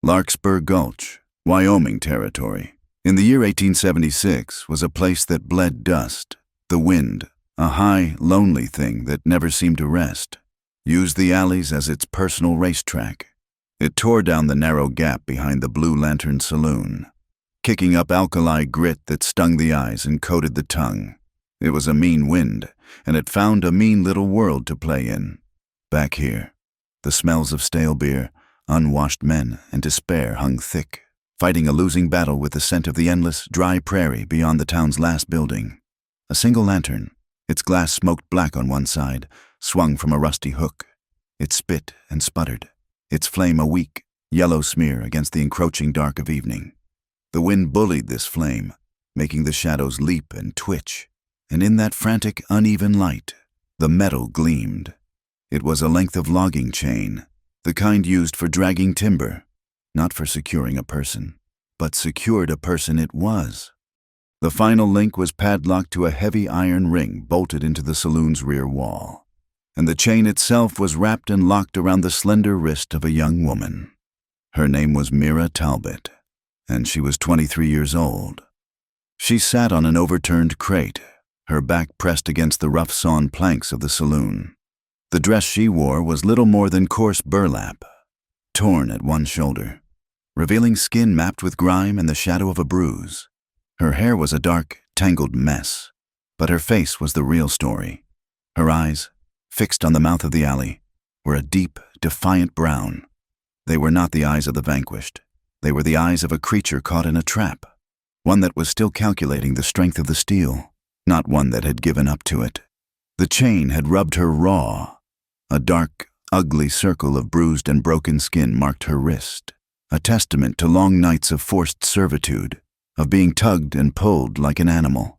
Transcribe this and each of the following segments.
Larkspur Gulch, Wyoming Territory, in the year 1876, was a place that bled dust. The wind, a high, lonely thing that never seemed to rest, used the alleys as its personal racetrack. It tore down the narrow gap behind the Blue Lantern Saloon, kicking up alkali grit that stung the eyes and coated the tongue. It was a mean wind, and it found a mean little world to play in. Back here, the smells of stale beer, unwashed men, and despair hung thick, fighting a losing battle with the scent of the endless, dry prairie beyond the town's last building. A single lantern, its glass smoked black on one side, swung from a rusty hook. It spit and sputtered, its flame a weak, yellow smear against the encroaching dark of evening. The wind bullied this flame, making the shadows leap and twitch, and in that frantic, uneven light, the metal gleamed. It was a length of logging chain, the kind used for dragging timber, not for securing a person, but secured a person it was. The final link was padlocked to a heavy iron ring bolted into the saloon's rear wall, and the chain itself was wrapped and locked around the slender wrist of a young woman. Her name was Mira Talbot, and she was 23 years old. She sat on an overturned crate, her back pressed against the rough sawn planks of the saloon. The dress she wore was little more than coarse burlap, torn at one shoulder, revealing skin mapped with grime and the shadow of a bruise. Her hair was a dark, tangled mess, but her face was the real story. Her eyes, fixed on the mouth of the alley, were a deep, defiant brown. They were not the eyes of the vanquished. They were the eyes of a creature caught in a trap, one that was still calculating the strength of the steel, not one that had given up to it. The chain had rubbed her raw. A dark, ugly circle of bruised and broken skin marked her wrist, a testament to long nights of forced servitude, of being tugged and pulled like an animal.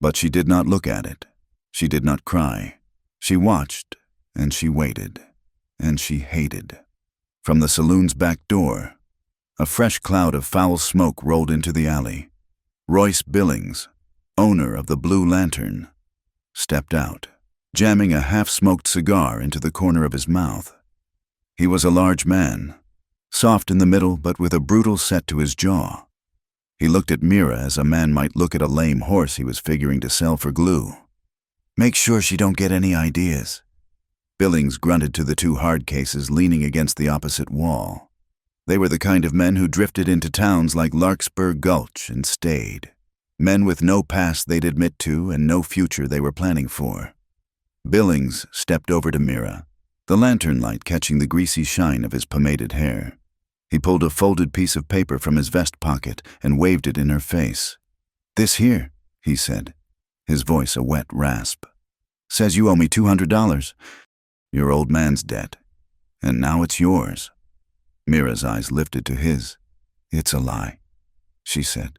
But she did not look at it. She did not cry. She watched, and she waited, and she hated. From the saloon's back door, a fresh cloud of foul smoke rolled into the alley. Royce Billings, owner of the Blue Lantern, stepped out, jamming a half-smoked cigar into the corner of his mouth. He was a large man, soft in the middle but with a brutal set to his jaw. He looked at Mira as a man might look at a lame horse he was figuring to sell for glue. "Make sure she don't get any ideas." Billings grunted to the two hard cases leaning against the opposite wall. They were the kind of men who drifted into towns like Larkspur Gulch and stayed. Men with no past they'd admit to and no future they were planning for. Billings stepped over to Mira, the lantern light catching the greasy shine of his pomaded hair. He pulled a folded piece of paper from his vest pocket and waved it in her face. "This here," he said, his voice a wet rasp, "says you owe me $200. Your old man's debt, and now it's yours." Mira's eyes lifted to his. "It's a lie," she said.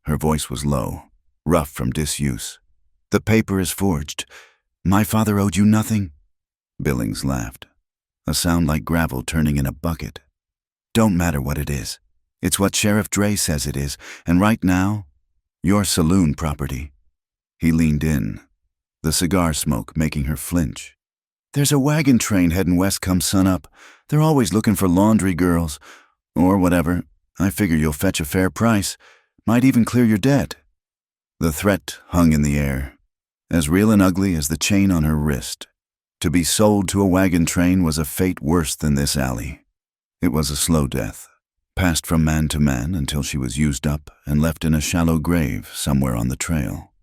Her voice was low, rough from disuse. "The paper is forged. My father owed you nothing." Billings laughed, a sound like gravel turning in a bucket. "Don't matter what it is. It's what Sheriff Dre says it is, and right now, your saloon property." He leaned in, the cigar smoke making her flinch. "There's a wagon train heading west come sunup. They're always looking for laundry girls, or whatever. I figure you'll fetch a fair price. Might even clear your debt." The threat hung in the air, as real and ugly as the chain on her wrist. To be sold to a wagon train was a fate worse than this alley. It was a slow death, passed from man to man until she was used up and left in a shallow grave somewhere on the trail.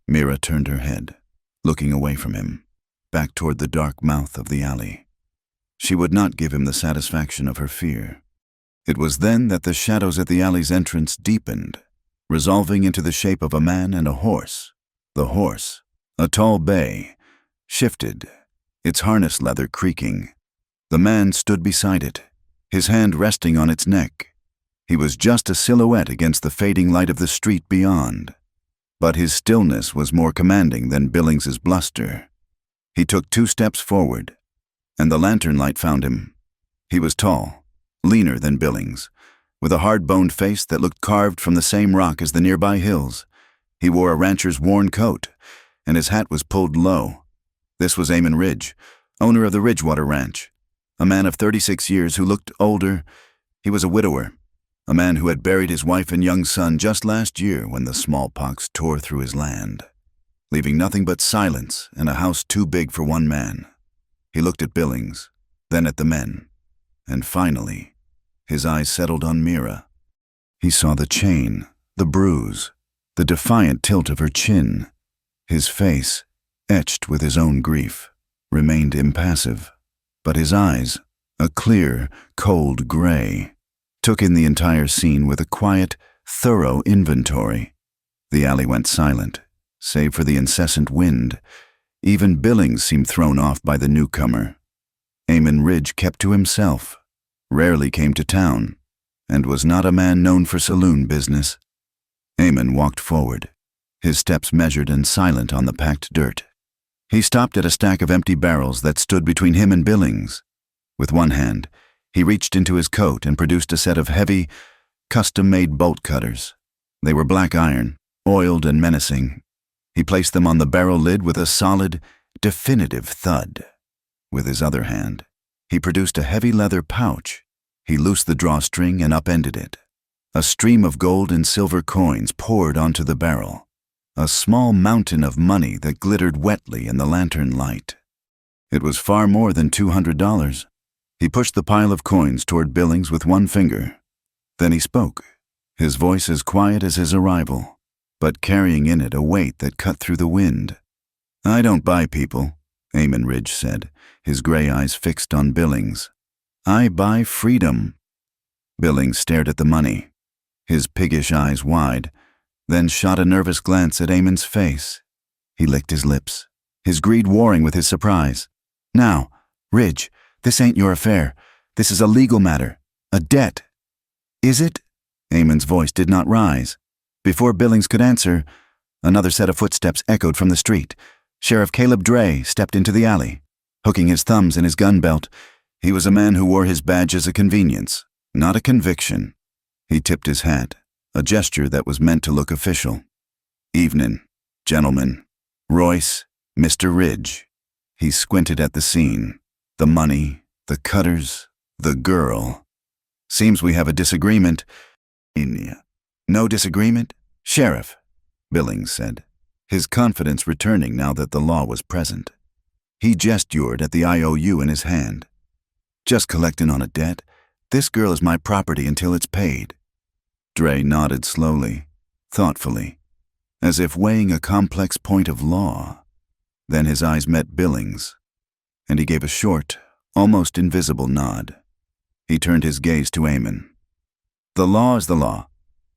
Mira turned her head, looking away from him, back toward the dark mouth of the alley. She would not give him the satisfaction of her fear. It was then that the shadows at the alley's entrance deepened, resolving into the shape of a man and a horse. The horse, a tall bay, shifted, its harness leather creaking. The man stood beside it, his hand resting on its neck. He was just a silhouette against the fading light of the street beyond. But his stillness was more commanding than Billings's bluster. He took 2 steps forward, and the lantern light found him. He was tall, leaner than Billings, with a hard-boned face that looked carved from the same rock as the nearby hills. He wore a rancher's worn coat, and his hat was pulled low. This was Eamon Ridge, owner of the Ridgewater Ranch, a man of 36 years who looked older, He was a widower, a man who had buried his wife and young son just last year when the smallpox tore through his land, leaving nothing but silence and a house too big for one man. He looked at Billings, then at the men, and finally, his eyes settled on Mira. He saw the chain, the bruise, the defiant tilt of her chin. His face, etched with his own grief, remained impassive, but his eyes, a clear, cold gray, took in the entire scene with a quiet, thorough inventory. The alley went silent, save for the incessant wind. Even Billings seemed thrown off by the newcomer. Eamon Ridge kept to himself, rarely came to town, and was not a man known for saloon business. Eamon walked forward, his steps measured and silent on the packed dirt. He stopped at a stack of empty barrels that stood between him and Billings. With one hand, he reached into his coat and produced a set of heavy, custom-made bolt cutters. They were black iron, oiled and menacing. He placed them on the barrel lid with a solid, definitive thud. With his other hand, he produced a heavy leather pouch. He loosed the drawstring and upended it. A stream of gold and silver coins poured onto the barrel, a small mountain of money that glittered wetly in the lantern light. It was far more than $200. He pushed the pile of coins toward Billings with one finger. Then he spoke, his voice as quiet as his arrival, but carrying in it a weight that cut through the wind. "I don't buy people," Eamon Ridge said, his gray eyes fixed on Billings. "I buy freedom." Billings stared at the money, his piggish eyes wide, then shot a nervous glance at Eamon's face. He licked his lips, his greed warring with his surprise. "Now, Ridge, this ain't your affair. This is a legal matter, a debt." "Is it?" Eamon's voice did not rise. Before Billings could answer, another set of footsteps echoed from the street. Sheriff Caleb Dre stepped into the alley, hooking his thumbs in his gun belt. He was a man who wore his badge as a convenience, not a conviction. He tipped his hat, a gesture that was meant to look official. "Evenin', gentlemen. Royce, Mr. Ridge." He squinted at the scene, the money, the cutters, the girl. "Seems we have a disagreement." "No disagreement, Sheriff," Billings said, his confidence returning now that the law was present. He gestured at the IOU in his hand. "Just collecting on a debt. This girl is my property until it's paid." Dre nodded slowly, thoughtfully, as if weighing a complex point of law. Then his eyes met Billings, and he gave a short, almost invisible nod. He turned his gaze to Eamon. "The law is the law.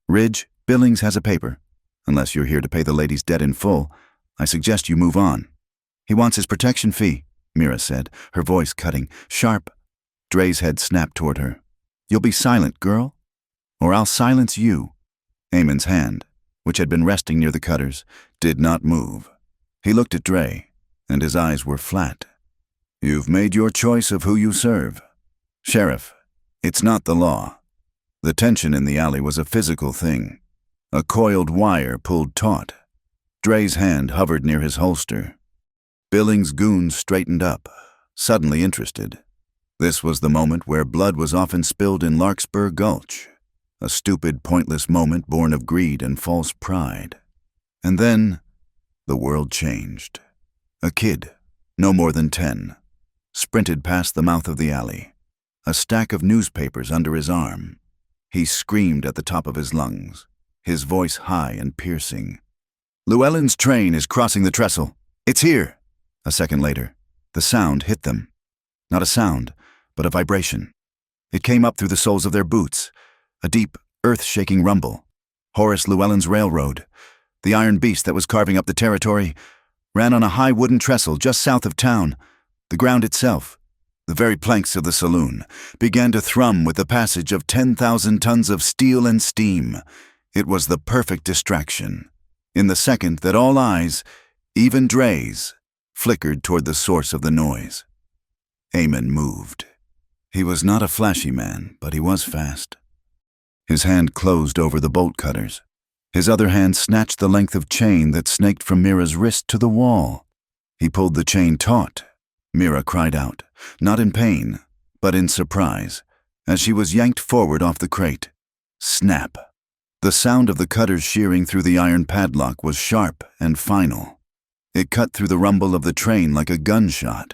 Ridge, Billings has a paper. Unless you're here to pay the lady's debt in full, I suggest you move on." "He wants his protection fee," Mira said, her voice cutting, sharp. Dre's head snapped toward her. "You'll be silent, girl, or I'll silence you." Eamon's hand, which had been resting near the cutters, did not move. He looked at Dre, and his eyes were flat. "You've made your choice of who you serve. Sheriff, it's not the law." The tension in the alley was a physical thing. A coiled wire pulled taut. Dre's hand hovered near his holster. Billings' goons straightened up, suddenly interested. This was the moment where blood was often spilled in Larkspur Gulch, a stupid, pointless moment born of greed and false pride. And then, the world changed. A kid, no more than 10, sprinted past the mouth of the alley, a stack of newspapers under his arm. He screamed at the top of his lungs, his voice high and piercing. "Llewellyn's train is crossing the trestle. It's here." A second later, the sound hit them. Not a sound, but a vibration. It came up through the soles of their boots, a deep, earth-shaking rumble. Horace Llewellyn's railroad, the iron beast that was carving up the territory, ran on a high wooden trestle just south of town. The ground itself, the very planks of the saloon, began to thrum with the passage of 10,000 tons of steel and steam. It was the perfect distraction. In the second that all eyes, even Dre's, flickered toward the source of the noise, Eamon moved. He was not a flashy man, but he was fast. His hand closed over the bolt cutters. His other hand snatched the length of chain that snaked from Mira's wrist to the wall. He pulled the chain taut. Mira cried out, not in pain, but in surprise. as she was yanked forward off the crate. Snap! The sound of the cutters shearing through the iron padlock was sharp and final. It cut through the rumble of the train like a gunshot.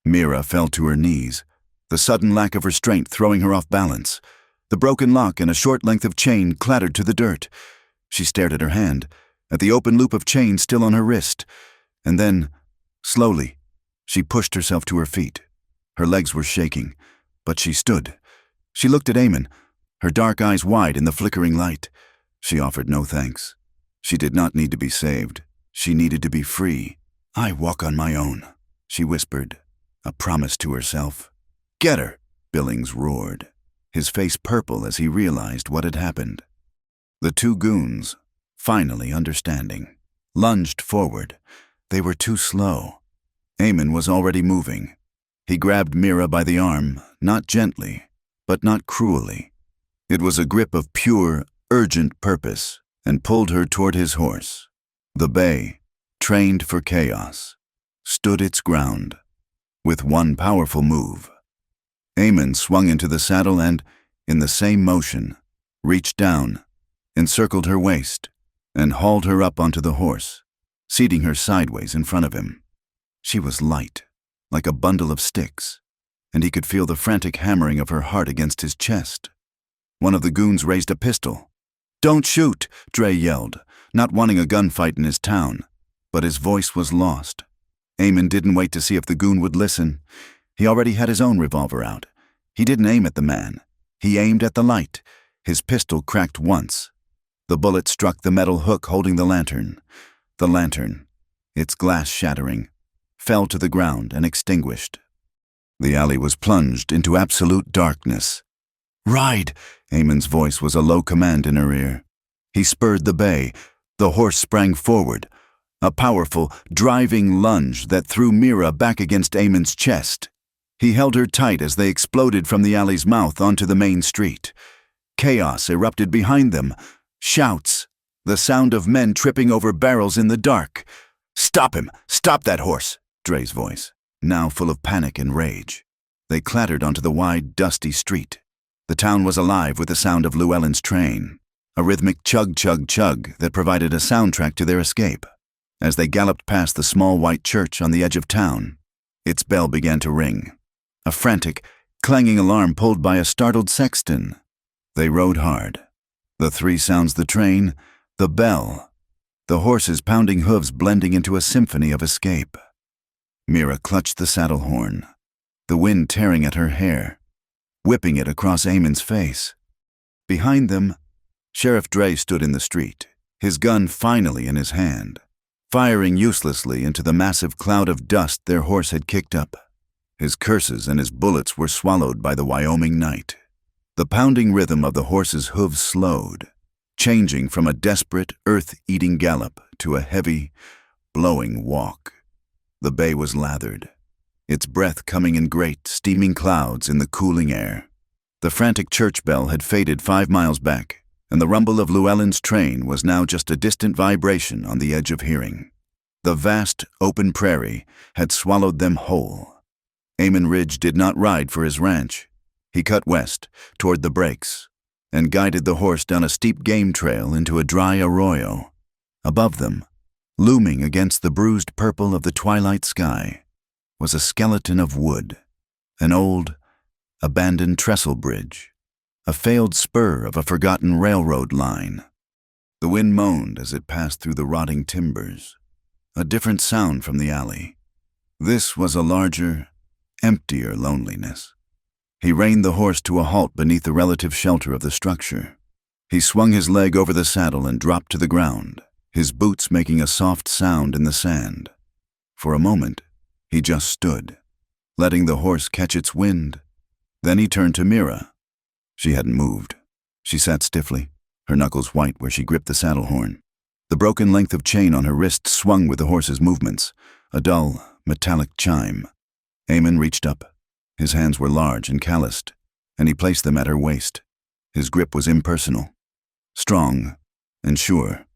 Mira fell to her knees, the sudden lack of restraint throwing her off balance. The broken lock and a short length of chain clattered to the dirt. She stared at her hand, at the open loop of chain still on her wrist, and then, slowly, she pushed herself to her feet. Her legs were shaking, but she stood. She looked at Eamon, her dark eyes wide in the flickering light. She offered no thanks. She did not need to be saved. She needed to be free. "I walk on my own," she whispered, a promise to herself. "Get her!" Billings roared, his face purple as he realized what had happened. The two goons, finally understanding, lunged forward. They were too slow. Eamon was already moving. He grabbed Mira by the arm, not gently, but not cruelly. It was a grip of pure, urgent purpose, and pulled her toward his horse. The bay, trained for chaos, stood its ground, with one powerful move. Eamon swung into the saddle and, in the same motion, reached down, encircled her waist, and hauled her up onto the horse, seating her sideways in front of him. She was light, like a bundle of sticks, and he could feel the frantic hammering of her heart against his chest. One of the goons raised a pistol. "Don't shoot!" Dre yelled, not wanting a gunfight in his town, but his voice was lost. Eamon didn't wait to see if the goon would listen. He already had his own revolver out. He didn't aim at the man. He aimed at the light. His pistol cracked once. The bullet struck the metal hook holding the lantern. The lantern, its glass shattering, fell to the ground and extinguished. The alley was plunged into absolute darkness. "Ride!" Eamon's voice was a low command in her ear. He spurred the bay. The horse sprang forward, a powerful, driving lunge that threw Mira back against Eamon's chest. He held her tight as they exploded from the alley's mouth onto the main street. Chaos erupted behind them. Shouts, the sound of men tripping over barrels in the dark. "Stop him! Stop that horse!" Dre's voice, now full of panic and rage. They clattered onto the wide, dusty street. The town was alive with the sound of Llewellyn's train, a rhythmic chug-chug-chug that provided a soundtrack to their escape. As they galloped past the small white church on the edge of town, its bell began to ring, a frantic, clanging alarm pulled by a startled sexton. They rode hard. The three sounds: the train, the bell, the horses' pounding hooves blending into a symphony of escape. Mira clutched the saddle horn, the wind tearing at her hair, whipping it across Eamon's face. Behind them, Sheriff Dre stood in the street, his gun finally in his hand, firing uselessly into the massive cloud of dust their horse had kicked up. His curses and his bullets were swallowed by the Wyoming night. The pounding rhythm of the horse's hooves slowed, changing from a desperate, earth-eating gallop to a heavy, blowing walk. The bay was lathered, its breath coming in great, steaming clouds in the cooling air. The frantic church bell had faded 5 miles back, and the rumble of Llewellyn's train was now just a distant vibration on the edge of hearing. The vast, open prairie had swallowed them whole. Eamon Ridge did not ride for his ranch. He cut west, toward the breaks, and guided the horse down a steep game trail into a dry arroyo. Above them, looming against the bruised purple of the twilight sky, was a skeleton of wood, an old, abandoned trestle bridge, a failed spur of a forgotten railroad line. The wind moaned as it passed through the rotting timbers, a different sound from the alley. This was a larger, emptier loneliness. He reined the horse to a halt beneath the relative shelter of the structure. He swung his leg over the saddle and dropped to the ground, his boots making a soft sound in the sand. For a moment, he just stood, letting the horse catch its wind. Then he turned to Mira. She hadn't moved. She sat stiffly, her knuckles white where she gripped the saddle horn. The broken length of chain on her wrist swung with the horse's movements, a dull, metallic chime. Eamon reached up. His hands were large and calloused, and he placed them at her waist. His grip was impersonal, strong, and sure.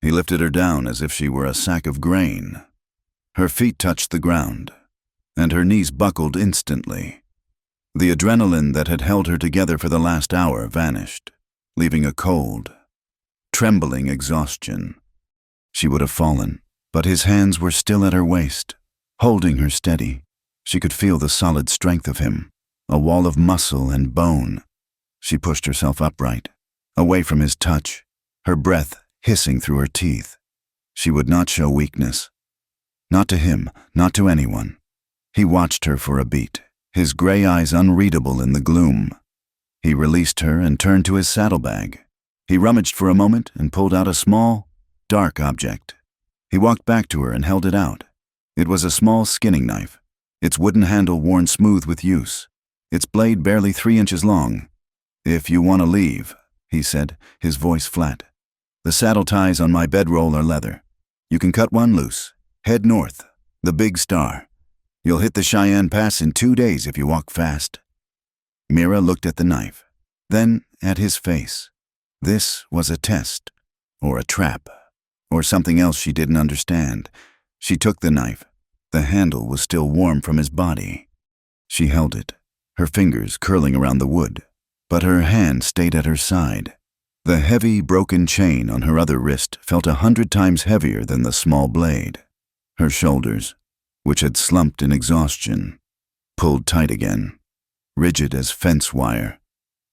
He lifted her down as if she were a sack of grain. Her feet touched the ground, and her knees buckled instantly. The adrenaline that had held her together for the last hour vanished, leaving a cold, trembling exhaustion. She would have fallen, but his hands were still at her waist, holding her steady. She could feel the solid strength of him, a wall of muscle and bone. She pushed herself upright, away from his touch, her breath hissing through her teeth. She would not show weakness. Not to him, not to anyone. He watched her for a beat, his gray eyes unreadable in the gloom. He released her and turned to his saddlebag. He rummaged for a moment and pulled out a small, dark object. He walked back to her and held it out. It was a small skinning knife, its wooden handle worn smooth with use, its blade barely 3 inches long. "If you want to leave," he said, his voice flat. "The saddle ties on my bedroll are leather. You can cut one loose. Head north, the Big Star. You'll hit the Cheyenne Pass in 2 days if you walk fast." Mira looked at the knife, then at his face. This was a test, or a trap, or something else she didn't understand. She took the knife. The handle was still warm from his body. She held it, her fingers curling around the wood, but her hand stayed at her side. The heavy, broken chain on her other wrist felt 100 times heavier than the small blade. Her shoulders, which had slumped in exhaustion, pulled tight again, rigid as fence wire.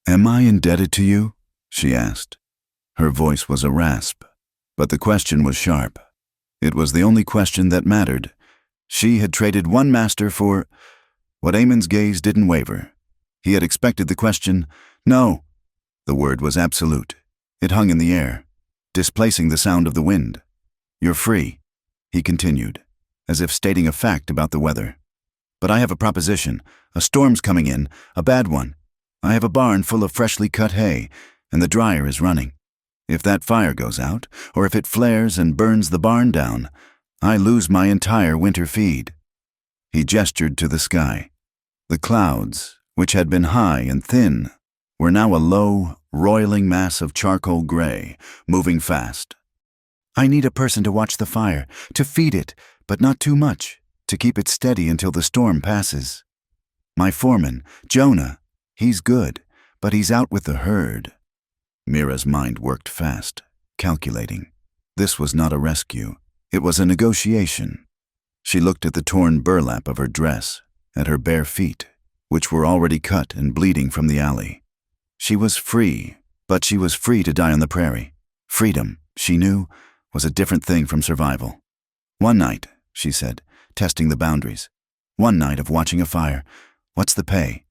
"Am I indebted to you?" she asked. Her voice was a rasp, but the question was sharp. It was the only question that mattered. She had traded one master for... What Eamon's gaze didn't waver. He had expected the question, "No." The word was absolute. It hung in the air, displacing the sound of the wind. "You're free," he continued, as if stating a fact about the weather. "But I have a proposition. A storm's coming in, a bad one. I have a barn full of freshly cut hay, and the dryer is running. If that fire goes out, or if it flares and burns the barn down, I lose my entire winter feed." He gestured to the sky. The clouds, which had been high and thin, were now a low, roiling mass of charcoal gray, moving fast. "I need a person to watch the fire, to feed it, but not too much, to keep it steady until the storm passes. My foreman, Jonah, he's good, but he's out with the herd." Mira's mind worked fast, calculating. This was not a rescue. It was a negotiation. She looked at the torn burlap of her dress, at her bare feet, which were already cut and bleeding from the alley. She was free, but she was free to die on the prairie. Freedom, she knew, was a different thing from survival. "One night," she said, testing the boundaries. "One night of watching a fire. What's the pay?"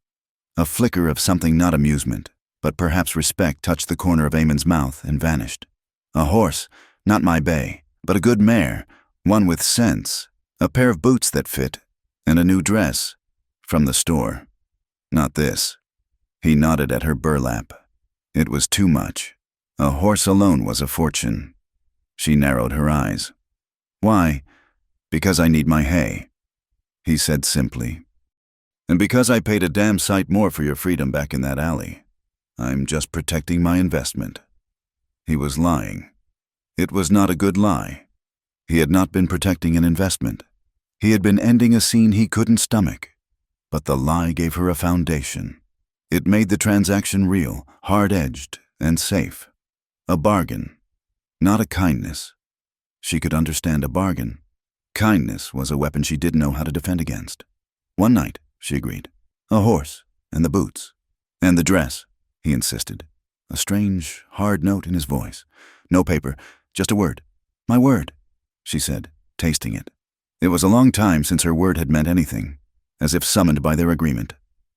A flicker of something not amusement, but perhaps respect touched the corner of Eamon's mouth and vanished. "A horse, not my bay, but a good mare, one with sense, a pair of boots that fit, and a new dress, from the store. Not this." He nodded at her burlap. It was too much. A horse alone was a fortune. She narrowed her eyes. "Why?" "Because I need my hay," he said simply. "And because I paid a damn sight more for your freedom back in that alley. I'm just protecting my investment." He was lying. It was not a good lie. He had not been protecting an investment. He had been ending a scene he couldn't stomach. But the lie gave her a foundation. It made the transaction real, hard-edged, and safe. A bargain, not a kindness. She could understand a bargain. Kindness was a weapon she didn't know how to defend against. "One night," she agreed. "A horse, and the boots. And the dress," he insisted, a strange, hard note in his voice. "No paper, just a word." "My word," she said, tasting it. It was a long time since her word had meant anything, as if summoned by their agreement.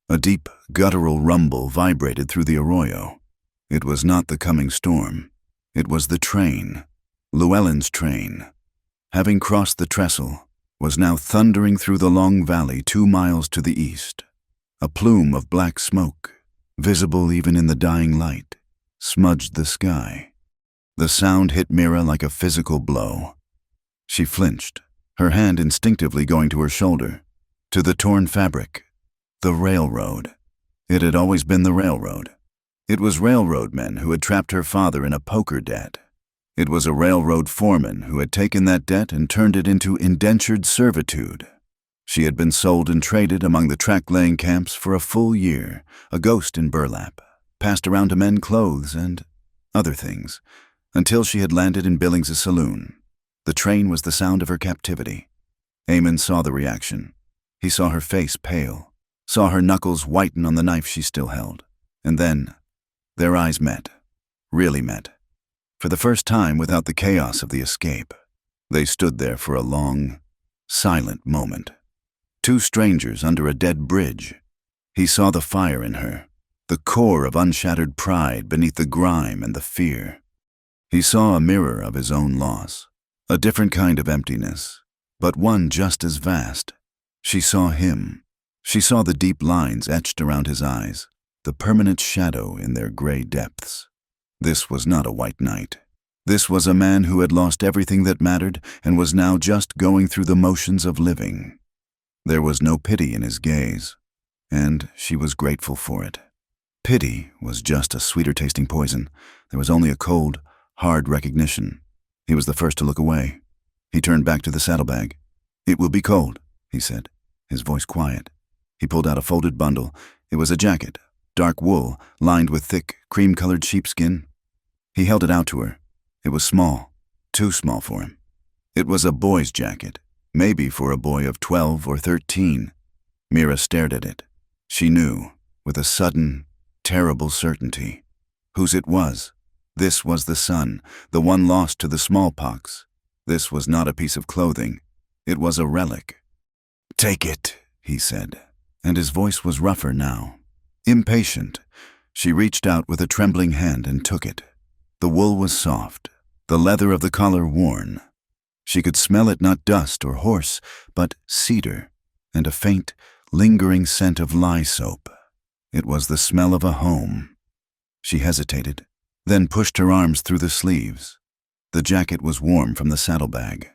A deep, guttural rumble vibrated through the arroyo. It was not the coming storm. It was the train, Llewellyn's train. Having crossed the trestle, was now thundering through the long valley 2 miles to the east. A plume of black smoke, visible even in the dying light, smudged the sky. The sound hit Mira like a physical blow. She flinched, her hand instinctively going to her shoulder, to the torn fabric. The railroad. It had always been the railroad. It was railroad men who had trapped her father in a poker debt. It was a railroad foreman who had taken that debt and turned it into indentured servitude. She had been sold and traded among the track-laying camps for a full year, a ghost in burlap, passed around to mend clothes and other things, until she had landed in Billings's saloon. The train was the sound of her captivity. Eamon saw the reaction. He saw her face pale, saw her knuckles whiten on the knife she still held. And then, their eyes met, really met. For the first time without the chaos of the escape. They stood there for a long, silent moment. Two strangers under a dead bridge. He saw the fire in her, the core of unshattered pride beneath the grime and the fear. He saw a mirror of his own loss, a different kind of emptiness, but one just as vast. She saw him. She saw the deep lines etched around his eyes, the permanent shadow in their gray depths. This was not a white knight. This was a man who had lost everything that mattered and was now just going through the motions of living. There was no pity in his gaze, and she was grateful for it. Pity was just a sweeter-tasting poison. There was only a cold, hard recognition. He was the first to look away. He turned back to the saddlebag. "It will be cold," he said, his voice quiet. He pulled out a folded bundle. It was a jacket, dark wool, lined with thick, cream-colored sheepskin. He held it out to her. It was small, too small for him. It was a boy's jacket, maybe for a boy of 12 or 13. Mira stared at it. She knew, with a sudden, terrible certainty, whose it was. This was the son, the one lost to the smallpox. This was not a piece of clothing. It was a relic. "Take it," he said, and his voice was rougher now. Impatient, she reached out with a trembling hand and took it. The wool was soft, the leather of the collar worn. She could smell it, not dust or horse, but cedar, and a faint, lingering scent of lye soap. It was the smell of a home. She hesitated, then pushed her arms through the sleeves. The jacket was warm from the saddlebag.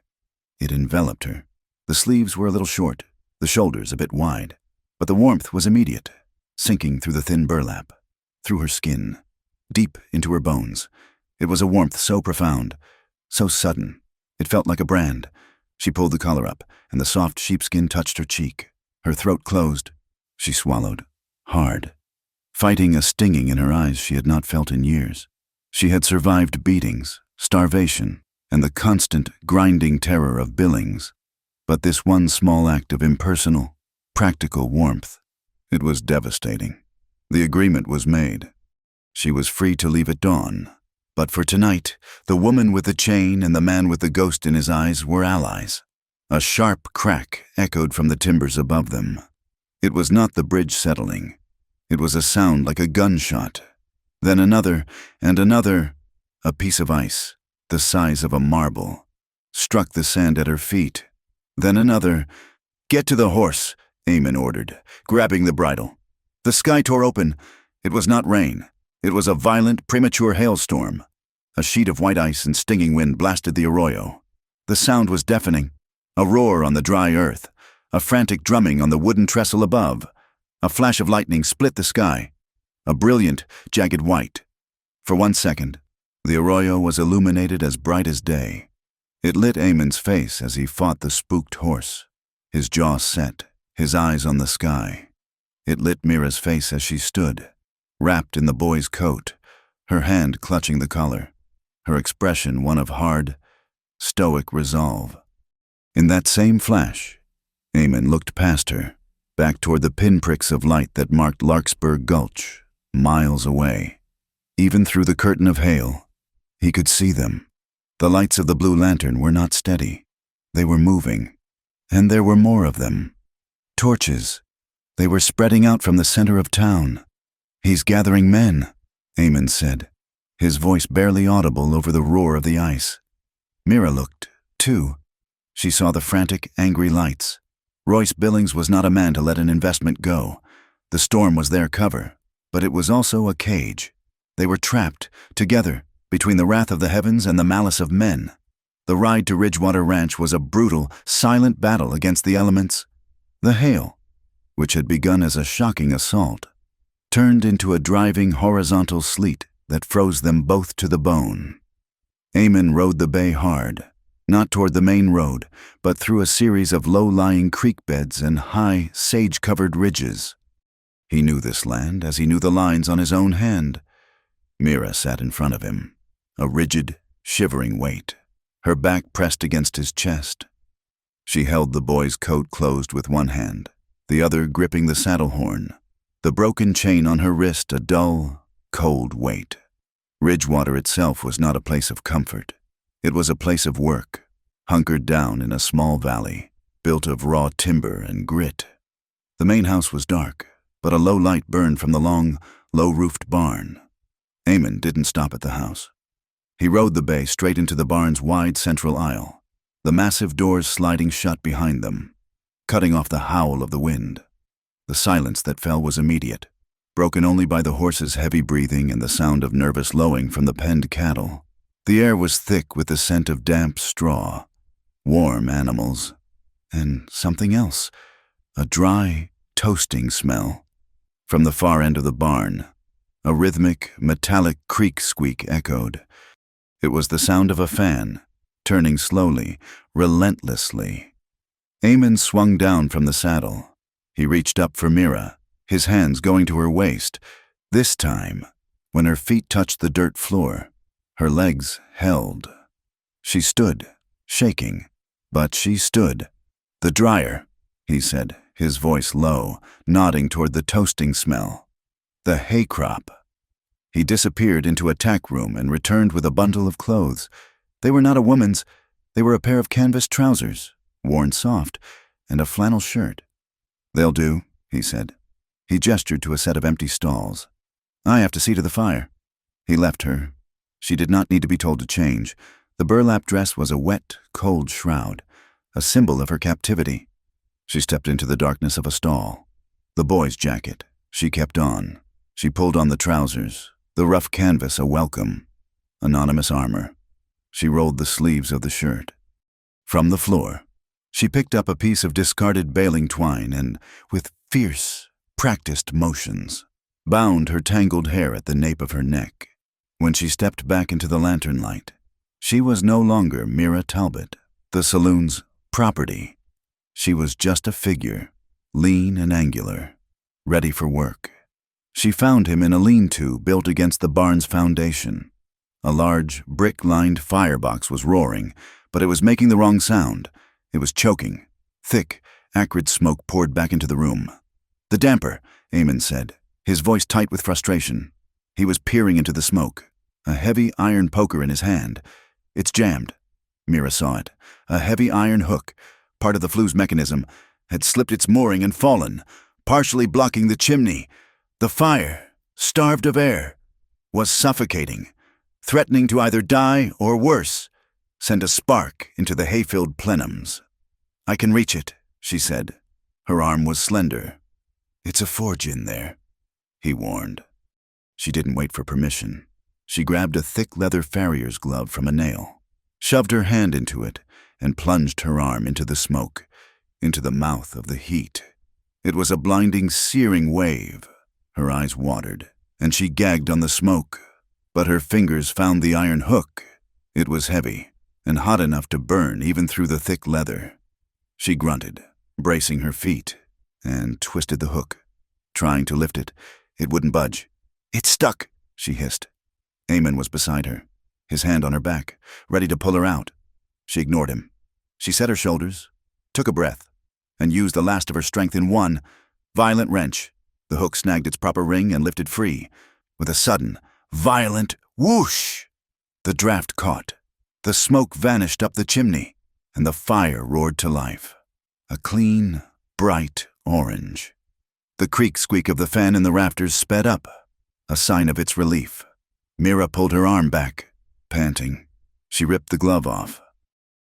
It enveloped her. The sleeves were a little short, the shoulders a bit wide, but the warmth was immediate, sinking through the thin burlap, through her skin, deep into her bones. It was a warmth so profound, so sudden. It felt like a brand. She pulled the collar up, and the soft sheepskin touched her cheek. Her throat closed. She swallowed, hard, fighting a stinging in her eyes she had not felt in years. She had survived beatings, starvation, and the constant, grinding terror of Billings. But this one small act of impersonal, practical warmth, it was devastating. The agreement was made. She was free to leave at dawn. But for tonight, the woman with the chain and the man with the ghost in his eyes were allies. A sharp crack echoed from the timbers above them. It was not the bridge settling. It was a sound like a gunshot. Then another, and another. A piece of ice, the size of a marble, struck the sand at her feet. Then another. "Get to the horse," Eamon ordered, grabbing the bridle. The sky tore open. It was not rain. It was a violent, premature hailstorm. A sheet of white ice and stinging wind blasted the arroyo. The sound was deafening. A roar on the dry earth. A frantic drumming on the wooden trestle above. A flash of lightning split the sky. A brilliant, jagged white. For 1 second, the arroyo was illuminated as bright as day. It lit Eamon's face as he fought the spooked horse, his jaw set, his eyes on the sky. It lit Mira's face as she stood, wrapped in the boy's coat, her hand clutching the collar, her expression one of hard, stoic resolve. In that same flash, Eamon looked past her, back toward the pinpricks of light that marked Larkspur Gulch, miles away. Even through the curtain of hail, he could see them. The lights of the blue lantern were not steady. They were moving, and there were more of them. Torches. They were spreading out from the center of town. "He's gathering men," Eamon said, his voice barely audible over the roar of the ice. Mira looked, too. She saw the frantic, angry lights. Royce Billings was not a man to let an investment go. The storm was their cover, but it was also a cage. They were trapped, together, between the wrath of the heavens and the malice of men. The ride to Ridgewater Ranch was a brutal, silent battle against the elements. The hail, which had begun as a shocking assault, turned into a driving horizontal sleet that froze them both to the bone. Eamon rode the bay hard, not toward the main road, but through a series of low-lying creek beds and high, sage-covered ridges. He knew this land as he knew the lines on his own hand. Mira sat in front of him, a rigid, shivering weight, her back pressed against his chest. She held the boy's coat closed with one hand, the other gripping the saddle horn, the broken chain on her wrist a dull, cold weight. Ridgewater itself was not a place of comfort. It was a place of work, hunkered down in a small valley, built of raw timber and grit. The main house was dark, but a low light burned from the long, low-roofed barn. Eamon didn't stop at the house. He rode the bay straight into the barn's wide central aisle, the massive doors sliding shut behind them, cutting off the howl of the wind. The silence that fell was immediate, broken only by the horses' heavy breathing and the sound of nervous lowing from the penned cattle. The air was thick with the scent of damp straw, warm animals, and something else, a dry, toasting smell. From the far end of the barn, a rhythmic, metallic creak squeak echoed. It was the sound of a fan, turning slowly, relentlessly. Eamon swung down from the saddle. He reached up for Mira, his hands going to her waist. This time, when her feet touched the dirt floor, her legs held. She stood, shaking, but she stood. "The dryer," he said, his voice low, nodding toward the toasting smell. "The hay crop." He disappeared into a tack room and returned with a bundle of clothes. They were not a woman's. They were a pair of canvas trousers, worn soft, and a flannel shirt. "They'll do," he said. He gestured to a set of empty stalls. "I have to see to the fire." He left her. She did not need to be told to change. The burlap dress was a wet, cold shroud, a symbol of her captivity. She stepped into the darkness of a stall. The boy's jacket. She kept on. She pulled on the trousers, the rough canvas a welcome. Anonymous armor. She rolled the sleeves of the shirt. From the floor, she picked up a piece of discarded baling twine and, with fierce, practiced motions, bound her tangled hair at the nape of her neck. When she stepped back into the lantern light, she was no longer Mira Talbot, the saloon's property. She was just a figure, lean and angular, ready for work. She found him in a lean-to built against the barn's foundation. A large, brick-lined firebox was roaring, but it was making the wrong sound. It was choking. Thick, acrid smoke poured back into the room. "The damper," Eamon said, his voice tight with frustration. He was peering into the smoke, a heavy iron poker in his hand. "It's jammed." Mira saw it. A heavy iron hook, part of the flue's mechanism, had slipped its mooring and fallen, partially blocking the chimney. The fire, starved of air, was suffocating, threatening to either die or, worse, send a spark into the hay-filled plenums. "I can reach it," she said. Her arm was slender. "It's a forge in there," he warned. She didn't wait for permission. She grabbed a thick leather farrier's glove from a nail, shoved her hand into it, and plunged her arm into the smoke, into the mouth of the heat. It was a blinding, searing wave. Her eyes watered, and she gagged on the smoke, but her fingers found the iron hook. It was heavy, and hot enough to burn even through the thick leather. She grunted, bracing her feet, and twisted the hook. Trying to lift it, it wouldn't budge. "It's stuck," she hissed. Eamon was beside her, his hand on her back, ready to pull her out. She ignored him. She set her shoulders, took a breath, and used the last of her strength in one violent wrench. The hook snagged its proper ring and lifted free. With a sudden, violent whoosh, the draft caught. The smoke vanished up the chimney, and the fire roared to life. A clean, bright orange. The creak squeak of the fan in the rafters sped up, a sign of its relief. Mira pulled her arm back, panting. She ripped the glove off.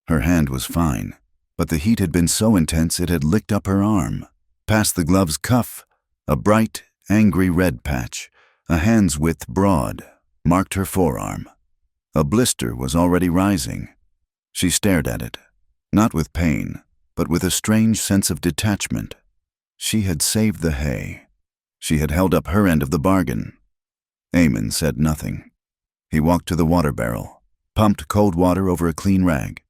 Her hand was fine, but the heat had been so intense it had licked up her arm. Past the glove's cuff, a bright, angry red patch, a hand's width broad, marked her forearm. A blister was already rising. She stared at it, not with pain, but with a strange sense of detachment. She had saved the hay. She had held up her end of the bargain. Eamon said nothing. He walked to the water barrel, pumped cold water over a clean rag.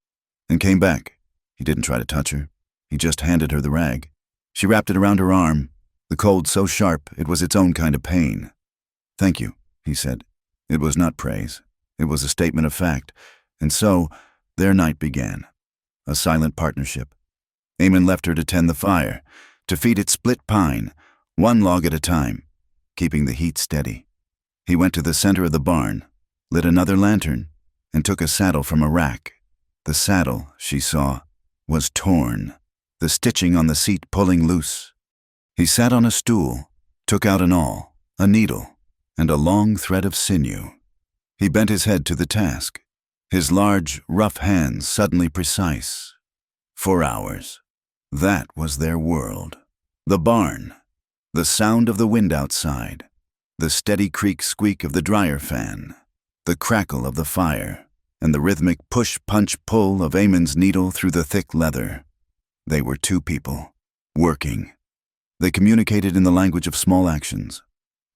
and came back. He didn't try to touch her. He just handed her the rag. She wrapped it around her arm, the cold so sharp it was its own kind of pain. "Thank you," he said. It was not praise. It was a statement of fact. And so, their night began. A silent partnership. Eamon left her to tend the fire, to feed it split pine, one log at a time, keeping the heat steady. He went to the center of the barn, lit another lantern, and took a saddle from a rack. The saddle, she saw, was torn, the stitching on the seat pulling loose. He sat on a stool, took out an awl, a needle, and a long thread of sinew. He bent his head to the task, his large, rough hands suddenly precise. 4 hours. That was their world. The barn, the sound of the wind outside, the steady creak squeak of the dryer fan, the crackle of the fire, and the rhythmic push-punch-pull of Eamon's needle through the thick leather. They were two people, working. They communicated in the language of small actions.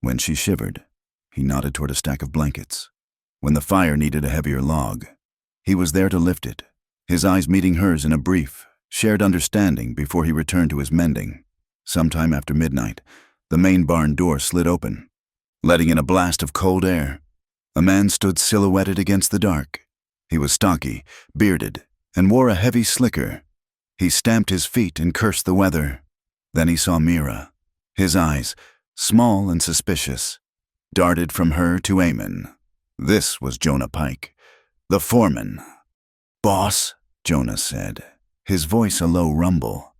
When she shivered, he nodded toward a stack of blankets. When the fire needed a heavier log, he was there to lift it, his eyes meeting hers in a brief, shared understanding before he returned to his mending. Sometime after midnight, the main barn door slid open, letting in a blast of cold air. A man stood silhouetted against the dark. He was stocky, bearded, and wore a heavy slicker. He stamped his feet and cursed the weather. Then he saw Mira. His eyes, small and suspicious, darted from her to Eamon. This was Jonah Pike, the foreman. "Boss," Jonah said, his voice a low rumble.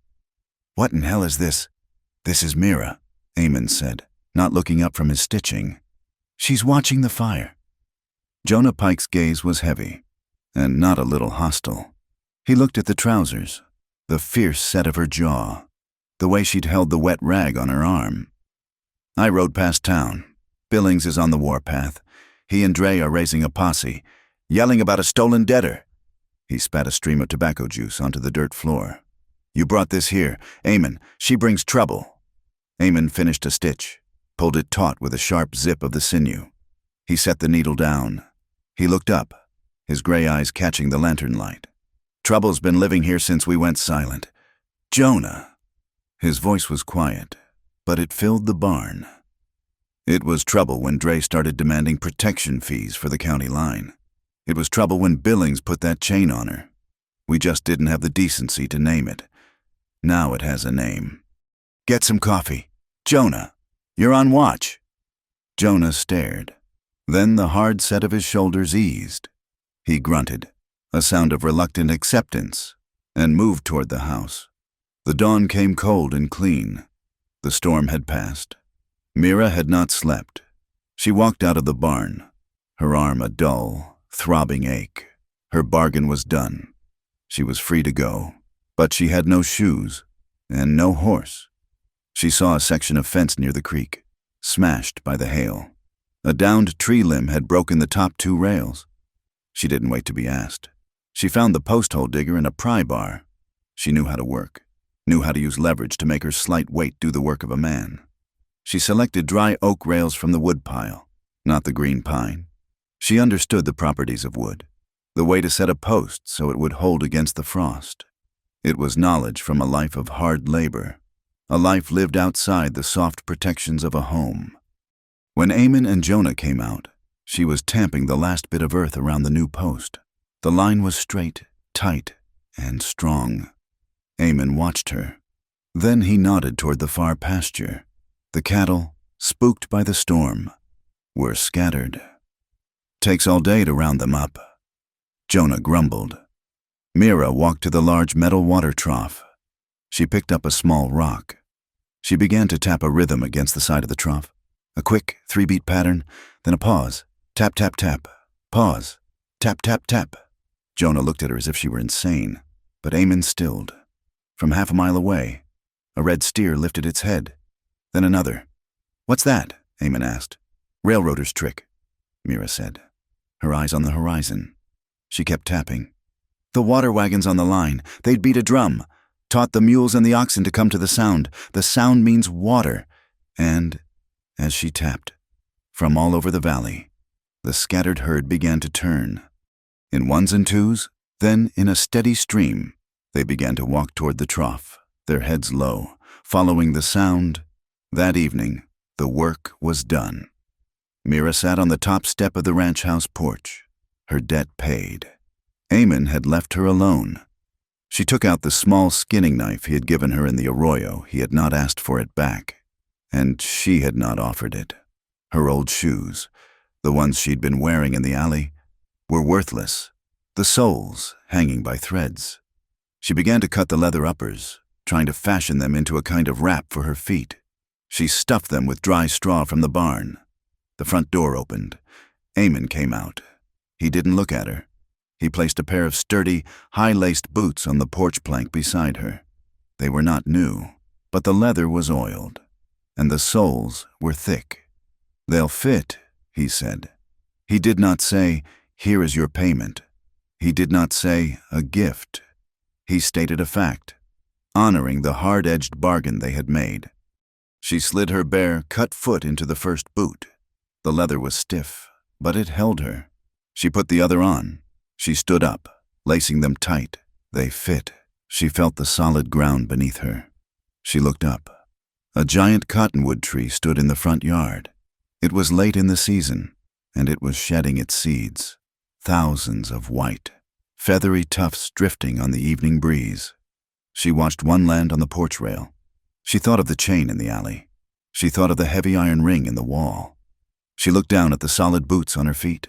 "What in hell is this?" "This is Mira," Eamon said, not looking up from his stitching. "She's watching the fire." Jonah Pike's gaze was heavy, and not a little hostile. He looked at the trousers, the fierce set of her jaw, the way she'd held the wet rag on her arm. "I rode past town. Billings is on the warpath. He and Dre are raising a posse, yelling about a stolen debtor." He spat a stream of tobacco juice onto the dirt floor. "You brought this here. Eamon, she brings trouble." Eamon finished a stitch, pulled it taut with a sharp zip of the sinew. He set the needle down. He looked up, his gray eyes catching the lantern light. "Trouble's been living here since we went silent. Jonah." His voice was quiet, but it filled the barn. It was trouble when Dre started demanding protection fees for the county line. It was trouble when Billings put that chain on her. We just didn't have the decency to name it. Now it has a name. "Get some coffee. Jonah, you're on watch." Jonah stared. Then the hard set of his shoulders eased. He grunted, a sound of reluctant acceptance, and moved toward the house. The dawn came cold and clean. The storm had passed. Mira had not slept. She walked out of the barn, her arm a dull, throbbing ache. Her bargain was done. She was free to go, but she had no shoes and no horse. She saw a section of fence near the creek, smashed by the hail. A downed tree limb had broken the top 2 rails. She didn't wait to be asked. She found the post hole digger and a pry bar. She knew how to work, knew how to use leverage to make her slight weight do the work of a man. She selected dry oak rails from the wood pile, not the green pine. She understood the properties of wood, the way to set a post so it would hold against the frost. It was knowledge from a life of hard labor, a life lived outside the soft protections of a home. When Eamon and Jonah came out, she was tamping the last bit of earth around the new post. The line was straight, tight, and strong. Eamon watched her. Then he nodded toward the far pasture. The cattle, spooked by the storm, were scattered. "Takes all day to round them up," Jonah grumbled. Mira walked to the large metal water trough. She picked up a small rock. She began to tap a rhythm against the side of the trough. A quick 3-beat pattern, then a pause. Tap, tap, tap. Pause. Tap, tap, tap. Jonah looked at her as if she were insane, but Eamon stilled. From half a mile away, a red steer lifted its head. Then another. "What's that?" Eamon asked. "Railroader's trick," Mira said, her eyes on the horizon. She kept tapping. "The water wagons on the line, they'd beat a drum, taught the mules and the oxen to come to the sound. The sound means water." And, as she tapped, from all over the valley, the scattered herd began to turn. In ones and twos, Then, in a steady stream, they began to walk toward the trough, their heads low, following the sound. That evening, the work was done. Mira sat on the top step of the ranch house porch, her debt paid. Eamon had left her alone. She took out the small skinning knife he had given her in the arroyo. He had not asked for it back, and she had not offered it. Her old shoes, the ones she'd been wearing in the alley, were worthless, the soles hanging by threads. She began to cut the leather uppers, trying to fashion them into a kind of wrap for her feet. She stuffed them with dry straw from the barn. The front door opened. Eamon came out. He didn't look at her. He placed a pair of sturdy, high-laced boots on the porch plank beside her. They were not new, but the leather was oiled, and the soles were thick. "They'll fit," he said. He did not say, "Here is your payment." He did not say, "a gift." He stated a fact, honoring the hard-edged bargain they had made. She slid her bare, cut foot into the first boot. The leather was stiff, but it held her. She put the other on. She stood up, lacing them tight. They fit. She felt the solid ground beneath her. She looked up. A giant cottonwood tree stood in the front yard. It was late in the season, and it was shedding its seeds, thousands of white, feathery tufts drifting on the evening breeze. She watched one land on the porch rail. She thought of the chain in the alley. She thought of the heavy iron ring in the wall. She looked down at the solid boots on her feet.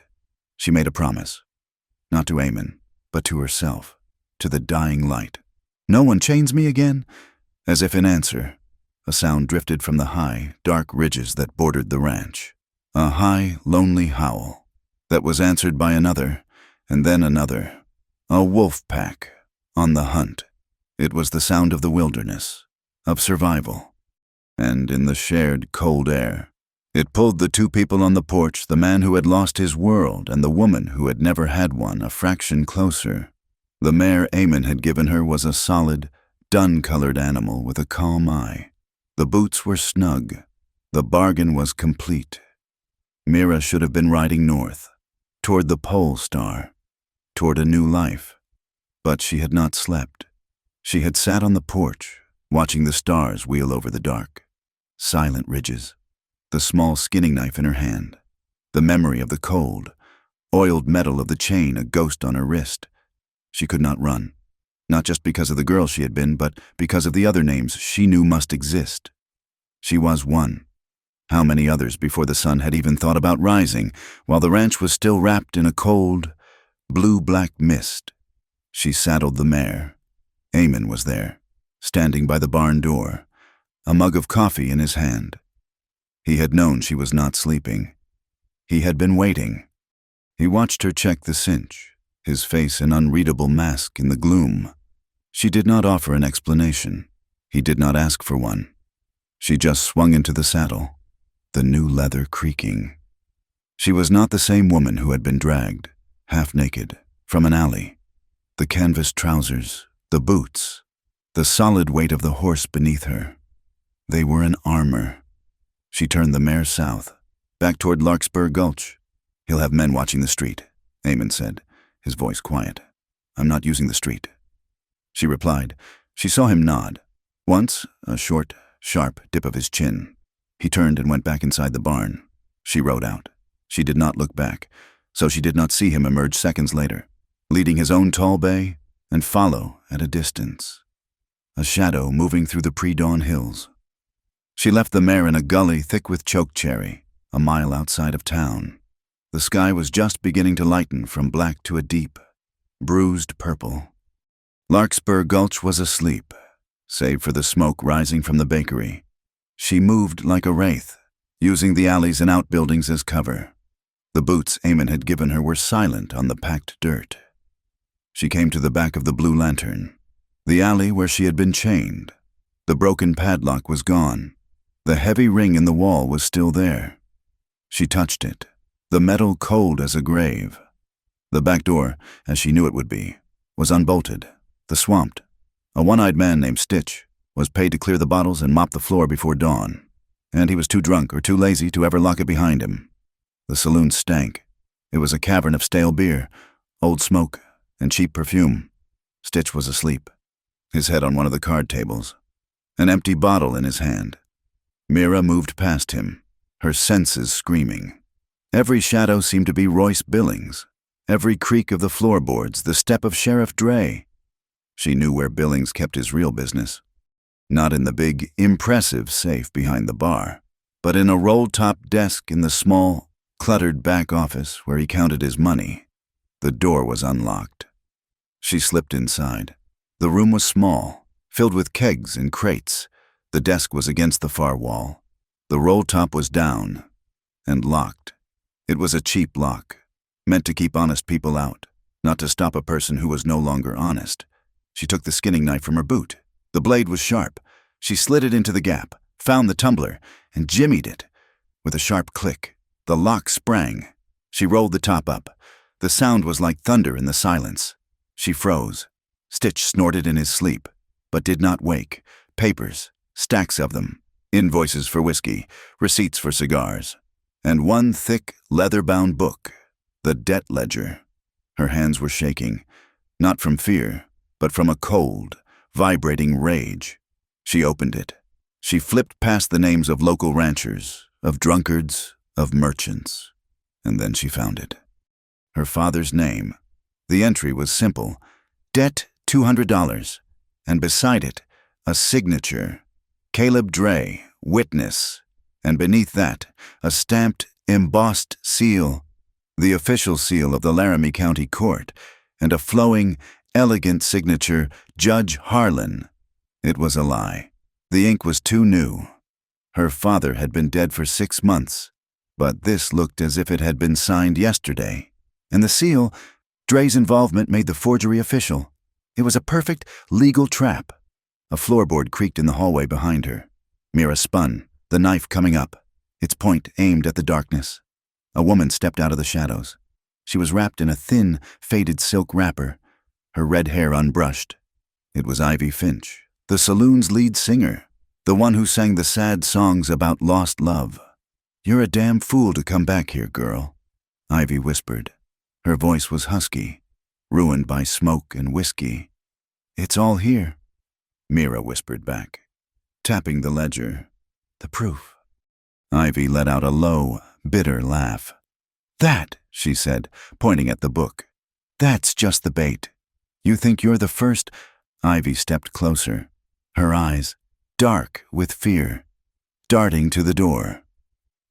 She made a promise. Not to Eamon, but to herself, to the dying light. "No one chains me again?" As if in answer, a sound drifted from the high, dark ridges that bordered the ranch. A high, lonely howl that was answered by another, and then another. A wolf pack, on the hunt. It was the sound of the wilderness, of survival. And in the shared cold air, it pulled the two people on the porch, the man who had lost his world and the woman who had never had one, a fraction closer. The mare Eamon had given her was a solid, dun-colored animal with a calm eye. The boots were snug. The bargain was complete. Mira should have been riding north, toward the pole star, toward a new life. But she had not slept. She had sat on the porch, watching the stars wheel over the dark, silent ridges, the small skinning knife in her hand, the memory of the cold, oiled metal of the chain a ghost on her wrist. She could not run, not just because of the girl she had been, but because of the other names she knew must exist. She was one. How many others before the sun had even thought about rising, while the ranch was still wrapped in a cold, blue-black mist? She saddled the mare. Eamon was there, standing by the barn door, a mug of coffee in his hand. He had known she was not sleeping. He had been waiting. He watched her check the cinch, his face an unreadable mask in the gloom. She did not offer an explanation. He did not ask for one. She just swung into the saddle, the new leather creaking. She was not the same woman who had been dragged, half-naked, from an alley. The canvas trousers, the boots, the solid weight of the horse beneath her. They were an armor. She turned the mare south, back toward Larkspur Gulch. "He'll have men watching the street," Eamon said, his voice quiet. "I'm not using the street." She replied. She saw him nod. Once, a short, sharp dip of his chin. He turned and went back inside the barn. She rode out. She did not look back, so she did not see him emerge seconds later, leading his own tall bay, and follow at a distance. A shadow moving through the pre-dawn hills. She left the mare in a gully thick with chokecherry, a mile outside of town. The sky was just beginning to lighten from black to a deep, bruised purple. Larkspur Gulch was asleep, save for the smoke rising from the bakery. She moved like a wraith, using the alleys and outbuildings as cover. The boots Eamon had given her were silent on the packed dirt. She came to the back of the Blue Lantern, the alley where she had been chained. The broken padlock was gone. The heavy ring in the wall was still there. She touched it, the metal cold as a grave. The back door, as she knew it would be, was unbolted. The swamped. A one-eyed man named Stitch was paid to clear the bottles and mop the floor before dawn, and he was too drunk or too lazy to ever lock it behind him. The saloon stank. It was a cavern of stale beer, old smoke, and cheap perfume. Stitch was asleep, his head on one of the card tables, an empty bottle in his hand. Mira moved past him, her senses screaming. Every shadow seemed to be Royce Billings, every creak of the floorboards the step of Sheriff Dre. She knew where Billings kept his real business. Not in the big, impressive safe behind the bar, but in a roll-top desk in the small, cluttered back office where he counted his money. The door was unlocked. She slipped inside. The room was small, filled with kegs and crates. The desk was against the far wall. The roll-top was down and locked. It was a cheap lock, meant to keep honest people out, not to stop a person who was no longer honest. She took the skinning knife from her boot. The blade was sharp. She slid it into the gap, found the tumbler, and jimmied it. With a sharp click, the lock sprang. She rolled the top up. The sound was like thunder in the silence. She froze. Stitch snorted in his sleep, but did not wake. Papers, stacks of them, invoices for whiskey, receipts for cigars, and one thick, leather-bound book, the debt ledger. Her hands were shaking, not from fear, but from a cold, vibrating rage. She opened it. She flipped past the names of local ranchers, of drunkards, of merchants, and then she found it. Her father's name. The entry was simple: debt $200, and beside it, a signature, Caleb Dre, witness, and beneath that, a stamped, embossed seal, the official seal of the Laramie County Court, and a flowing, elegant signature, Judge Harlan. It was a lie. The ink was too new. Her father had been dead for 6 months, but this looked as if it had been signed yesterday. And the seal, Dre's involvement made the forgery official. It was a perfect legal trap. A floorboard creaked in the hallway behind her. Mira spun, the knife coming up, its point aimed at the darkness. A woman stepped out of the shadows. She was wrapped in a thin, faded silk wrapper, her red hair unbrushed. It was Ivy Finch, the Saloon's lead singer, the one who sang the sad songs about lost love. "You're a damn fool to come back here, girl," Ivy whispered. Her voice was husky, ruined by smoke and whiskey. "It's all here," Mira whispered back, tapping the ledger. "The proof." Ivy let out a low, bitter laugh. "That," she said, pointing at the book. "That's just the bait. You think you're the first?" Ivy stepped closer, her eyes, dark with fear, darting to the door.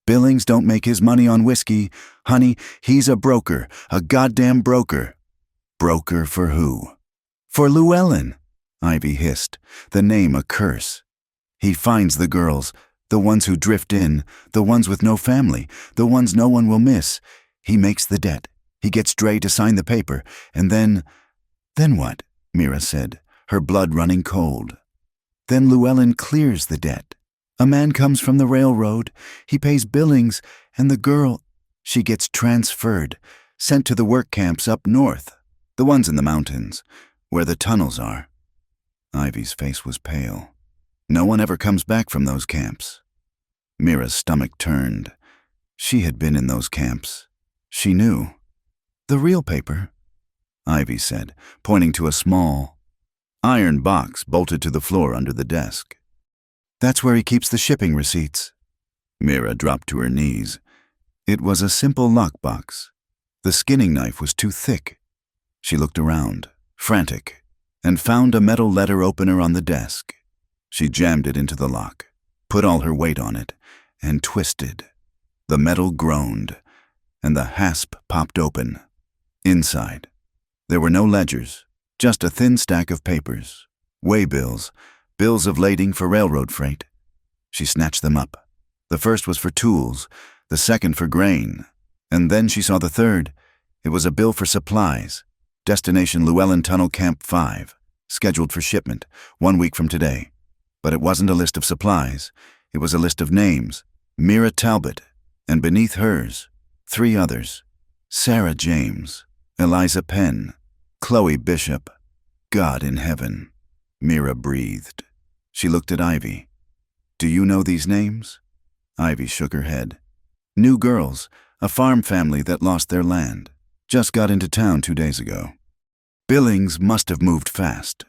"Billings don't make his money on whiskey. Honey, he's a broker, a goddamn broker." "Broker for who?" "For Llewellyn," Ivy hissed, the name a curse. "He finds the girls, the ones who drift in, the ones with no family, the ones no one will miss. He makes the debt. He gets Dre to sign the paper, and then..." "Then what?" Mira said, her blood running cold. "Then Llewellyn clears the debt. A man comes from the railroad, he pays Billings, and the girl, she gets transferred, sent to the work camps up north, the ones in the mountains, where the tunnels are." Ivy's face was pale. "No one ever comes back from those camps." Mira's stomach turned. She had been in those camps. She knew. "The real paper," Ivy said, pointing to a small, iron box bolted to the floor under the desk. "That's where he keeps the shipping receipts." Mira dropped to her knees. It was a simple lockbox. The skinning knife was too thick. She looked around, frantic, and found a metal letter opener on the desk. She jammed it into the lock, put all her weight on it, and twisted. The metal groaned, and the hasp popped open. Inside, there were no ledgers, just a thin stack of papers, waybills, bills of lading for railroad freight. She snatched them up. The first was for tools, the second for grain, and then she saw the third. It was a bill for supplies. Destination Llewellyn Tunnel Camp 5, scheduled for shipment 1 week from today. But it wasn't a list of supplies. It was a list of names. Mira Talbot, and beneath hers, 3 others. Sarah James, Eliza Penn, Chloe Bishop. God in heaven. Mira breathed. She looked at Ivy. "Do you know these names?" Ivy shook her head. "New girls, a farm family that lost their land. Just got into town 2 days ago." Billings must have moved fast.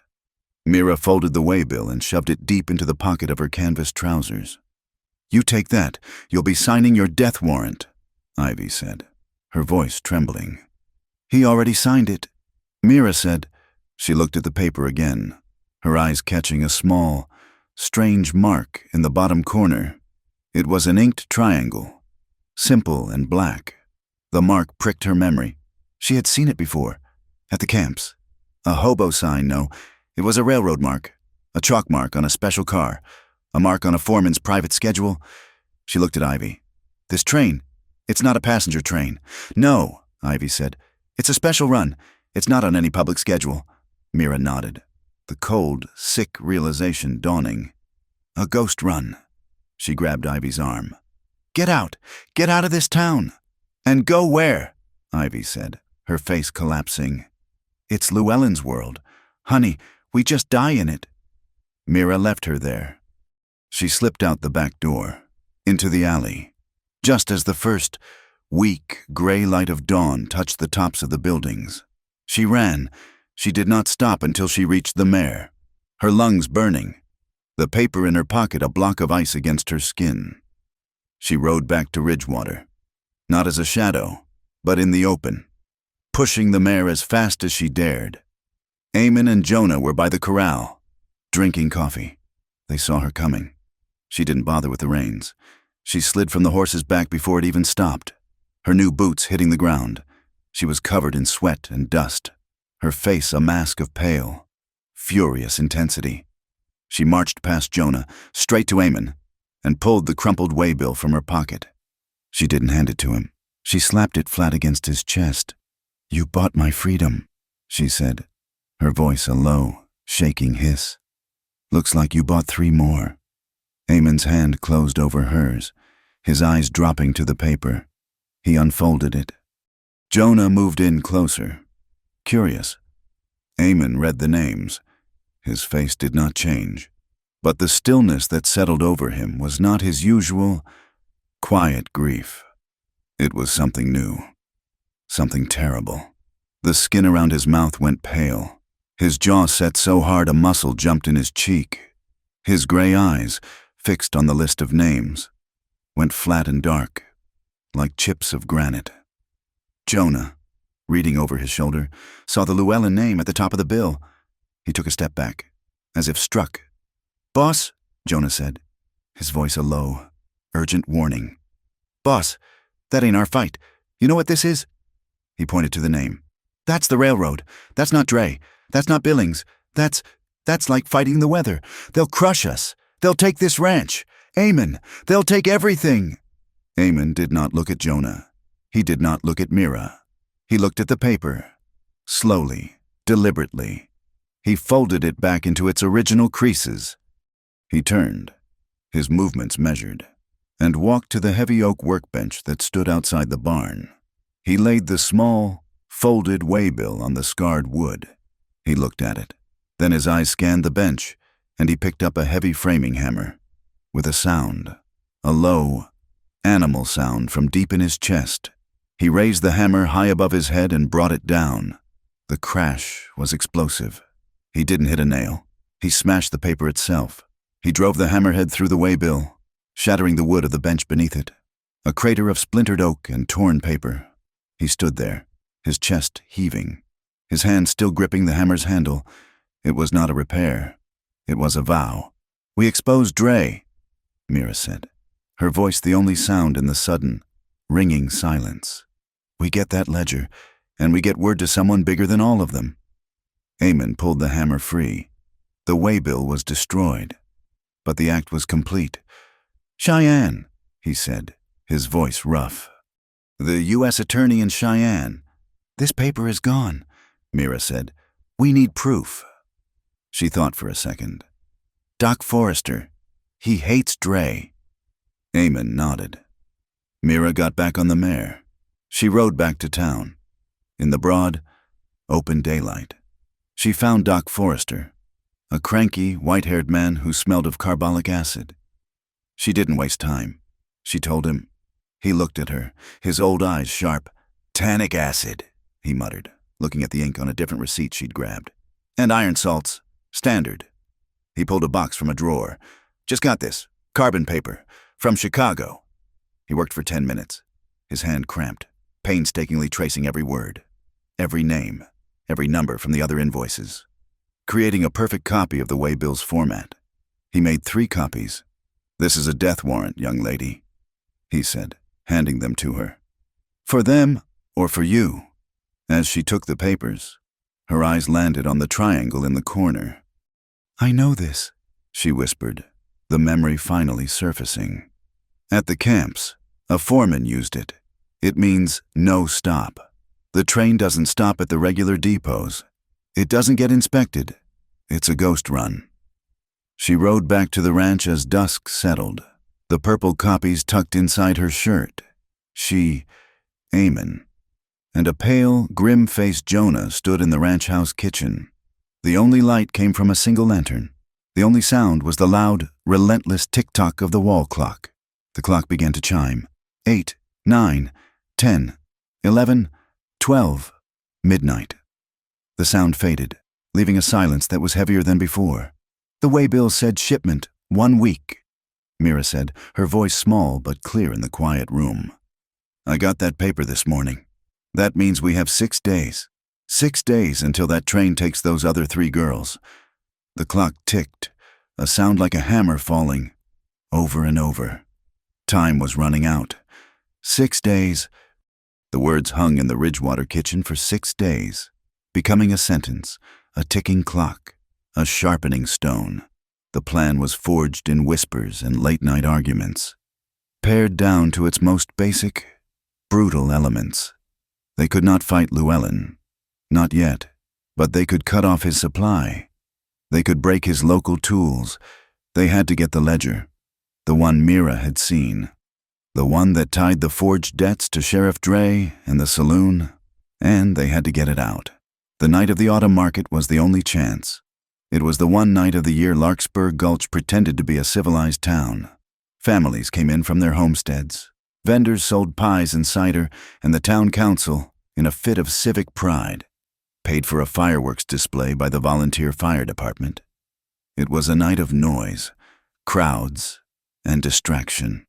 Mira folded the waybill and shoved it deep into the pocket of her canvas trousers. "You take that. You'll be signing your death warrant," Ivy said, her voice trembling. "He already signed it," Mira said. She looked at the paper again, her eyes catching a small, strange mark in the bottom corner. It was an inked triangle, simple and black. The mark pricked her memory. She had seen it before, at the camps. A hobo sign, no. It was a railroad mark, a chalk mark on a special car, a mark on a foreman's private schedule. She looked at Ivy. "This train, it's not a passenger train." "No," Ivy said. "It's a special run. It's not on any public schedule." Mira nodded, the cold, sick realization dawning. "A ghost run." She grabbed Ivy's arm. Get out of this town." "And go where?" Ivy said, her face collapsing. "It's Llewellyn's world. Honey, we just die in it." Mira left her there. She slipped out the back door, into the alley, just as the first, weak, gray light of dawn touched the tops of the buildings. She ran. She did not stop until she reached the mare, her lungs burning, the paper in her pocket a block of ice against her skin. She rode back to Ridgewater, not as a shadow, but in the open, pushing the mare as fast as she dared. Eamon and Jonah were by the corral, drinking coffee. They saw her coming. She didn't bother with the reins. She slid from the horse's back before it even stopped, her new boots hitting the ground. She was covered in sweat and dust, her face a mask of pale, furious intensity. She marched past Jonah, straight to Eamon, and pulled the crumpled waybill from her pocket. She didn't hand it to him. She slapped it flat against his chest. "You bought my freedom," she said, her voice a low, shaking hiss. "Looks like you bought 3 more. Eamon's hand closed over hers, his eyes dropping to the paper. He unfolded it. Jonah moved in closer, curious. Eamon read the names. His face did not change, but the stillness that settled over him was not his usual, quiet grief. It was something new, something terrible. The skin around his mouth went pale. His jaw set so hard a muscle jumped in his cheek. His gray eyes, fixed on the list of names, went flat and dark, like chips of granite. Jonah, reading over his shoulder, saw the Llewellyn name at the top of the bill. He took a step back, as if struck. "Boss," Jonah said, his voice a low, urgent warning. "Boss, that ain't our fight. You know what this is?" He pointed to the name. "That's the railroad. That's not Dre. That's not Billings. That's like fighting the weather. They'll crush us. They'll take this ranch. Eamon, they'll take everything." Eamon did not look at Jonah. He did not look at Mira. He looked at the paper, slowly, deliberately. He folded it back into its original creases. He turned, his movements measured, and walked to the heavy oak workbench that stood outside the barn. He laid the small, folded waybill on the scarred wood. He looked at it. Then his eyes scanned the bench, and he picked up a heavy framing hammer. With a sound, a low, animal sound from deep in his chest, he raised the hammer high above his head and brought it down. The crash was explosive. He didn't hit a nail. He smashed the paper itself. He drove the hammerhead through the waybill, shattering the wood of the bench beneath it. A crater of splintered oak and torn paper. He stood there, his chest heaving, his hand still gripping the hammer's handle. It was not a repair. It was a vow. "We exposed Dre," Mira said, her voice the only sound in the sudden, ringing silence. "We get that ledger, and we get word to someone bigger than all of them." Eamon pulled the hammer free. The waybill was destroyed, but the act was complete. "Cheyenne," he said, his voice rough. "The U.S. Attorney in Cheyenne." "This paper is gone," Mira said. "We need proof." She thought for a second. "Doc Forrester. He hates Dre." Eamon nodded. Mira got back on the mare. She rode back to town. In the broad, open daylight, she found Doc Forrester, a cranky, white-haired man who smelled of carbolic acid. She didn't waste time. She told him. He looked at her, his old eyes sharp. "Tannic acid," he muttered. looking at the ink on a different receipt she'd grabbed. "And iron salts. Standard." He pulled a box from a drawer. "Just got this. Carbon paper. From Chicago." He worked for 10 minutes. His hand cramped, painstakingly tracing every word, every name, every number from the other invoices, creating a perfect copy of the waybills format. He made 3 copies. "This is a death warrant, young lady," he said, handing them to her. "For them or for you?" As she took the papers, her eyes landed on the triangle in the corner. "I know this," she whispered, the memory finally surfacing. At the camps, a foreman used it. It means no stop. The train doesn't stop at the regular depots. It doesn't get inspected. It's a ghost run. She rode back to the ranch as dusk settled, the purple copies tucked inside her shirt. She, Eamon, and a pale, grim-faced Jonah stood in the ranch house kitchen. The only light came from a single lantern. The only sound was the loud, relentless tick-tock of the wall clock. The clock began to chime. 8, 9, 10, 11, 12, midnight. The sound faded, leaving a silence that was heavier than before. "The waybill said shipment, 1 week," Mira said, her voice small but clear in the quiet room. "I got that paper this morning. That means we have 6 days. 6 days until that train takes those other 3 girls." The clock ticked, a sound like a hammer falling, over and over. Time was running out. 6 days. The words hung in the Ridgewater kitchen for 6 days, becoming a sentence, a ticking clock, a sharpening stone. The plan was forged in whispers and late-night arguments, pared down to its most basic, brutal elements. They could not fight Llewellyn. Not yet, but they could cut off his supply. They could break his local tools. They had to get the ledger, the one Mira had seen, the one that tied the forged debts to Sheriff Dre and the Saloon, and they had to get it out. The night of the autumn market was the only chance. It was the one night of the year Larkspur Gulch pretended to be a civilized town. Families came in from their homesteads. Vendors sold pies and cider, and the town council, in a fit of civic pride, paid for a fireworks display by the volunteer fire department. It was a night of noise, crowds, and distraction.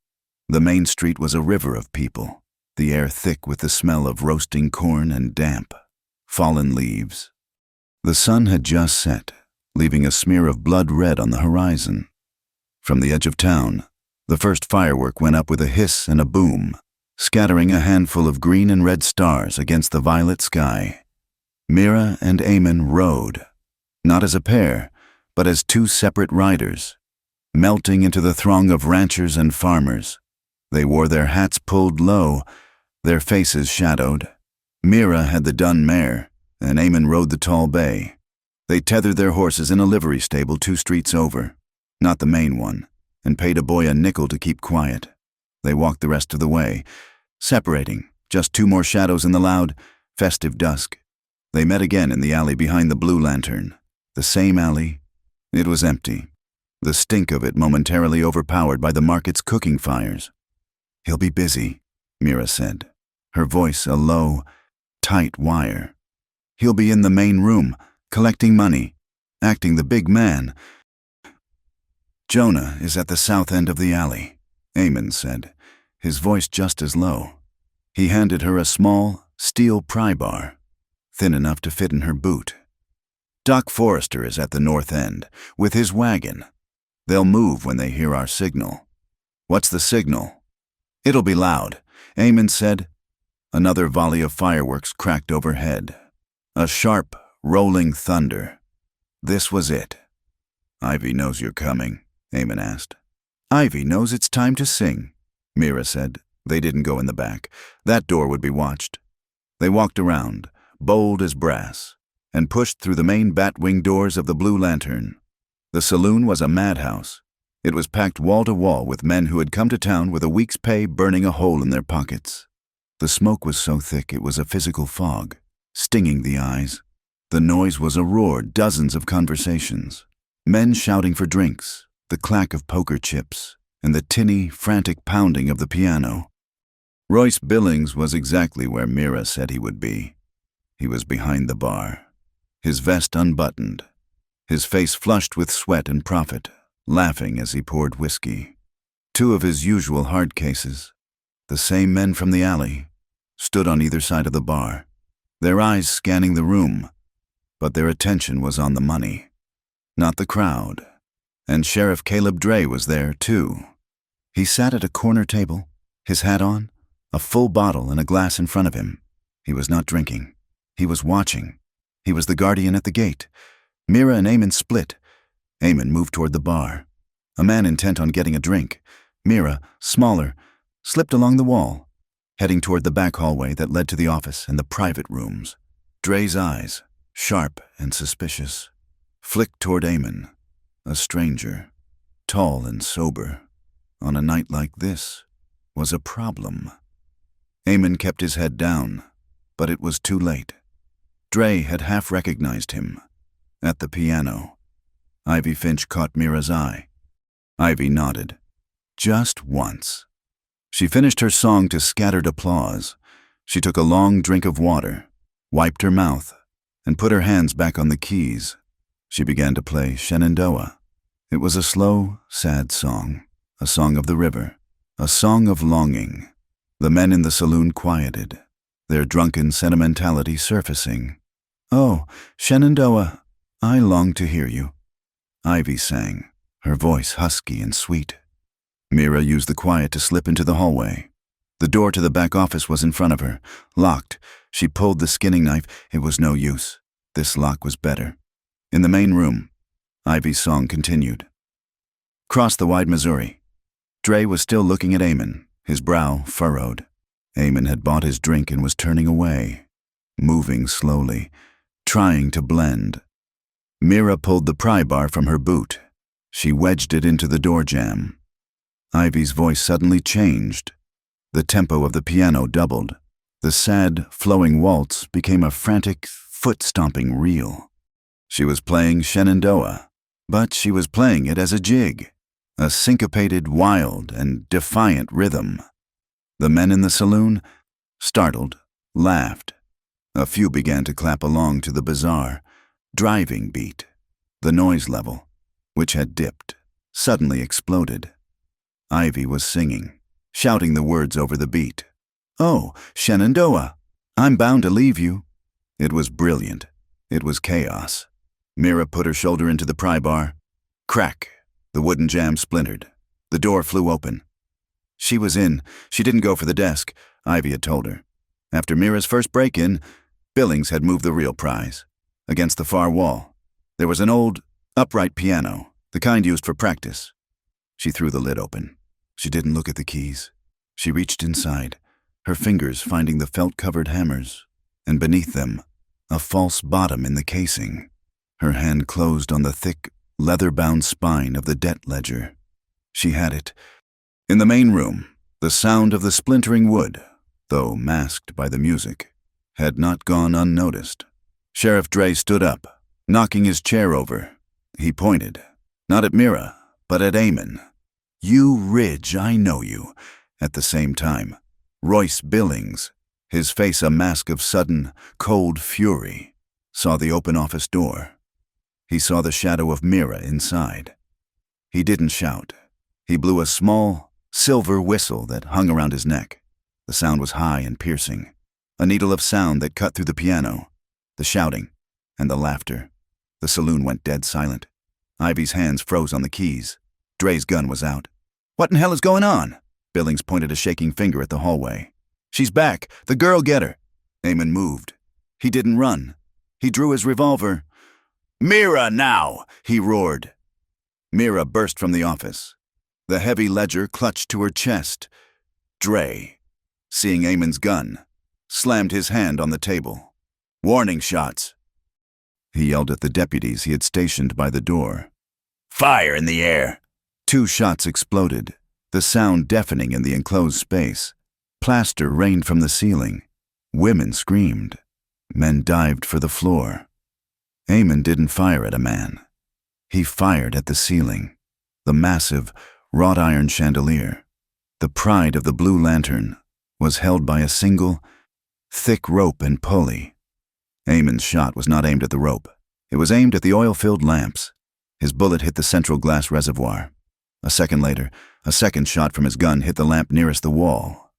The main street was a river of people, the air thick with the smell of roasting corn and damp, fallen leaves. The sun had just set, leaving a smear of blood red on the horizon. From the edge of town, the first firework went up with a hiss and a boom, scattering a handful of green and red stars against the violet sky. Mira and Eamon rode, not as a pair, but as 2 separate riders, melting into the throng of ranchers and farmers. They wore their hats pulled low, their faces shadowed. Mira had the dun mare, and Eamon rode the tall bay. They tethered their horses in a livery stable 2 streets over, not the main one, and paid a boy a nickel to keep quiet. They walked the rest of the way, separating, just 2 more shadows in the loud, festive dusk. They met again in the alley behind the Blue Lantern. The same alley. It was empty, the stink of it momentarily overpowered by the market's cooking fires. "He'll be busy," Mira said, her voice a low, tight wire. "He'll be in the main room, collecting money, acting the big man." "Jonah is at the south end of the alley," Eamon said, his voice just as low. He handed her a small, steel pry bar, thin enough to fit in her boot. "Doc Forrester is at the north end, with his wagon. They'll move when they hear our signal." "What's the signal?" "It'll be loud," Eamon said. Another volley of fireworks cracked overhead. A sharp, rolling thunder. This was it. "Ivy knows you're coming," Eamon asked. "Ivy knows it's time to sing," Mira said. They didn't go in the back. That door would be watched. They walked around, bold as brass, and pushed through the main bat-wing doors of the Blue Lantern. The saloon was a madhouse. It was packed wall to wall with men who had come to town with a week's pay burning a hole in their pockets. The smoke was so thick it was a physical fog, stinging the eyes. The noise was a roar, dozens of conversations. Men shouting for drinks, the clack of poker chips, and the tinny, frantic pounding of the piano. Royce Billings was exactly where Mira said he would be. He was behind the bar, his vest unbuttoned, his face flushed with sweat and profit, laughing as he poured whiskey. Two of his usual hard cases, the same men from the alley, stood on either side of the bar, their eyes scanning the room, but their attention was on the money, not the crowd. And Sheriff Caleb Dre was there, too. He sat at a corner table, his hat on, a full bottle and a glass in front of him. He was not drinking. He was watching. He was the guardian at the gate. Mira and Eamon split. Eamon moved toward the bar, a man intent on getting a drink. Mira, smaller, slipped along the wall, heading toward the back hallway that led to the office and the private rooms. Dre's eyes, sharp and suspicious, flicked toward Eamon, a stranger, tall and sober, on a night like this, was a problem. Eamon kept his head down, but it was too late. Dre had half recognized him. At the piano, Ivy Finch caught Mira's eye. Ivy nodded. Just once. She finished her song to scattered applause. She took a long drink of water, wiped her mouth, and put her hands back on the keys. She began to play Shenandoah. It was a slow, sad song, a song of the river, a song of longing. The men in the saloon quieted, their drunken sentimentality surfacing. Oh, Shenandoah, I long to hear you. Ivy sang, her voice husky and sweet. Mira used the quiet to slip into the hallway. The door to the back office was in front of her, locked. She pulled the skinning knife. It was no use. This lock was better. In the main room, Ivy's song continued. Across the wide Missouri, Dre was still looking at Eamon, his brow furrowed. Eamon had bought his drink and was turning away, moving slowly, trying to blend. Mira pulled the pry bar from her boot. She wedged it into the door jamb. Ivy's voice suddenly changed. The tempo of the piano doubled. The sad, flowing waltz became a frantic, foot-stomping reel. She was playing Shenandoah, but she was playing it as a jig, a syncopated, wild, and defiant rhythm. The men in the saloon, startled, laughed. A few began to clap along to the bizarre, driving beat. The noise level, which had dipped, suddenly exploded. Ivy was singing, shouting the words over the beat. Oh, Shenandoah, I'm bound to leave you. It was brilliant. It was chaos. Mira put her shoulder into the pry bar. Crack. The wooden jamb splintered. The door flew open. She was in. She didn't go for the desk, Ivy had told her. After Mira's first break-in, Billings had moved the real prize. Against the far wall, there was an old, upright piano, the kind used for practice. She threw the lid open. She didn't look at the keys. She reached inside, her fingers finding the felt-covered hammers, and beneath them, a false bottom in the casing. Her hand closed on the thick, leather-bound spine of the debt ledger. She had it. In the main room, the sound of the splintering wood, though masked by the music, had not gone unnoticed. Sheriff Dre stood up, knocking his chair over. He pointed, not at Mira, but at Eamon. You Ridge, I know you. At the same time, Royce Billings, his face a mask of sudden, cold fury, saw the open office door. He saw the shadow of Mira inside. He didn't shout. He blew a small, silver whistle that hung around his neck. The sound was high and piercing, a needle of sound that cut through the piano, the shouting, and the laughter. The saloon went dead silent. Ivy's hands froze on the keys. Dre's gun was out. What in hell is going on? Billings pointed a shaking finger at the hallway. She's back. The girl get her. Eamon moved. He didn't run. He drew his revolver. Mira now! He roared. Mira burst from the office. The heavy ledger clutched to her chest. Dre, seeing Eamon's gun, slammed his hand on the table. Warning shots. He yelled at the deputies he had stationed by the door. Fire in the air! 2 shots exploded, the sound deafening in the enclosed space. Plaster rained from the ceiling. Women screamed. Men dived for the floor. Eamon didn't fire at a man. He fired at the ceiling, the massive, wrought-iron chandelier. The pride of the Blue Lantern was held by a single, thick rope and pulley. Eamon's shot was not aimed at the rope. It was aimed at the oil-filled lamps. His bullet hit the central glass reservoir. A second later, a second shot from his gun hit the lamp nearest the wall.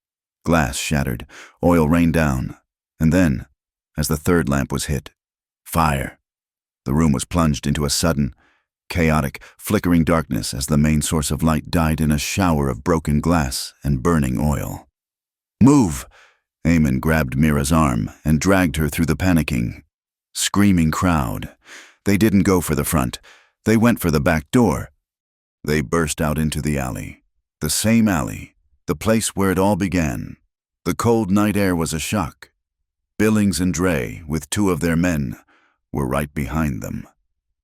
Glass shattered, oil rained down, and then, as the third lamp was hit, fire. The room was plunged into a sudden, chaotic, flickering darkness as the main source of light died in a shower of broken glass and burning oil. "Move!" Eamon grabbed Mira's arm and dragged her through the panicking, screaming crowd. They didn't go for the front. They went for the back door. They burst out into the alley. The same alley, the place where it all began. The cold night air was a shock. Billings and Dre, with two of their men, were right behind them,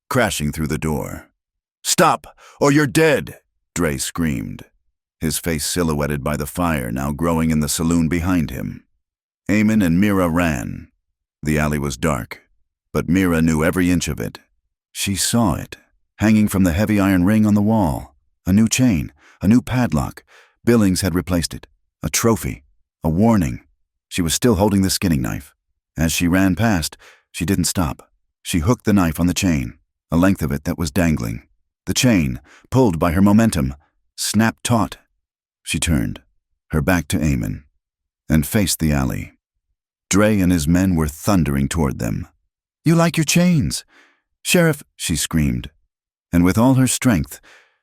crashing through the door. "Stop, or you're dead!" Dre screamed, his face silhouetted by the fire now growing in the saloon behind him. Eamon and Mira ran. The alley was dark, but Mira knew every inch of it. She saw it, hanging from the heavy iron ring on the wall. A new chain, a new padlock. Billings had replaced it. A trophy, a warning. She was still holding the skinning knife. As she ran past, she didn't stop. She hooked the knife on the chain, a length of it that was dangling. The chain, pulled by her momentum, snapped taut. She turned, her back to Eamon, and faced the alley. Dre and his men were thundering toward them. "You like your chains? Sheriff," she screamed. And with all her strength,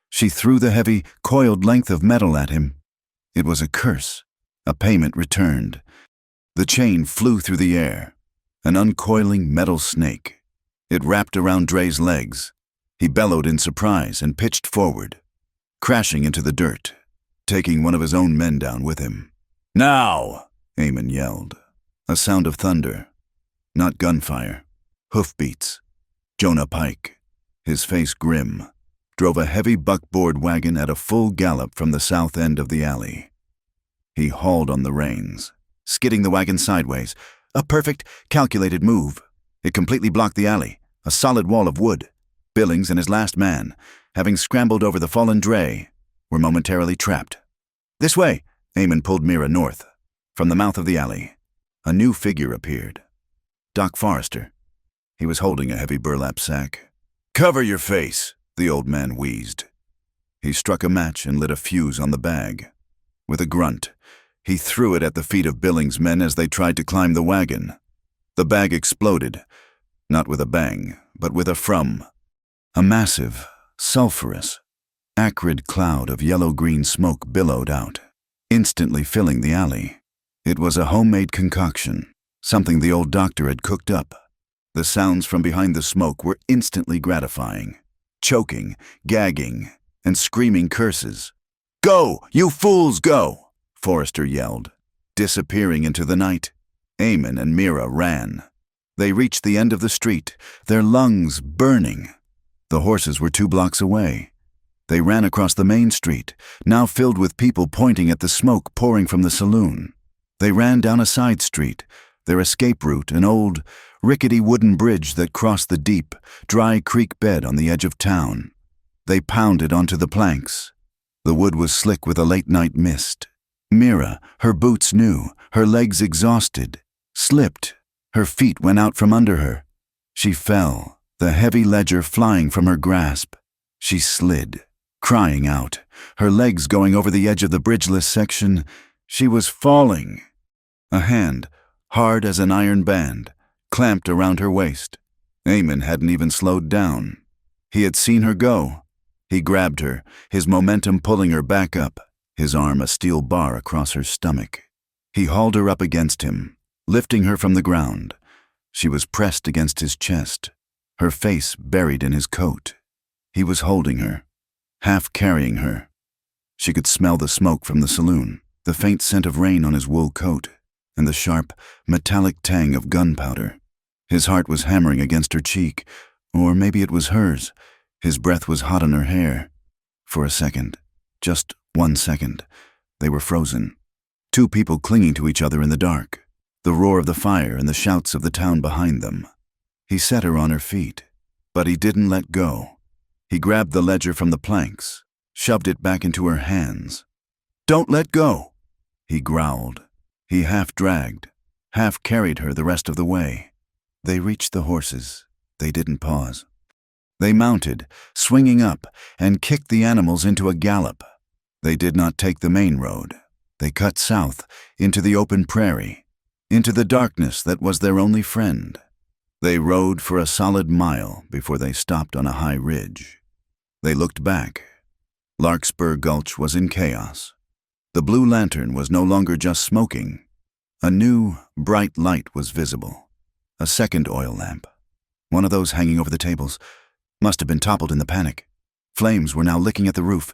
she threw the heavy, coiled length of metal at him. It was a curse, a payment returned. The chain flew through the air, an uncoiling metal snake. It wrapped around Dre's legs. He bellowed in surprise and pitched forward, crashing into the dirt, taking one of his own men down with him. "Now!" Eamon yelled. A sound of thunder, not gunfire, hoofbeats. Jonah Pike, his face grim, drove a heavy buckboard wagon at a full gallop from the south end of the alley. He hauled on the reins, skidding the wagon sideways, a perfect, calculated move. It completely blocked the alley, a solid wall of wood. Billings and his last man, having scrambled over the fallen Dre, were momentarily trapped. "This way!" Eamon pulled Mira north. From the mouth of the alley, a new figure appeared. Doc Forrester. He was holding a heavy burlap sack. "Cover your face," the old man wheezed. He struck a match and lit a fuse on the bag. With a grunt, he threw it at the feet of Billings' men as they tried to climb the wagon. The bag exploded, not with a bang, but with a frum. A massive, sulphurous, acrid cloud of yellow-green smoke billowed out, instantly filling the alley. It was a homemade concoction, something the old doctor had cooked up. The sounds from behind the smoke were instantly gratifying. Choking, gagging, and screaming curses. "Go, you fools, go!" Forrester yelled, disappearing into the night. Eamon and Mira ran. They reached the end of the street, their lungs burning. The horses were 2 blocks away. They ran across the main street, now filled with people pointing at the smoke pouring from the saloon. They ran down a side street, their escape route an old, rickety wooden bridge that crossed the deep, dry creek bed on the edge of town. They pounded onto the planks. The wood was slick with a late-night mist. Mira, her boots new, her legs exhausted, slipped. Her feet went out from under her. She fell, the heavy ledger flying from her grasp. She slid, crying out, her legs going over the edge of the bridgeless section. She was falling. A hand, hard as an iron band, clamped around her waist. Eamon hadn't even slowed down. He had seen her go. He grabbed her, his momentum pulling her back up, his arm a steel bar across her stomach. He hauled her up against him, lifting her from the ground. She was pressed against his chest, her face buried in his coat. He was holding her, half carrying her. She could smell the smoke from the saloon, the faint scent of rain on his wool coat, and the sharp, metallic tang of gunpowder. His heart was hammering against her cheek, or maybe it was hers. His breath was hot on her hair. For a second, just 1 second, they were frozen. 2 people clinging to each other in the dark, the roar of the fire and the shouts of the town behind them. He set her on her feet, but he didn't let go. He grabbed the ledger from the planks, shoved it back into her hands. "Don't let go," he growled. He half dragged, half carried her the rest of the way. They reached the horses. They didn't pause. They mounted, swinging up, and kicked the animals into a gallop. They did not take the main road. They cut south, into the open prairie, into the darkness that was their only friend. They rode for a solid mile before they stopped on a high ridge. They looked back. Larkspur Gulch was in chaos. The blue lantern was no longer just smoking. A new, bright light was visible. A second oil lamp. One of those hanging over the tables. Must have been toppled in the panic. Flames were now licking at the roof.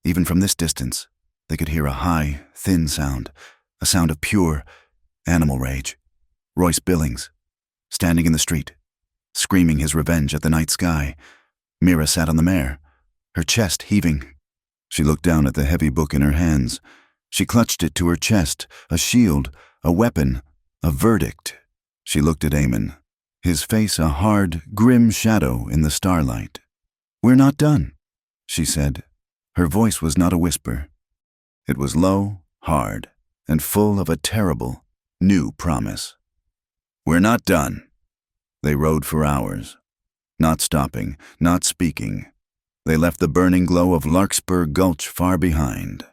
Even from this distance, they could hear a high, thin sound. A sound of pure animal rage. Royce Billings, standing in the street, screaming his revenge at the night sky. Mira sat on the mare, her chest heaving. She looked down at the heavy book in her hands. She clutched it to her chest, a shield, a weapon, a verdict. She looked at Eamon, his face a hard, grim shadow in the starlight. "We're not done," she said. Her voice was not a whisper. It was low, hard, and full of a terrible, new promise. "We're not done." They rode for hours, not stopping, not speaking. They left the burning glow of Larkspur Gulch far behind,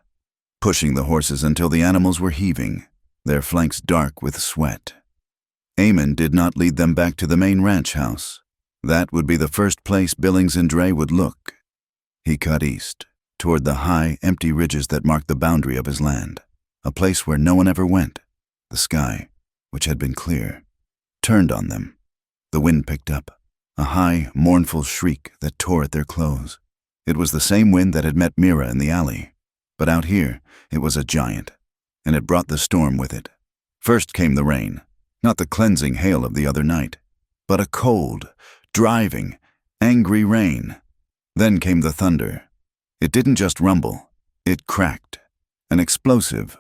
pushing the horses until the animals were heaving, their flanks dark with sweat. Eamon did not lead them back to the main ranch house. That would be the first place Billings and Dre would look. He cut east, toward the high, empty ridges that marked the boundary of his land, a place where no one ever went. The sky, which had been clear, turned on them. The wind picked up, a high, mournful shriek that tore at their clothes. It was the same wind that had met Mira in the alley, but out here it was a giant, and it brought the storm with it. First came the rain, not the cleansing hail of the other night, but a cold, driving, angry rain. Then came the thunder. It didn't just rumble, it cracked, an explosive,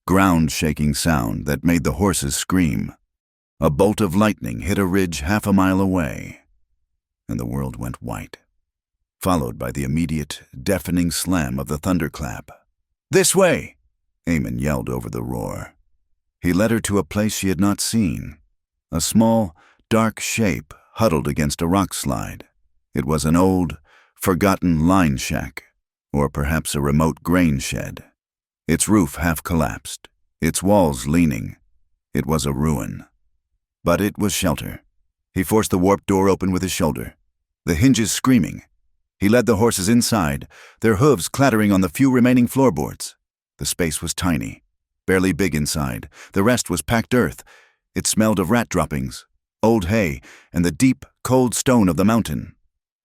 ground-shaking sound that made the horses scream. A bolt of lightning hit a ridge half a mile away, and the world went white, followed by the immediate, deafening slam of the thunderclap. "This way!" Eamon yelled over the roar. He led her to a place she had not seen, a small, dark shape huddled against a rock slide. It was an old, forgotten line shack, or perhaps a remote grain shed. Its roof half collapsed, its walls leaning. It was a ruin. But it was shelter. He forced the warped door open with his shoulder, the hinges screaming. He led the horses inside, their hooves clattering on the few remaining floorboards. The space was tiny, barely big inside. The rest was packed earth. It smelled of rat droppings, old hay, and the deep, cold stone of the mountain.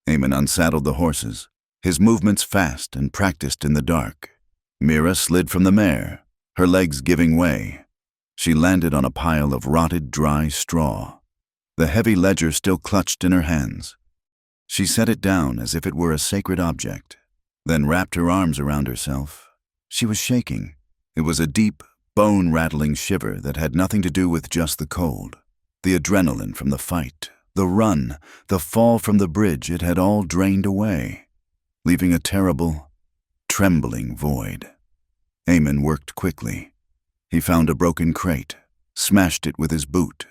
Eamon unsaddled the horses, his movements fast and practiced in the dark. Mira slid from the mare, her legs giving way. She landed on a pile of rotted, dry straw, the heavy ledger still clutched in her hands. She set it down as if it were a sacred object, then wrapped her arms around herself. She was shaking. It was a deep, bone-rattling shiver that had nothing to do with just the cold. The adrenaline from the fight, the run, the fall from the bridge, it had all drained away, leaving a terrible, trembling void. Eamon worked quickly. He found a broken crate, smashed it with his boot,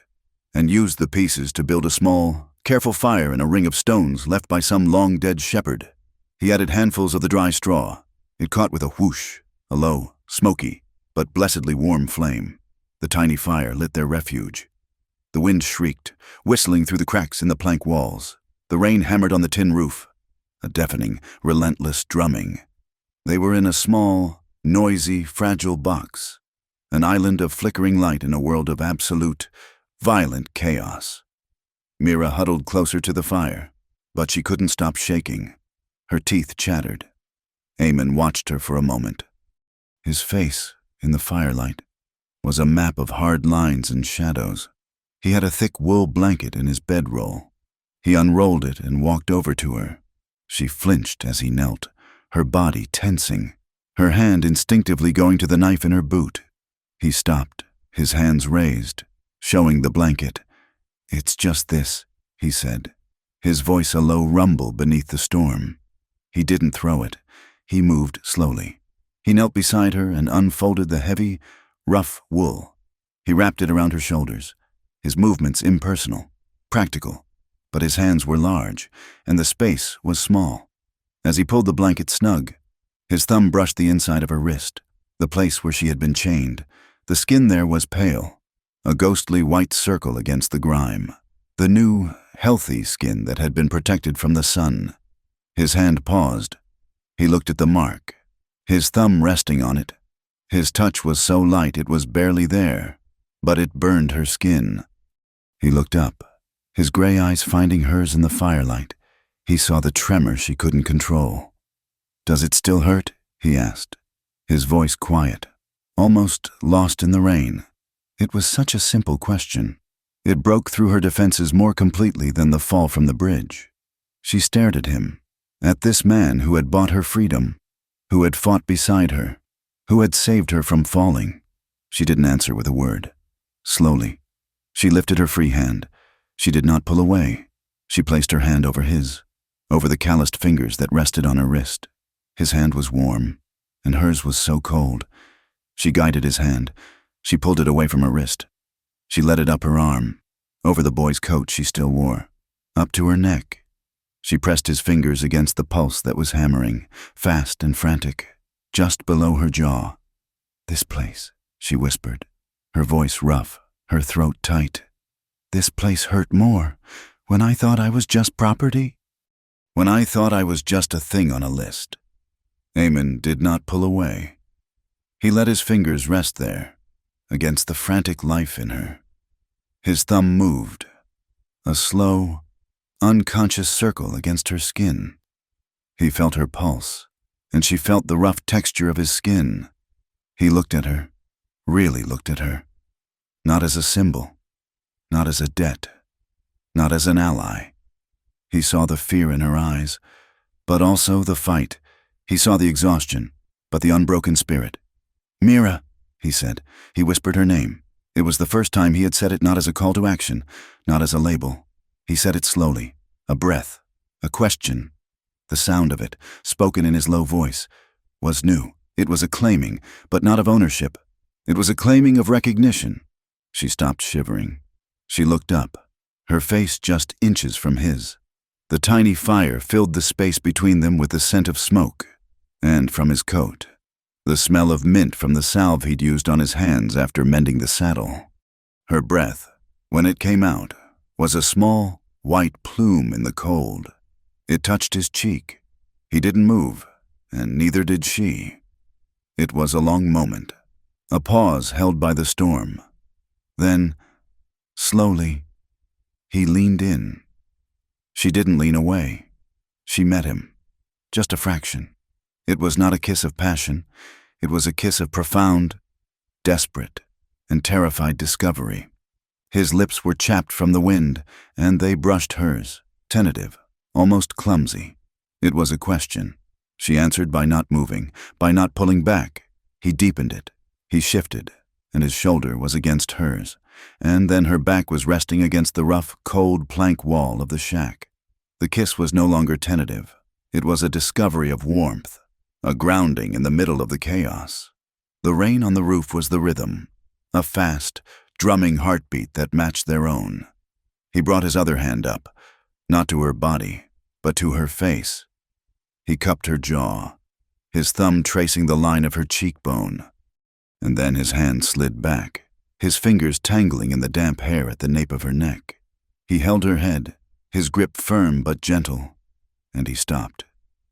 and used the pieces to build a small, careful fire in a ring of stones left by some long-dead shepherd. He added handfuls of the dry straw. It caught with a whoosh, a low, smoky, but blessedly warm flame. The tiny fire lit their refuge. The wind shrieked, whistling through the cracks in the plank walls. The rain hammered on the tin roof, a deafening, relentless drumming. They were in a small, noisy, fragile box, an island of flickering light in a world of absolute, violent chaos. Mira huddled closer to the fire, but she couldn't stop shaking. Her teeth chattered. Eamon watched her for a moment. His face, in the firelight, was a map of hard lines and shadows. He had a thick wool blanket in his bedroll. He unrolled it and walked over to her. She flinched as he knelt, her body tensing, her hand instinctively going to the knife in her boot. He stopped, his hands raised, showing the blanket. "It's just this," he said, his voice a low rumble beneath the storm. He didn't throw it. He moved slowly. He knelt beside her and unfolded the heavy, rough wool. He wrapped it around her shoulders, his movements impersonal. practical, but his hands were large, and the space was small. As he pulled the blanket snug, his thumb brushed the inside of her wrist, the place where she had been chained. The skin there was pale, a ghostly white circle against the grime, the new, healthy skin that had been protected from the sun. His hand paused. He looked at the mark, his thumb resting on it. His touch was so light it was barely there, but it burned her skin. He looked up, his gray eyes finding hers in the firelight. He saw the tremor she couldn't control. "Does it still hurt?" he asked, his voice quiet, almost lost in the rain. It was such a simple question. It broke through her defenses more completely than the fall from the bridge. She stared at him, at this man who had bought her freedom, who had fought beside her, who had saved her from falling. She didn't answer with a word. Slowly, she lifted her free hand. She did not pull away. She placed her hand over his, over the calloused fingers that rested on her wrist. His hand was warm, and hers was so cold. She guided his hand. She pulled it away from her wrist. She let it up her arm, over the boy's coat she still wore, up to her neck. She pressed his fingers against the pulse that was hammering, fast and frantic, just below her jaw. "This place," she whispered, her voice rough, her throat tight. "This place hurt more, when I thought I was just property. When I thought I was just a thing on a list." Eamon did not pull away. He let his fingers rest there, against the frantic life in her. His thumb moved, a slow, unconscious circle against her skin. He felt her pulse, and she felt the rough texture of his skin. He looked at her, really looked at her, not as a symbol, not as a debt, not as an ally. He saw the fear in her eyes, but also the fight. He saw the exhaustion, but the unbroken spirit. "Mira," he said. He whispered her name. It was the first time he had said it not as a call to action, not as a label. He said it slowly, a breath, a question. The sound of it, spoken in his low voice, was new. It was a claiming, but not of ownership. It was a claiming of recognition. She stopped shivering. She looked up, her face just inches from his. The tiny fire filled the space between them with the scent of smoke, and from his coat, the smell of mint from the salve he'd used on his hands after mending the saddle. Her breath, when it came out, was a small, white plume in the cold. It touched his cheek. He didn't move, and neither did she. It was a long moment, a pause held by the storm. Then, slowly, he leaned in. She didn't lean away. She met him, just a fraction. It was not a kiss of passion. It was a kiss of profound, desperate, and terrified discovery. His lips were chapped from the wind, and they brushed hers, tentative, almost clumsy. It was a question. She answered by not moving, by not pulling back. He deepened it. He shifted, and his shoulder was against hers, and then her back was resting against the rough, cold plank wall of the shack. The kiss was no longer tentative. It was a discovery of warmth, a grounding in the middle of the chaos. The rain on the roof was the rhythm, a fast, drumming heartbeat that matched their own. He brought his other hand up, not to her body, but to her face. He cupped her jaw, his thumb tracing the line of her cheekbone, and then his hand slid back, his fingers tangling in the damp hair at the nape of her neck. He held her head, his grip firm but gentle, and he stopped.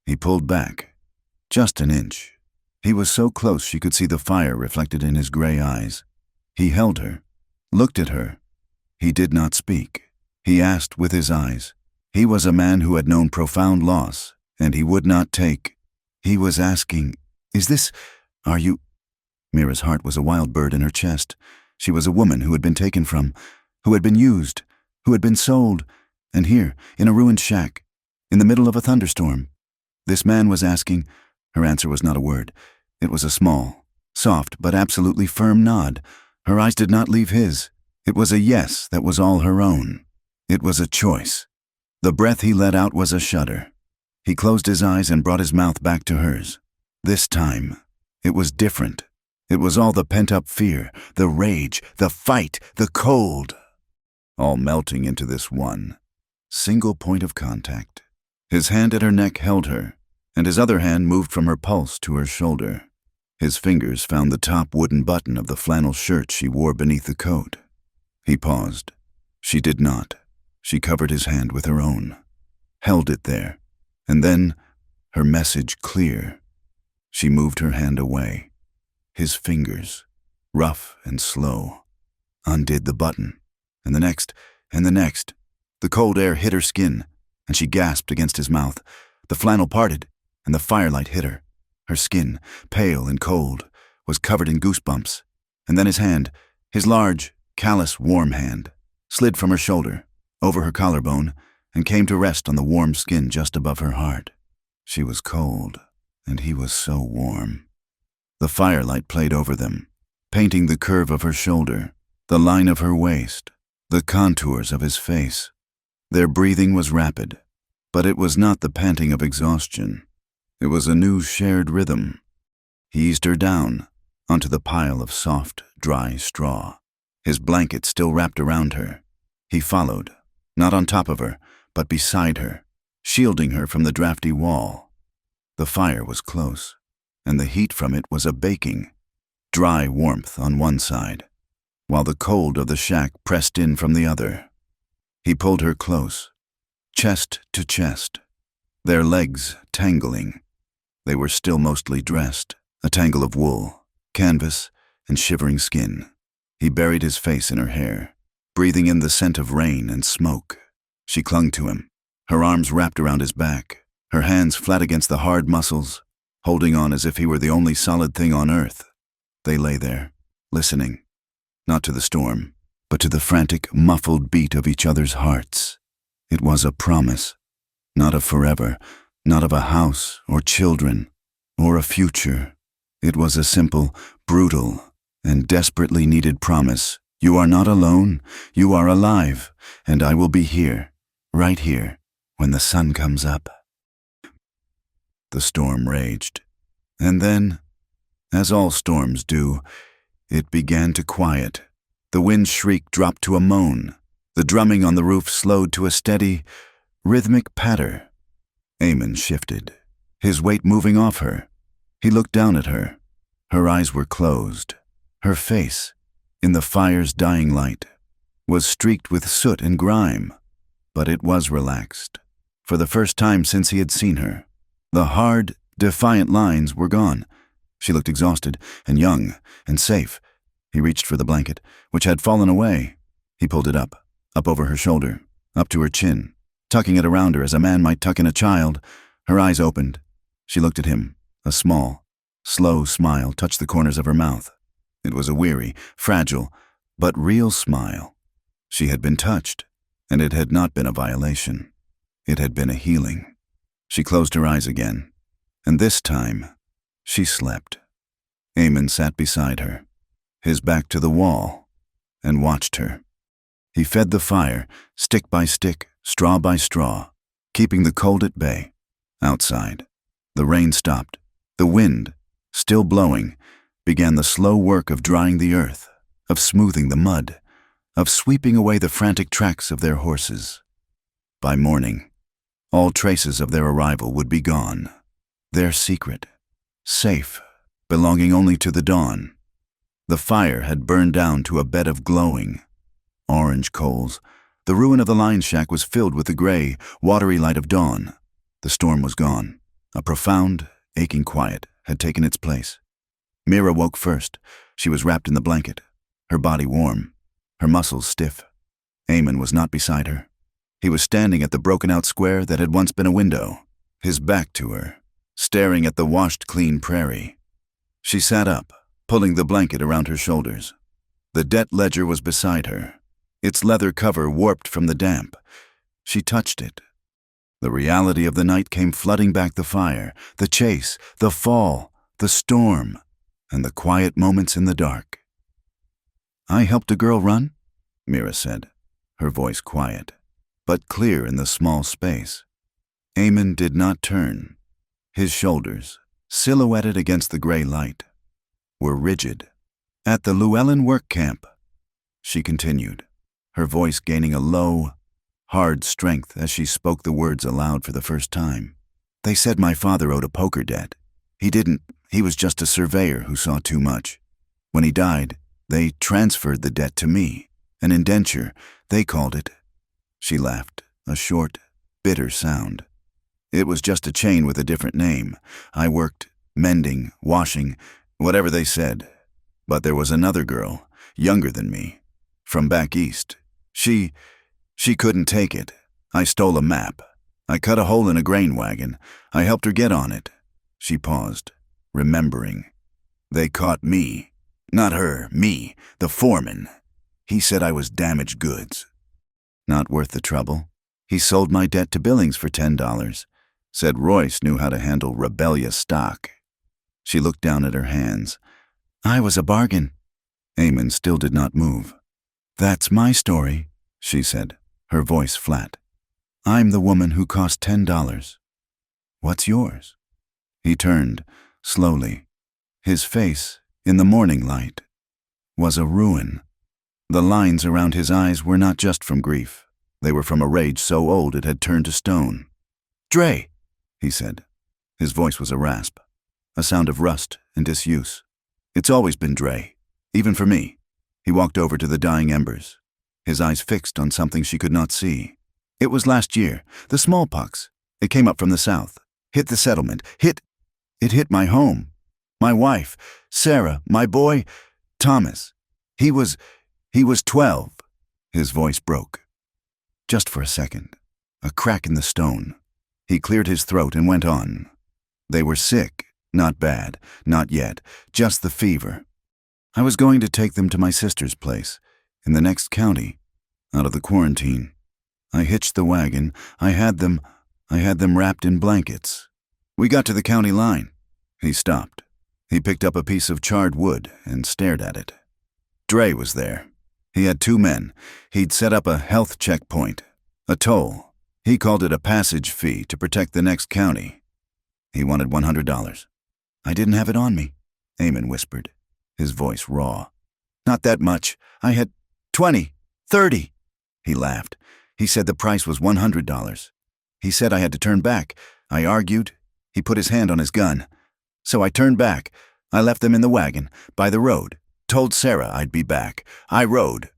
He pulled back, just an inch. He was so close she could see the fire reflected in his gray eyes. He held her, looked at her. He did not speak. He asked with his eyes. He was a man who had known profound loss, and he would not take. He was asking, are you? Mira's heart was a wild bird in her chest. She was a woman who had been taken from, who had been used, who had been sold, and here, in a ruined shack, in the middle of a thunderstorm. This man was asking. Her answer was not a word. It was a small, soft, but absolutely firm nod. Her eyes did not leave his. It was a yes that was all her own. It was a choice. The breath he let out was a shudder. He closed his eyes and brought his mouth back to hers. This time, it was different. It was all the pent-up fear, the rage, the fight, the cold. all melting into this one single point of contact. His hand at her neck held her, and his other hand moved from her pulse to her shoulder. His fingers found the top wooden button of the flannel shirt she wore beneath the coat. He paused. She did not. She covered his hand with her own, held it there, and then, her message clear, she moved her hand away. His fingers, rough and slow, undid the button, and the next, and the next. The cold air hit her skin, and she gasped against his mouth. The flannel parted, and the firelight hit her. Her skin, pale and cold, was covered in goosebumps, and then his hand, his large, callous, warm hand, slid from her shoulder, over her collarbone, and came to rest on the warm skin just above her heart. She was cold, and he was so warm. The firelight played over them, painting the curve of her shoulder, the line of her waist, the contours of his face. Their breathing was rapid, but it was not the panting of exhaustion. It was a new shared rhythm. He eased her down onto the pile of soft, dry straw, his blanket still wrapped around her. He followed, not on top of her, but beside her, shielding her from the drafty wall. The fire was close, and the heat from it was a baking, dry warmth on one side, while the cold of the shack pressed in from the other. He pulled her close, chest to chest, their legs tangling. They were still mostly dressed, a tangle of wool, canvas, and shivering skin. He buried his face in her hair, breathing in the scent of rain and smoke. She clung to him, her arms wrapped around his back, her hands flat against the hard muscles, holding on as if he were the only solid thing on earth. They lay there, listening, not to the storm, but to the frantic, muffled beat of each other's hearts. It was a promise, not of forever, not of a house or children or a future. It was a simple, brutal, and desperately needed promise. You are not alone, you are alive, and I will be here, right here, when the sun comes up. The storm raged, and then, as all storms do, it began to quiet. The wind's shriek dropped to a moan. The drumming on the roof slowed to a steady, rhythmic patter. Eamon shifted, his weight moving off her. He looked down at her. Her eyes were closed. Her face, in the fire's dying light, was streaked with soot and grime, but it was relaxed. For the first time since he had seen her, the hard, defiant lines were gone. She looked exhausted and young and safe. He reached for the blanket, which had fallen away. He pulled it up over her shoulder, up to her chin, tucking it around her as a man might tuck in a child. Her eyes opened. She looked at him. A small, slow smile touched the corners of her mouth. It was a weary, fragile, but real smile. She had been touched, and it had not been a violation. It had been a healing. She closed her eyes again, and this time, she slept. Eamon sat beside her, his back to the wall, and watched her. He fed the fire, stick by stick, straw by straw, keeping the cold at bay. Outside, the rain stopped. The wind, still blowing, began the slow work of drying the earth, of smoothing the mud, of sweeping away the frantic tracks of their horses. By morning, all traces of their arrival would be gone. Their secret, safe, belonging only to the dawn. The fire had burned down to a bed of glowing, orange coals. The ruin of the line shack was filled with the gray, watery light of dawn. The storm was gone. A profound, aching quiet had taken its place. Mira woke first. She was wrapped in the blanket, her body warm, her muscles stiff. Eamon was not beside her. He was standing at the broken-out square that had once been a window, his back to her, staring at the washed-clean prairie. She sat up, pulling the blanket around her shoulders. The debt ledger was beside her, its leather cover warped from the damp. She touched it. The reality of the night came flooding back: the fire, the chase, the fall, the storm, and the quiet moments in the dark. "I helped a girl run," Mira said, her voice quiet, but clear in the small space. Eamon did not turn. His shoulders, silhouetted against the gray light, were rigid. "At the Llewellyn work camp," she continued, her voice gaining a low, hard strength as she spoke the words aloud for the first time. They said my father owed a poker debt. He didn't. He was just a surveyor who saw too much. When he died, they transferred the debt to me. An indenture, they called it. She laughed, a short, bitter sound. It was just a chain with a different name. I worked, mending, washing, whatever they said. But there was another girl, younger than me, from back east. She couldn't take it. I stole a map. I cut a hole in a grain wagon. I helped her get on it. She paused, remembering. They caught me. Not her, me, the foreman. He said I was damaged goods. Not worth the trouble. He sold my debt to Billings for $10. Said Royce knew how to handle rebellious stock. She looked down at her hands. I was a bargain. Eamon still did not move. That's my story, she said, her voice flat. I'm the woman who cost $10. What's yours? He turned, slowly. His face, in the morning light, was a ruin. The lines around his eyes were not just from grief. They were from a rage so old it had turned to stone. Dre, he said. His voice was a rasp, a sound of rust and disuse. It's always been Dre, even for me. He walked over to the dying embers, his eyes fixed on something she could not see. It was last year, the smallpox. It came up from the south, hit the settlement, it hit my home. My wife, Sarah, my boy, Thomas. He was 12. His voice broke. Just for a second, a crack in the stone. He cleared his throat and went on. They were sick, not bad, not yet, just the fever. I was going to take them to my sister's place, in the next county, out of the quarantine. I hitched the wagon. I had them wrapped in blankets. We got to the county line. He stopped. He picked up a piece of charred wood and stared at it. Dre was there. He had 2 men. He'd set up a health checkpoint, a toll. He called it a passage fee to protect the next county. He wanted $100. I didn't have it on me, Eamon whispered, his voice raw. Not that much. I had 20, 30. He laughed. He said the price was $100. He said I had to turn back. I argued. He put his hand on his gun. So I turned back. I left them in the wagon, by the road. Told Sarah I'd be back. I rode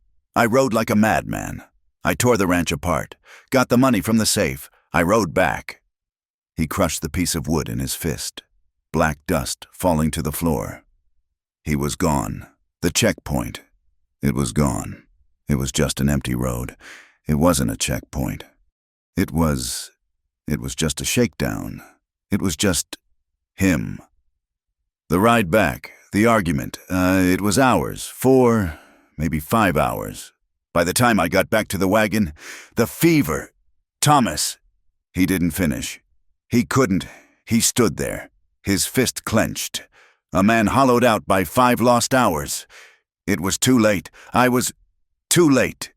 like a madman. I tore the ranch apart. Got the money from the safe. I rode back. He crushed the piece of wood in his fist. Black dust falling to the floor. He was gone. The checkpoint. It was gone. It was just an empty road. It wasn't a checkpoint. It was just a shakedown. It was just him. The ride back, the argument, it was hours, 4, maybe 5 hours. By the time I got back to the wagon, the fever. Thomas. He didn't finish. He couldn't. He stood there, his fist clenched. A man hollowed out by 5 lost hours. It was too late. I was too late.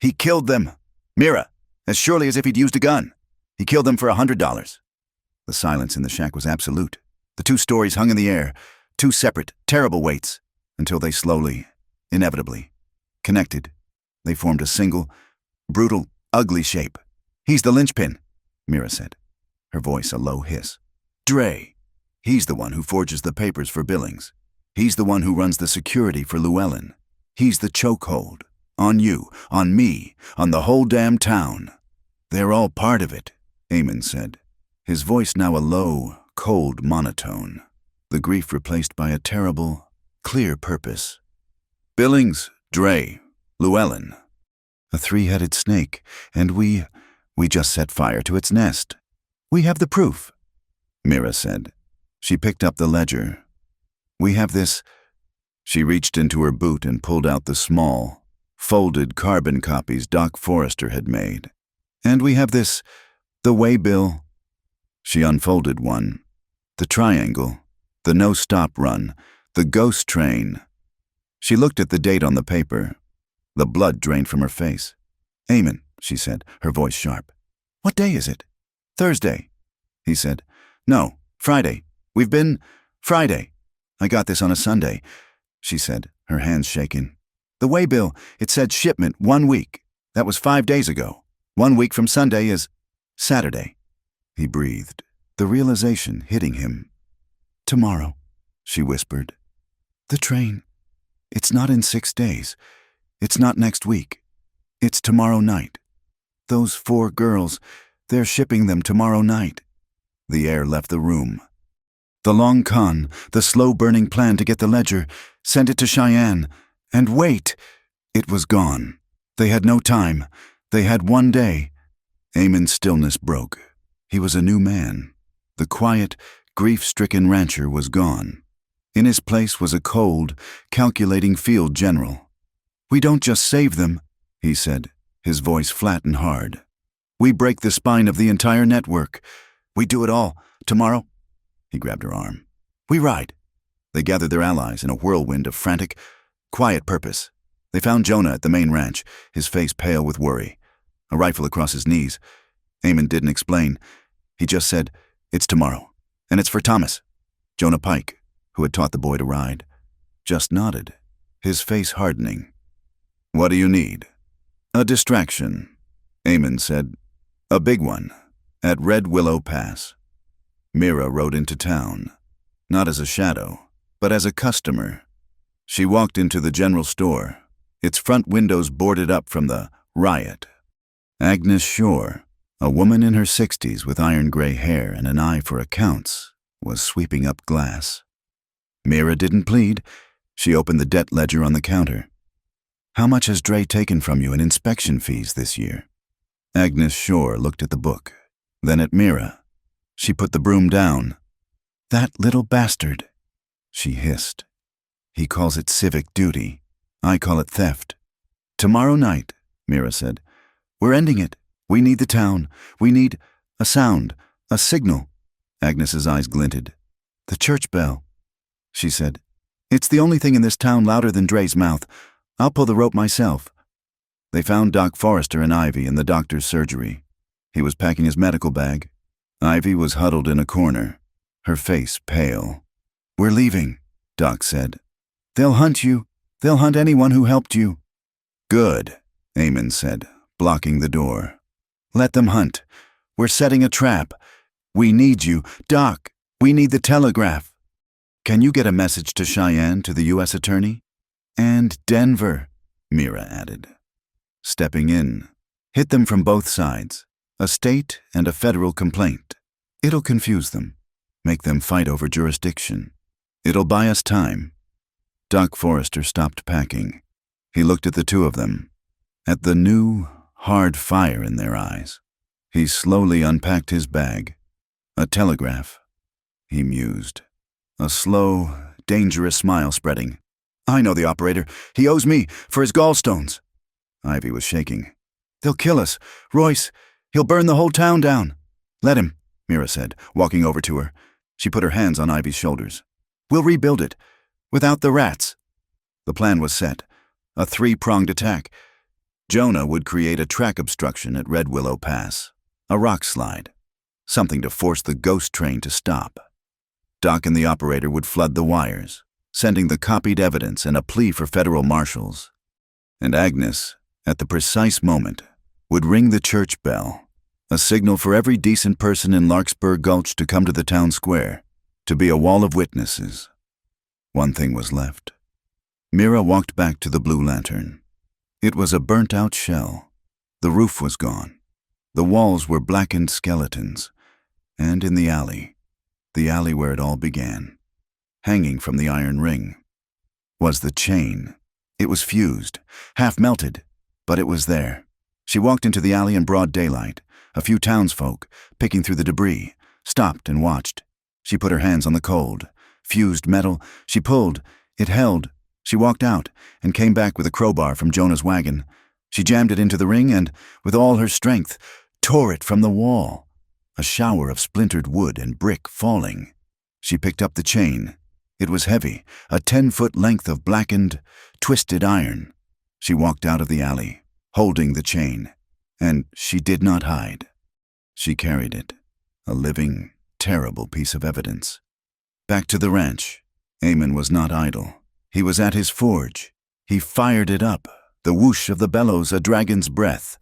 He killed them. Mira, as surely as if he'd used a gun. He killed them for $100. The silence in the shack was absolute. The 2 stories hung in the air, 2 separate, terrible weights, until they slowly, inevitably, connected. They formed a single, brutal, ugly shape. He's the linchpin, Mira said, her voice a low hiss. Dre. He's the one who forges the papers for Billings. He's the one who runs the security for Llewellyn. He's the chokehold. On you, on me, on the whole damn town. They're all part of it, Eamon said, his voice now a low, cold monotone, the grief replaced by a terrible, clear purpose. Billings, Dre, Llewellyn. A 3-headed snake, and we just set fire to its nest. We have the proof, Mira said. She picked up the ledger. We have this. She reached into her boot and pulled out the small, folded carbon copies Doc Forrester had made. And we have this, the waybill. She unfolded one. The triangle, the no-stop run, the ghost train. She looked at the date on the paper. The blood drained from her face. Eamon, she said, her voice sharp. What day is it? Thursday, he said. No, Friday. We've been Friday. I got this on a Sunday, she said, her hands shaking. The waybill, it said shipment 1 week. That was 5 days ago. 1 week from Sunday is Saturday. He breathed, the realization hitting him. Tomorrow, she whispered. The train. It's not in 6 days. It's not next week. It's tomorrow night. Those 4 girls, they're shipping them tomorrow night. The air left the room. The long con, the slow-burning plan to get the ledger, send it to Cheyenne, and wait. It was gone. They had no time. They had 1 day. Eamon's stillness broke. He was a new man. The quiet, grief-stricken rancher was gone. In his place was a cold, calculating field general. We don't just save them, he said, his voice flat and hard. We break the spine of the entire network. We do it all. Tomorrow, he grabbed her arm. We ride. They gathered their allies in a whirlwind of frantic, quiet purpose. They found Jonah at the main ranch, his face pale with worry, a rifle across his knees. Eamon didn't explain. He just said, it's tomorrow, and it's for Thomas. Jonah Pike, who had taught the boy to ride, just nodded, his face hardening. What do you need? A distraction, Eamon said. A big one, at Red Willow Pass. Mira rode into town, not as a shadow, but as a customer. She walked into the general store, its front windows boarded up from the riot. Agnes Shore, a woman in her 60s with iron-gray hair and an eye for accounts, was sweeping up glass. Mira didn't plead. She opened the debt ledger on the counter. How much has Dre taken from you in inspection fees this year? Agnes Shore looked at the book, then at Mira. She put the broom down. That little bastard, she hissed. He calls it civic duty. I call it theft. Tomorrow night, Mira said. We're ending it. We need the town. We need a sound, a signal. Agnes's eyes glinted. The church bell, she said. It's the only thing in this town louder than Dre's mouth. I'll pull the rope myself. They found Doc Forrester and Ivy in the doctor's surgery. He was packing his medical bag. Ivy was huddled in a corner, her face pale. We're leaving, Doc said. They'll hunt you. They'll hunt anyone who helped you. Good, Eamon said, blocking the door. Let them hunt. We're setting a trap. We need you. Doc, we need the telegraph. Can you get a message to Cheyenne, to the U.S. Attorney? And Denver, Mira added. Stepping in, hit them from both sides, a state and a federal complaint. It'll confuse them, make them fight over jurisdiction. It'll buy us time. Doc Forrester stopped packing. He looked at the two of them, at the new, hard fire in their eyes. He slowly unpacked his bag. A telegraph, he mused, a slow, dangerous smile spreading. I know the operator. He owes me for his gallstones. Ivy was shaking. They'll kill us. Royce, he'll burn the whole town down. Let him, Mira said, walking over to her. She put her hands on Ivy's shoulders. We'll rebuild it, without the rats. The plan was set, a 3-pronged attack. Jonah would create a track obstruction at Red Willow Pass, a rock slide, something to force the ghost train to stop. Doc and the operator would flood the wires, sending the copied evidence and a plea for federal marshals. And Agnes, at the precise moment, would ring the church bell, a signal for every decent person in Larkspur Gulch to come to the town square, to be a wall of witnesses. One thing was left. Mira walked back to the Blue Lantern. It was a burnt-out shell. The roof was gone. The walls were blackened skeletons. And in the alley where it all began, hanging from the iron ring, was the chain. It was fused, half melted, but it was there. She walked into the alley in broad daylight. A few townsfolk, picking through the debris, stopped and watched. She put her hands on the cold, fused metal. She pulled. It held. She walked out and came back with a crowbar from Jonah's wagon. She jammed it into the ring and, with all her strength, tore it from the wall. A shower of splintered wood and brick falling. She picked up the chain. It was heavy, a 10-foot length of blackened, twisted iron. She walked out of the alley, holding the chain, and she did not hide. She carried it, a living, terrible piece of evidence. Back to the ranch. Eamon was not idle. He was at his forge. He fired it up, The whoosh of the bellows a dragon's breath.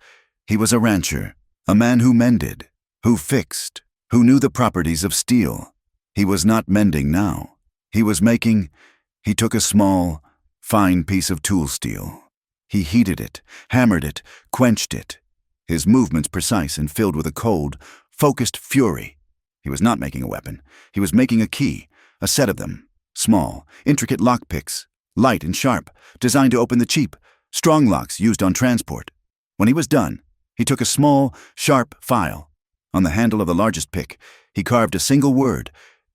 He was a rancher, a man who mended, who fixed, who knew the properties of steel. He was not mending now. He was making. He took a small, fine piece of tool steel. He heated it, hammered it, quenched it. His movements precise and filled with a cold, focused fury. He was not making a weapon. He was making a key, a set of them. Small, intricate lockpicks, light and sharp, designed to open the cheap, strong locks used on transport. When he was done, he took a small, sharp file. On the handle of the largest pick, he carved a single word,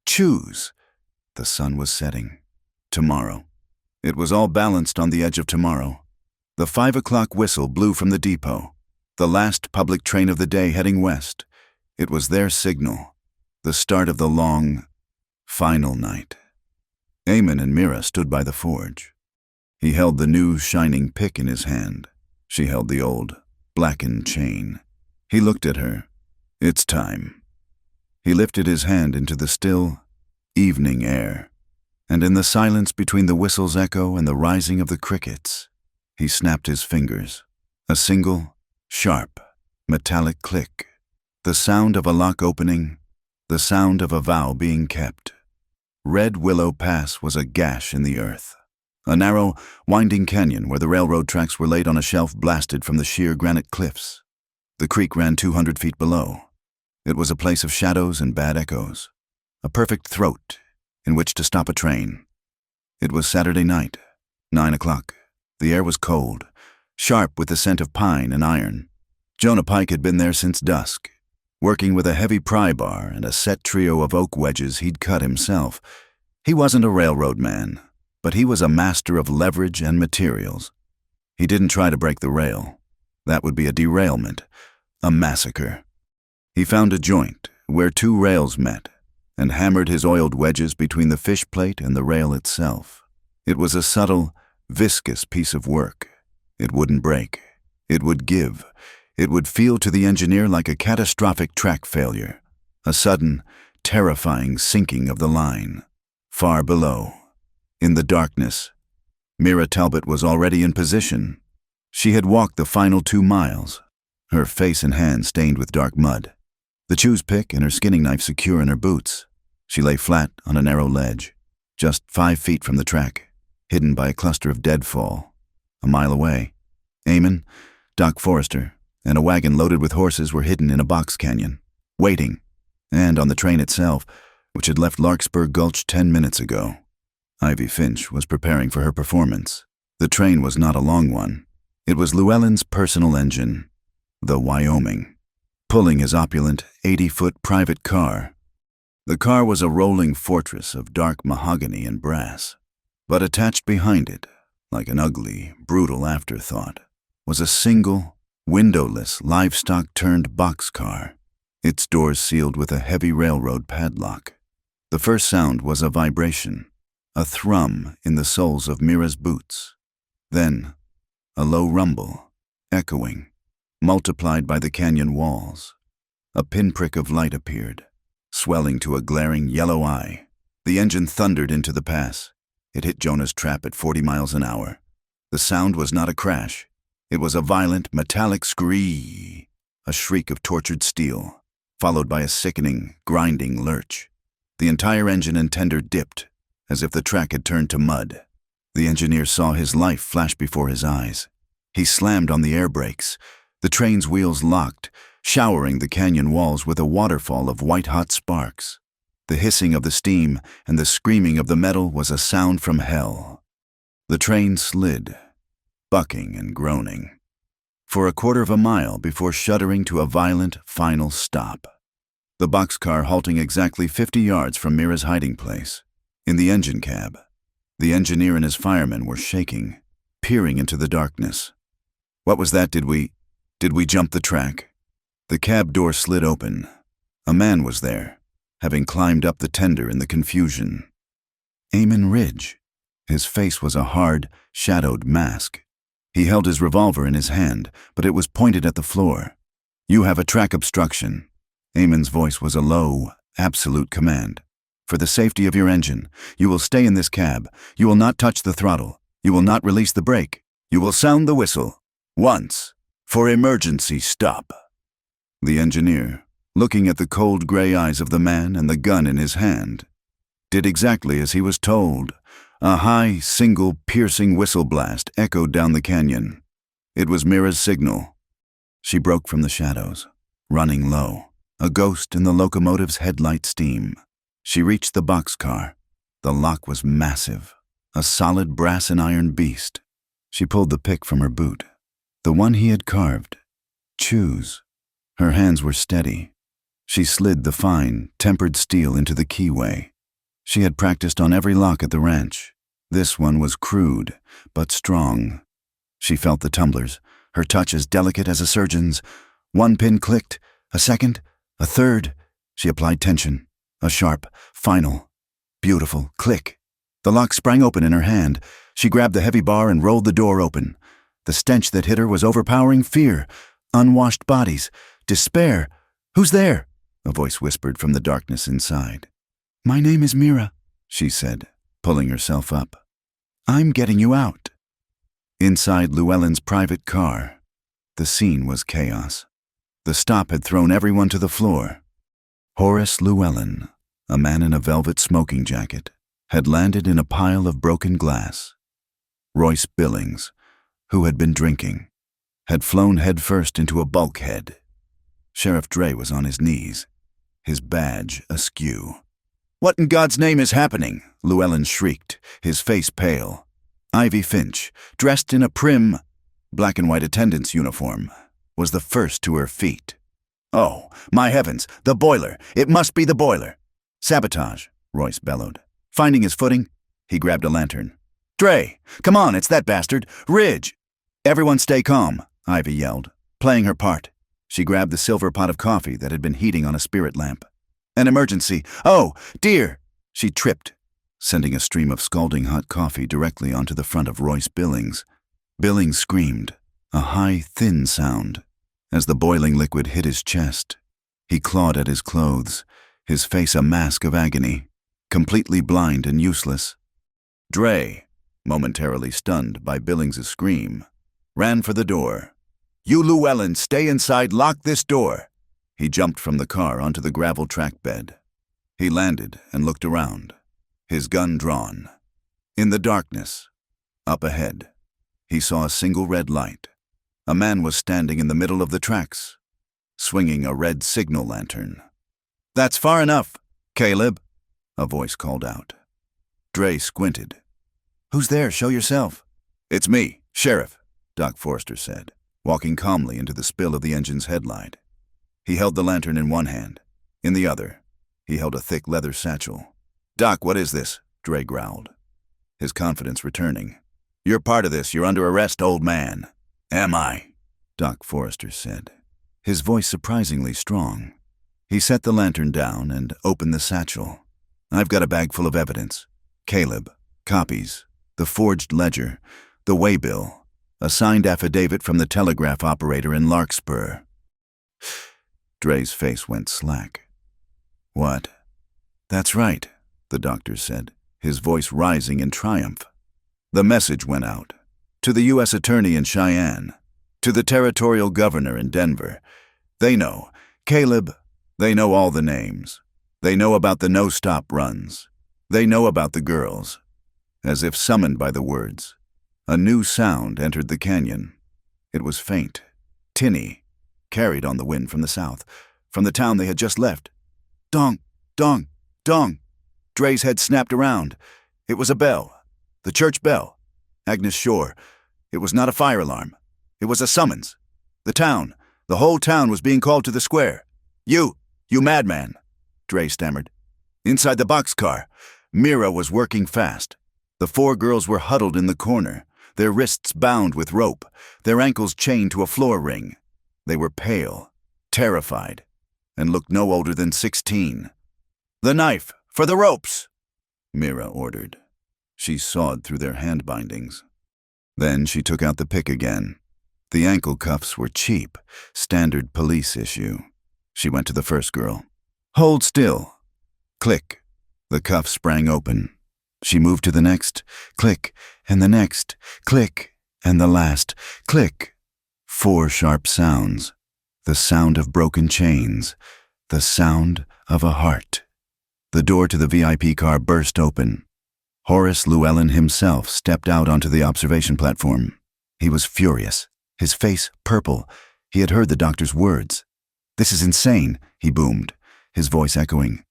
choose. The sun was setting. Tomorrow. It was all balanced on the edge of tomorrow. The 5 o'clock whistle blew from the depot, the last public train of the day heading west. It was their signal, the start of the long, final night. Eamon and Mira stood by the forge. He held the new, shining pick in his hand. She held the old, blackened chain. He looked at her. It's time. He lifted his hand into the still, evening air, and in the silence between the whistle's echo and the rising of the crickets, he snapped his fingers. A single, sharp, metallic click. The sound of a lock opening, the sound of a vow being kept. Red Willow Pass was a gash in the earth. A narrow, winding canyon where the railroad tracks were laid on a shelf blasted from the sheer granite cliffs. The creek ran 200 feet below. It was a place of shadows and bad echoes. A perfect throat in which to stop a train. It was Saturday night, 9 o'clock. The air was cold, sharp with the scent of pine and iron. Jonah Pike had been there since dusk, working with a heavy pry bar and a set trio of oak wedges he'd cut himself. He wasn't a railroad man, but he was a master of leverage and materials. He didn't try to break the rail. That would be a derailment, a massacre. He found a joint where 2 rails met and hammered his oiled wedges between the fish plate and the rail itself. It was a subtle, viscous piece of work. It wouldn't break. It would give. It would feel to the engineer like a catastrophic track failure, a sudden, terrifying sinking of the line. Far below, in the darkness, Mira Talbot was already in position. She had walked the final 2 miles, her face and hands stained with dark mud, the choose pick and her skinning knife secure in her boots. She lay flat on a narrow ledge, just 5 feet from the track, hidden by a cluster of deadfall. A mile away, Eamon, Doc Forrester, and a wagon loaded with horses were hidden in a box canyon, waiting, and on the train itself, which had left Larkspur Gulch 10 minutes ago. Ivy Finch was preparing for her performance. The train was not a long one. It was Llewellyn's personal engine, the Wyoming, pulling his opulent 80-foot private car. The car was a rolling fortress of dark mahogany and brass, but attached behind it, like an ugly, brutal afterthought, was a single, windowless, livestock-turned boxcar, its doors sealed with a heavy railroad padlock. The first sound was a vibration, a thrum in the soles of Mira's boots. Then, a low rumble, echoing, multiplied by the canyon walls. A pinprick of light appeared, swelling to a glaring yellow eye. The engine thundered into the pass. It hit Jonah's trap at 40 miles an hour. The sound was not a crash. It was a violent, metallic scree, a shriek of tortured steel, followed by a sickening, grinding lurch. The entire engine and tender dipped, as if the track had turned to mud. The engineer saw his life flash before his eyes. He slammed on the air brakes. The train's wheels locked, showering the canyon walls with a waterfall of white-hot sparks. The hissing of the steam and the screaming of the metal was a sound from hell. The train slid, bucking and groaning, for a quarter of a mile before shuddering to a violent, final stop. The boxcar halting exactly 50 yards from Mira's hiding place. In the engine cab, the engineer and his firemen were shaking, peering into the darkness. What was that? Did we jump the track? The cab door slid open. A man was there, having climbed up the tender in the confusion. Eamon Ridge. His face was a hard, shadowed mask. He held his revolver in his hand, but it was pointed at the floor. "You have a track obstruction." Eamon's voice was a low, absolute command. "For the safety of your engine, you will stay in this cab. You will not touch the throttle. You will not release the brake. You will sound the whistle. Once. For emergency stop. The engineer, looking at the cold gray eyes of the man and the gun in his hand, did exactly as he was told. A high, single, piercing whistle blast echoed down the canyon. It was Mira's signal. She broke from the shadows, running low, a ghost in the locomotive's headlight steam. She reached the boxcar. The lock was massive, a solid brass and iron beast. She pulled the pick from her boot, the one he had carved. Choose. Her hands were steady. She slid the fine, tempered steel into the keyway. She had practiced on every lock at the ranch. This one was crude, but strong. She felt the tumblers, her touch as delicate as a surgeon's. One pin clicked, a second, a third. She applied tension, a sharp, final, beautiful click. The lock sprang open in her hand. She grabbed the heavy bar and rolled the door open. The stench that hit her was overpowering fear, unwashed bodies, despair. "Who's there?" a voice whispered from the darkness inside. "My name is Mira," she said, pulling herself up. "I'm getting you out." Inside Llewellyn's private car, the scene was chaos. The stop had thrown everyone to the floor. Horace Llewellyn, a man in a velvet smoking jacket, had landed in a pile of broken glass. Royce Billings, who had been drinking, had flown headfirst into a bulkhead. Sheriff Dre was on his knees, his badge askew. "What in God's name is happening?" Llewellyn shrieked, his face pale. Ivy Finch, dressed in a prim, black and white attendant's uniform, was the first to her feet. "Oh, my heavens, the boiler! It must be the boiler!" "Sabotage," Royce bellowed. Finding his footing, he grabbed a lantern. "Dre, come on, it's that bastard! Ridge!" "Everyone stay calm," Ivy yelled, playing her part. She grabbed the silver pot of coffee that had been heating on a spirit lamp. "An emergency! Oh, dear!" She tripped, sending a stream of scalding hot coffee directly onto the front of Royce Billings. Billings screamed, a high, thin sound, as the boiling liquid hit his chest. He clawed at his clothes, his face a mask of agony, completely blind and useless. Dre, momentarily stunned by Billings's scream, ran for the door. "You Llewellyn, stay inside, lock this door." He jumped from the car onto the gravel track bed. He landed and looked around, his gun drawn. In the darkness, up ahead, he saw a single red light. A man was standing in the middle of the tracks, swinging a red signal lantern. "That's far enough, Caleb," a voice called out. Dre squinted. "Who's there? Show yourself." "It's me, Sheriff," Doc Forster said, walking calmly into the spill of the engine's headlight. He held the lantern in one hand. In the other, he held a thick leather satchel. "Doc, what is this?" Dre growled, his confidence returning. "You're part of this. You're under arrest, old man." "Am I?" Doc Forster said, his voice surprisingly strong. He set the lantern down and opened the satchel. "I've got a bag full of evidence. Caleb, copies, the forged ledger, the waybill, a signed affidavit from the telegraph operator in Larkspur." Dre's face went slack. "What?" "That's right," the doctor said, his voice rising in triumph. "The message went out. To the U.S. Attorney in Cheyenne. To the Territorial Governor in Denver. They know. Caleb, they know all the names. They know about the no-stop runs. They know about the girls." As if summoned by the words, a new sound entered the canyon. It was faint, tinny, carried on the wind from the south, from the town they had just left. Dong, dong, dong. Dre's head snapped around. It was a bell. The church bell. Agnes Shore. It was not a fire alarm. It was a summons. The whole town was being called to the square. You madman," Dre stammered. Inside the boxcar, Mira was working fast. The 4 girls were huddled in the corner, their wrists bound with rope, their ankles chained to a floor ring. They were pale, terrified, and looked no older than 16. "The knife, for the ropes," Mira ordered. She sawed through their hand bindings. Then she took out the pick again. The ankle cuffs were cheap, standard police issue. She went to the first girl. "Hold still." Click. The cuff sprang open. She moved to the next. Click. And the next. Click. And the last, click. 4 sharp sounds. The sound of broken chains. The sound of a heart. The door to the VIP car burst open. Horace Llewellyn himself stepped out onto the observation platform. He was furious, his face purple. He had heard the doctor's words. "This is insane," he boomed, his voice echoing.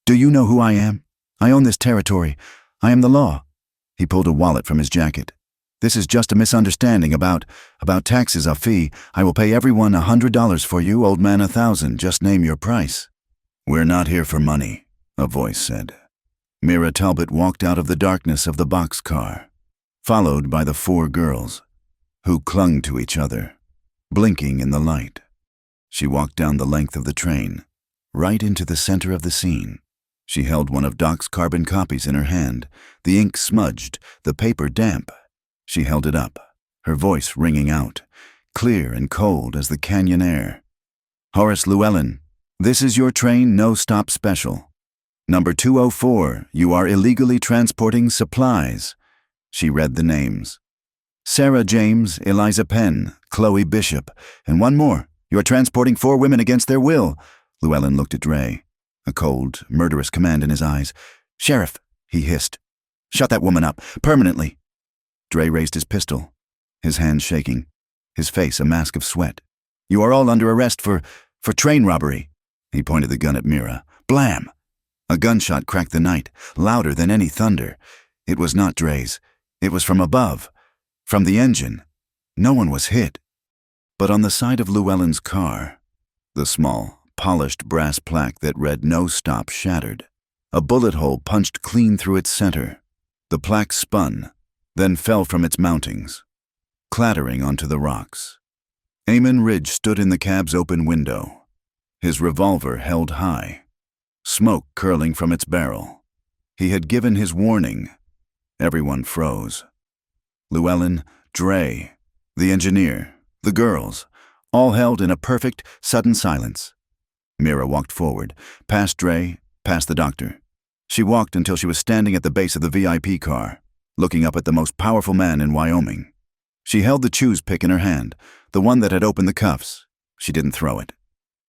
"Do you know who I am? I own this territory. I am the law." He pulled a wallet from his jacket. "This is just a misunderstanding about taxes, a fee. I will pay everyone $100 for you, old man 1,000. Just name your price." "We're not here for money," a voice said. Mira Talbot walked out of the darkness of the boxcar, followed by the 4 girls, who clung to each other, blinking in the light. She walked down the length of the train, right into the center of the scene. She held one of Doc's carbon copies in her hand, the ink smudged, the paper damp. She held it up, her voice ringing out, clear and cold as the canyon air. "Horace Llewellyn, this is your train no-stop special. Number 204, you are illegally transporting supplies." She read the names. "Sarah James, Eliza Penn, Chloe Bishop, and one more. You are transporting 4 women against their will." Llewellyn looked at Dre, a cold, murderous command in his eyes. "Sheriff," he hissed, "shut that woman up, permanently." Dre raised his pistol, his hands shaking, his face a mask of sweat. "You are all under arrest for train robbery." He pointed the gun at Mira. Blam! A gunshot cracked the night, louder than any thunder. It was not Dre's. It was from above, from the engine. No one was hit. But on the side of Llewellyn's car, the small, polished brass plaque that read "No Stop" shattered. A bullet hole punched clean through its center. The plaque spun, then fell from its mountings, clattering onto the rocks. Eamon Ridge stood in the cab's open window, his revolver held high, smoke curling from its barrel. He had given his warning. Everyone froze. Llewellyn, Dre, the engineer, the girls, all held in a perfect, sudden silence. Mira walked forward, past Dre, past the doctor. She walked until she was standing at the base of the VIP car, looking up at the most powerful man in Wyoming. She held the choose pick in her hand, the one that had opened the cuffs. She didn't throw it.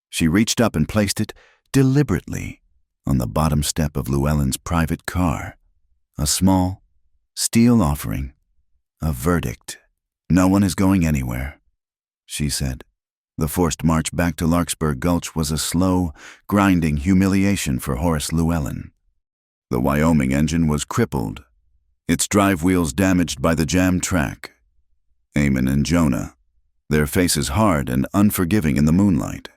She reached up and placed it, deliberately, on the bottom step of Llewellyn's private car. A small, steel offering. A verdict. "No one is going anywhere," she said. The forced march back to Larkspur Gulch was a slow, grinding humiliation for Horace Llewellyn. The Wyoming engine was crippled, its drive wheels damaged by the jammed track. Eamon and Jonah, their faces hard and unforgiving in the moonlight,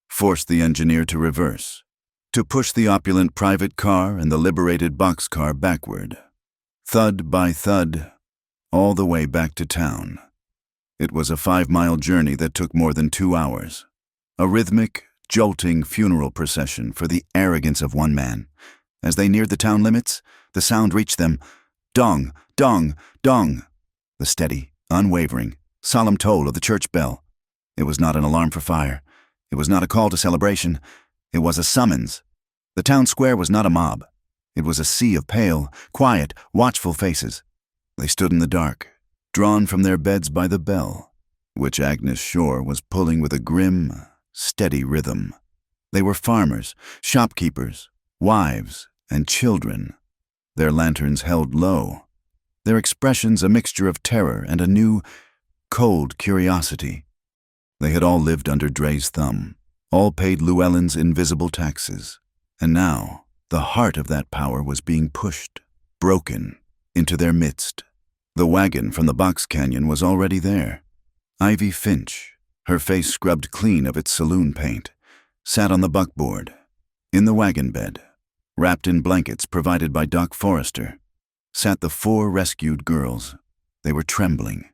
forced the engineer to reverse, to push the opulent private car and the liberated boxcar backward, thud by thud, all the way back to town. It was a 5-mile journey that took more than 2 hours. A rhythmic, jolting funeral procession for the arrogance of one man. As they neared the town limits, the sound reached them. Dong, dong, dong. The steady, unwavering, solemn toll of the church bell. It was not an alarm for fire. It was not a call to celebration. It was a summons. The town square was not a mob. It was a sea of pale, quiet, watchful faces. They stood in the dark, drawn from their beds by the bell, which Agnes Shore was pulling with a grim, steady rhythm. They were farmers, shopkeepers, wives, and children, their lanterns held low, their expressions a mixture of terror and a new, cold curiosity. They had all lived under Dre's thumb, all paid Llewellyn's invisible taxes, and now the heart of that power was being pushed, broken, into their midst. The wagon from the box canyon was already there. Ivy Finch, her face scrubbed clean of its saloon paint, sat on the buckboard, in the wagon bed, wrapped in blankets provided by Doc Forrester, sat the 4 rescued girls. They were trembling.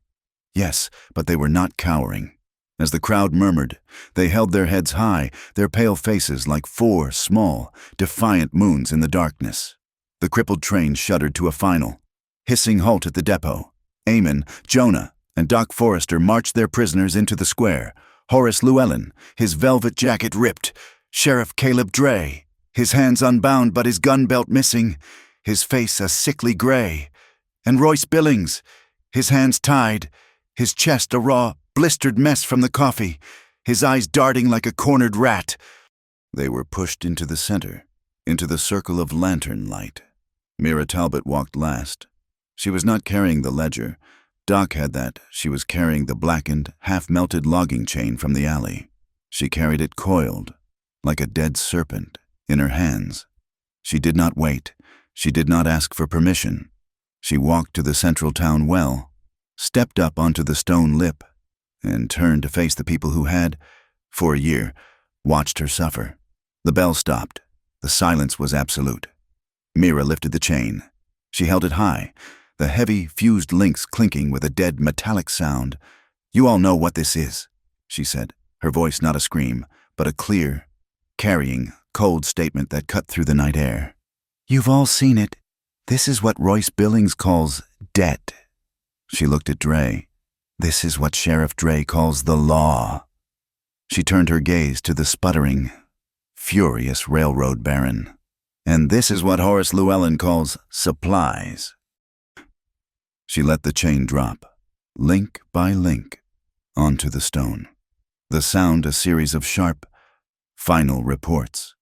Yes, but they were not cowering. As the crowd murmured, they held their heads high, their pale faces like 4 small, defiant moons in the darkness. The crippled train shuddered to a final, hissing halt at the depot. Eamon, Jonah, and Doc Forrester marched their prisoners into the square. Horace Llewellyn, his velvet jacket ripped. Sheriff Caleb Dre, his hands unbound but his gun belt missing, his face a sickly gray. And Royce Billings, his hands tied, his chest a raw, blistered mess from the coffee, his eyes darting like a cornered rat. They were pushed into the center, into the circle of lantern light. Mira Talbot walked last. She was not carrying the ledger. Doc had that. She was carrying the blackened, half-melted logging chain from the alley. She carried it coiled, like a dead serpent, in her hands. She did not wait. She did not ask for permission. She walked to the central town well, stepped up onto the stone lip, and turned to face the people who had, for a year, watched her suffer. The bell stopped. The silence was absolute. Mira lifted the chain. She held it high, the heavy, fused links clinking with a dead, metallic sound. "You all know what this is," she said, her voice not a scream, but a clear, carrying, cold statement that cut through the night air. "You've all seen it. This is what Royce Billings calls debt." She looked at Dre. "This is what Sheriff Dre calls the law." She turned her gaze to the sputtering, furious railroad baron. "And this is what Horace Llewellyn calls supplies." She let the chain drop, link by link, onto the stone. The sound a series of sharp, final reports.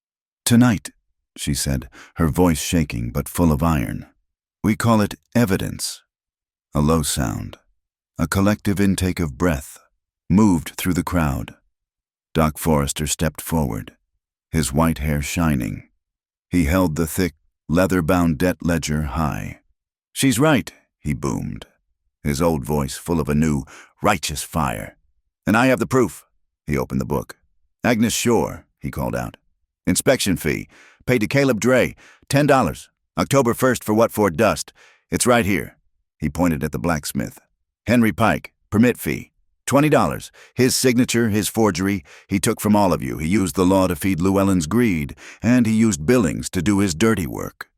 "Tonight," she said, her voice shaking but full of iron, "we call it evidence." A low sound, a collective intake of breath, moved through the crowd. Doc Forrester stepped forward, his white hair shining. He held the thick, leather-bound debt ledger high. "She's right," he boomed, his old voice full of a new, righteous fire. "And I have the proof." He opened the book. "Agnes Shore," he called out. "Inspection fee, paid to Caleb Dre, $10, October 1st for what for dust. It's right here." He pointed at the blacksmith. "Henry Pike, permit fee, $20. His signature, his forgery, he took from all of you. He used the law to feed Llewellyn's greed, and he used Billings to do his dirty work."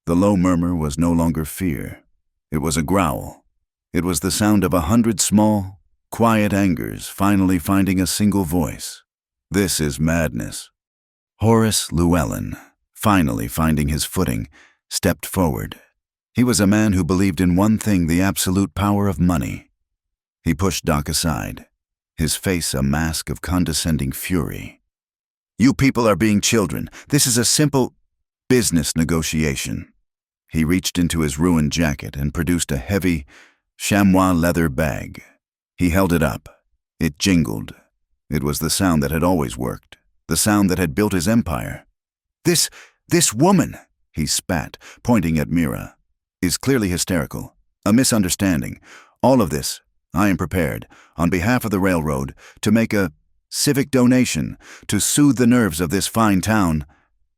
The low murmur was no longer fear. It was a growl. It was the sound of 100 small, quiet angers finally finding a single voice. "This is madness." Horace Llewellyn, finally finding his footing, stepped forward. He was a man who believed in one thing, the absolute power of money. He pushed Doc aside, his face a mask of condescending fury. "You people are being children. This is a simple business negotiation." He reached into his ruined jacket and produced a heavy, chamois leather bag. He held it up. It jingled. It was the sound that had always worked, the sound that had built his empire. This woman," he spat, pointing at Mira, "is clearly hysterical. A misunderstanding. All of this, I am prepared, on behalf of the railroad, to make a civic donation to soothe the nerves of this fine town."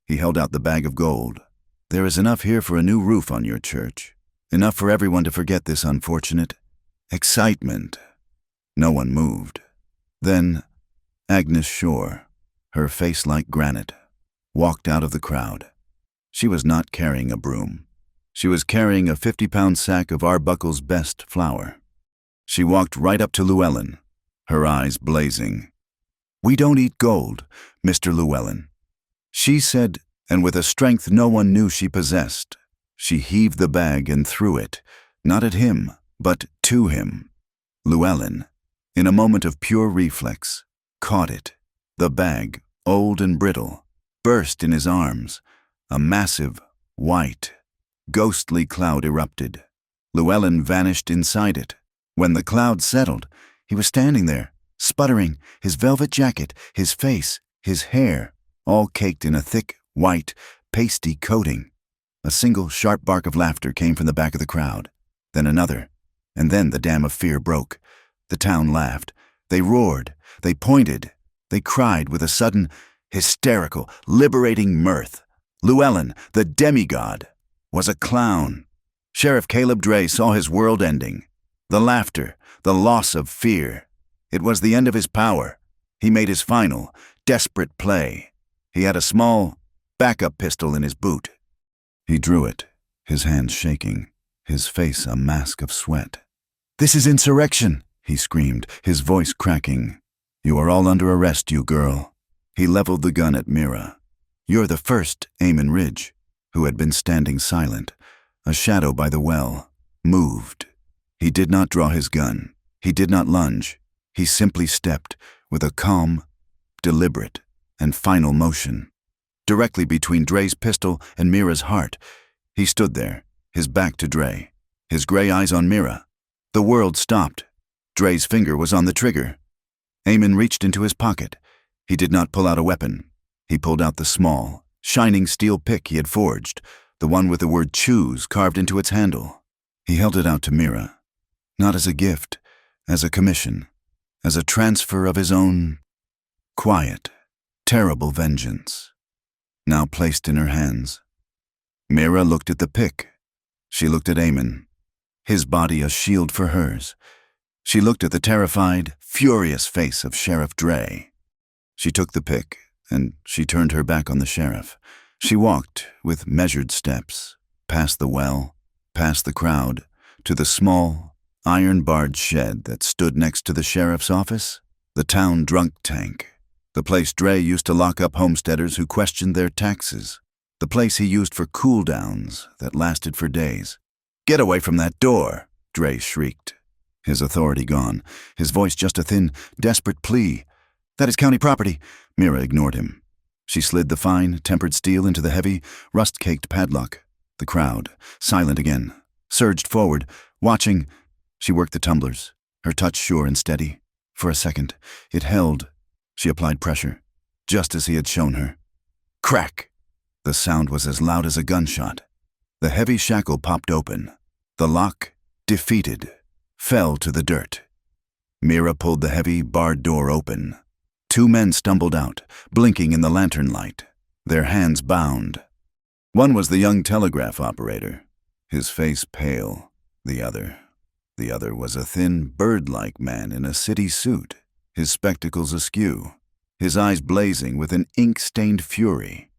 He held out the bag of gold. "There is enough here for a new roof on your church. Enough for everyone to forget this unfortunate excitement." No one moved. Then Agnes Shore, her face like granite, walked out of the crowd. She was not carrying a broom. She was carrying a 50-pound sack of Arbuckle's best flour. She walked right up to Llewellyn, her eyes blazing. "We don't eat gold, Mr. Llewellyn," she said, and with a strength no one knew she possessed, she heaved the bag and threw it, not at him, but to him. Llewellyn, in a moment of pure reflex, caught it. The bag, old and brittle, burst in his arms. A massive, white, ghostly cloud erupted. Llewellyn vanished inside it. When the cloud settled, he was standing there, sputtering, his velvet jacket, his face, his hair, all caked in a thick, white, pasty coating. A single sharp bark of laughter came from the back of the crowd, then another, and then the dam of fear broke. The town laughed. They roared. They pointed. They cried with a sudden, hysterical, liberating mirth. Llewellyn, the demigod, was a clown. Sheriff Caleb Dre saw his world ending. The laughter, the loss of fear. It was the end of his power. He made his final, desperate play. He had a small, backup pistol in his boot. He drew it, his hands shaking, his face a mask of sweat. "This is insurrection," he screamed, his voice cracking. "You are all under arrest, you girl." He leveled the gun at Mira. "You're the first," Eamon Ridge, who had been standing silent, a shadow by the well, moved. He did not draw his gun. He did not lunge. He simply stepped with a calm, deliberate, and final motion. Directly between Dre's pistol and Mira's heart, he stood there, his back to Dre, his gray eyes on Mira. The world stopped. Dre's finger was on the trigger. Eamon reached into his pocket. He did not pull out a weapon. He pulled out the small, shining steel pick he had forged, the one with the word choose carved into its handle. He held it out to Mira, not as a gift, as a commission, as a transfer of his own quiet, terrible vengeance, now placed in her hands. Mira looked at the pick. She looked at Eamon, his body a shield for hers. She looked at the terrified, furious face of Sheriff Dre. She took the pick, and she turned her back on the sheriff. She walked with measured steps, past the well, past the crowd, to the small, iron-barred shed that stood next to the sheriff's office, the town drunk tank, the place Dre used to lock up homesteaders who questioned their taxes, the place he used for cool-downs that lasted for days. "Get away from that door," Dre shrieked, his authority gone, his voice just a thin, desperate plea. "That is county property." Mira ignored him. She slid the fine, tempered steel into the heavy, rust-caked padlock. The crowd, silent again, surged forward, watching. She worked the tumblers, her touch sure and steady. For a second, it held. She applied pressure, just as he had shown her. Crack! The sound was as loud as a gunshot. The heavy shackle popped open. The lock, defeated, fell to the dirt. Mira pulled the heavy, barred door open. Two men stumbled out, blinking in the lantern light, their hands bound. One was the young telegraph operator, his face pale. The other was a thin, bird-like man in a city suit, his spectacles askew, his eyes blazing with an ink-stained fury.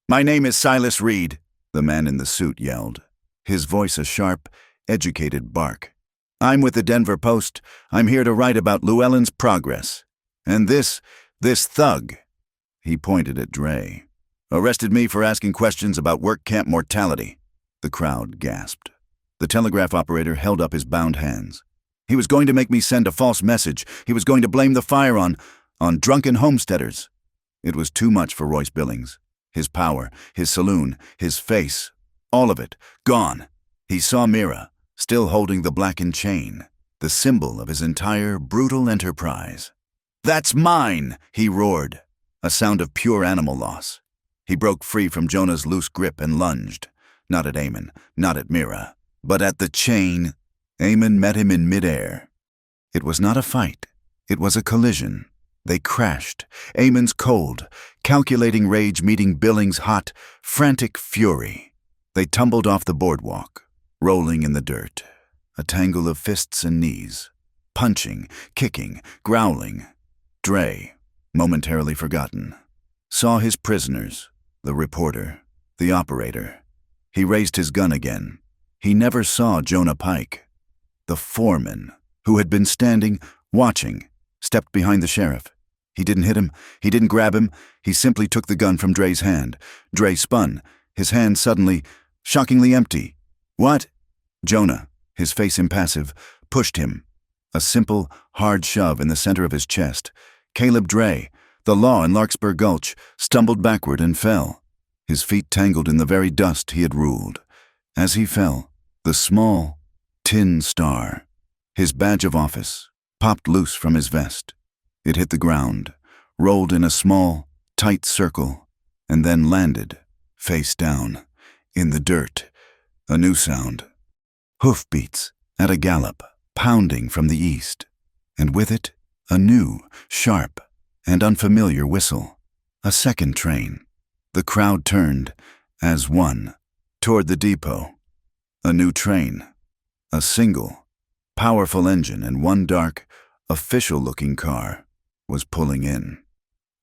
"My name is Silas Reed," the man in the suit yelled, his voice a sharp, educated bark. "I'm with the Denver Post. I'm here to write about Llewellyn's progress. And this thug," he pointed at Dre, "arrested me for asking questions about work camp mortality." The crowd gasped. The telegraph operator held up his bound hands. "He was going to make me send a false message. He was going to blame the fire on drunken homesteaders." It was too much for Royce Billings. His power, his saloon, his face, all of it, gone. He saw Mira, still holding the blackened chain, the symbol of his entire brutal enterprise. "That's mine!" he roared, a sound of pure animal loss. He broke free from Jonah's loose grip and lunged, not at Eamon, not at Mira, but at the chain. Eamon met him in midair. It was not a fight. It was a collision. They crashed, Eamon's cold, calculating rage meeting Billings' hot, frantic fury. They tumbled off the boardwalk, rolling in the dirt, a tangle of fists and knees, punching, kicking, growling. Dre, momentarily forgotten, saw his prisoners, the reporter, the operator. He raised his gun again. He never saw Jonah Pike. The foreman, who had been standing, watching, stepped behind the sheriff. He didn't hit him. He didn't grab him. He simply took the gun from Dre's hand. Dre spun, his hand suddenly, shockingly empty. "What?" Jonah, his face impassive, pushed him. A simple, hard shove in the center of his chest. Caleb Dre, the law in Larkspur Gulch, stumbled backward and fell. His feet tangled in the very dust he had ruled. As he fell, the small, tin star, his badge of office, popped loose from his vest. It hit the ground, rolled in a small, tight circle, and then landed, face down, in the dirt. A new sound. Hoofbeats, at a gallop, pounding from the east. And with it, a new, sharp, and unfamiliar whistle. A second train. The crowd turned, as one, toward the depot. A new train. A single, powerful engine and one dark, official-looking car was pulling in.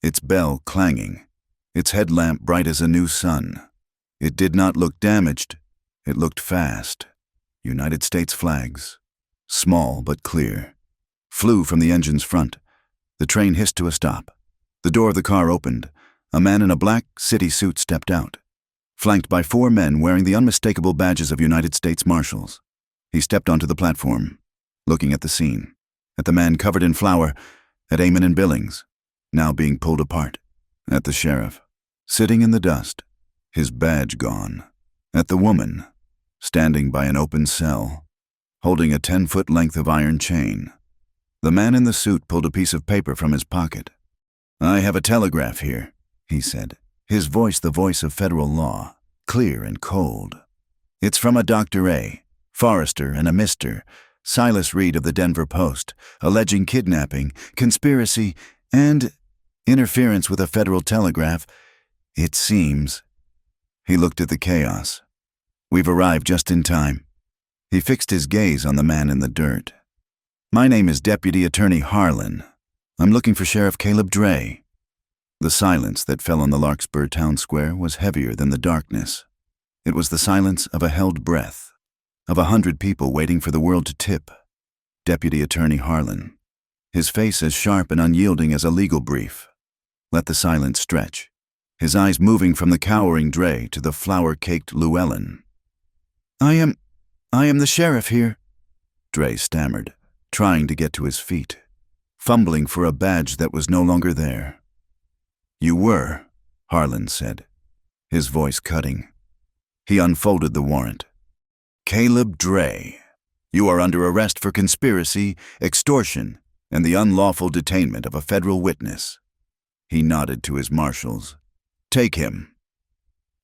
Its bell clanging, its headlamp bright as a new sun. It did not look damaged. It looked fast. United States flags, small but clear, flew from the engine's front. The train hissed to a stop. The door of the car opened. A man in a black city suit stepped out, flanked by 4 men wearing the unmistakable badges of United States Marshals. He stepped onto the platform, looking at the scene. at the man covered in flour, at Eamon and Billings, now being pulled apart, at the sheriff, sitting in the dust, his badge gone, at the woman, standing by an open cell, holding a 10-foot length of iron chain. The man in the suit pulled a piece of paper from his pocket. "I have a telegraph here," he said, his voice the voice of federal law, clear and cold. "It's from a Dr. A. Forrester and a Mr. Silas Reed of the Denver Post, alleging kidnapping, conspiracy, and interference with a federal telegraph. It seems." He looked at the chaos. "We've arrived just in time." He fixed his gaze on the man in the dirt. "My name is Deputy Attorney Harlan. I'm looking for Sheriff Caleb Dray." The silence that fell on the Larkspur town square was heavier than the darkness. It was the silence of a held breath, of 100 people waiting for the world to tip. Deputy Attorney Harlan, his face as sharp and unyielding as a legal brief, let the silence stretch, his eyes moving from the cowering Dray to the flour-caked Llewellyn. I am the sheriff here," Dray stammered, trying to get to his feet, fumbling for a badge that was no longer there. "You were," Harlan said, his voice cutting. He unfolded the warrant. "Caleb Dray, you are under arrest for conspiracy, extortion, and the unlawful detainment of a federal witness." He nodded to his marshals. "Take him."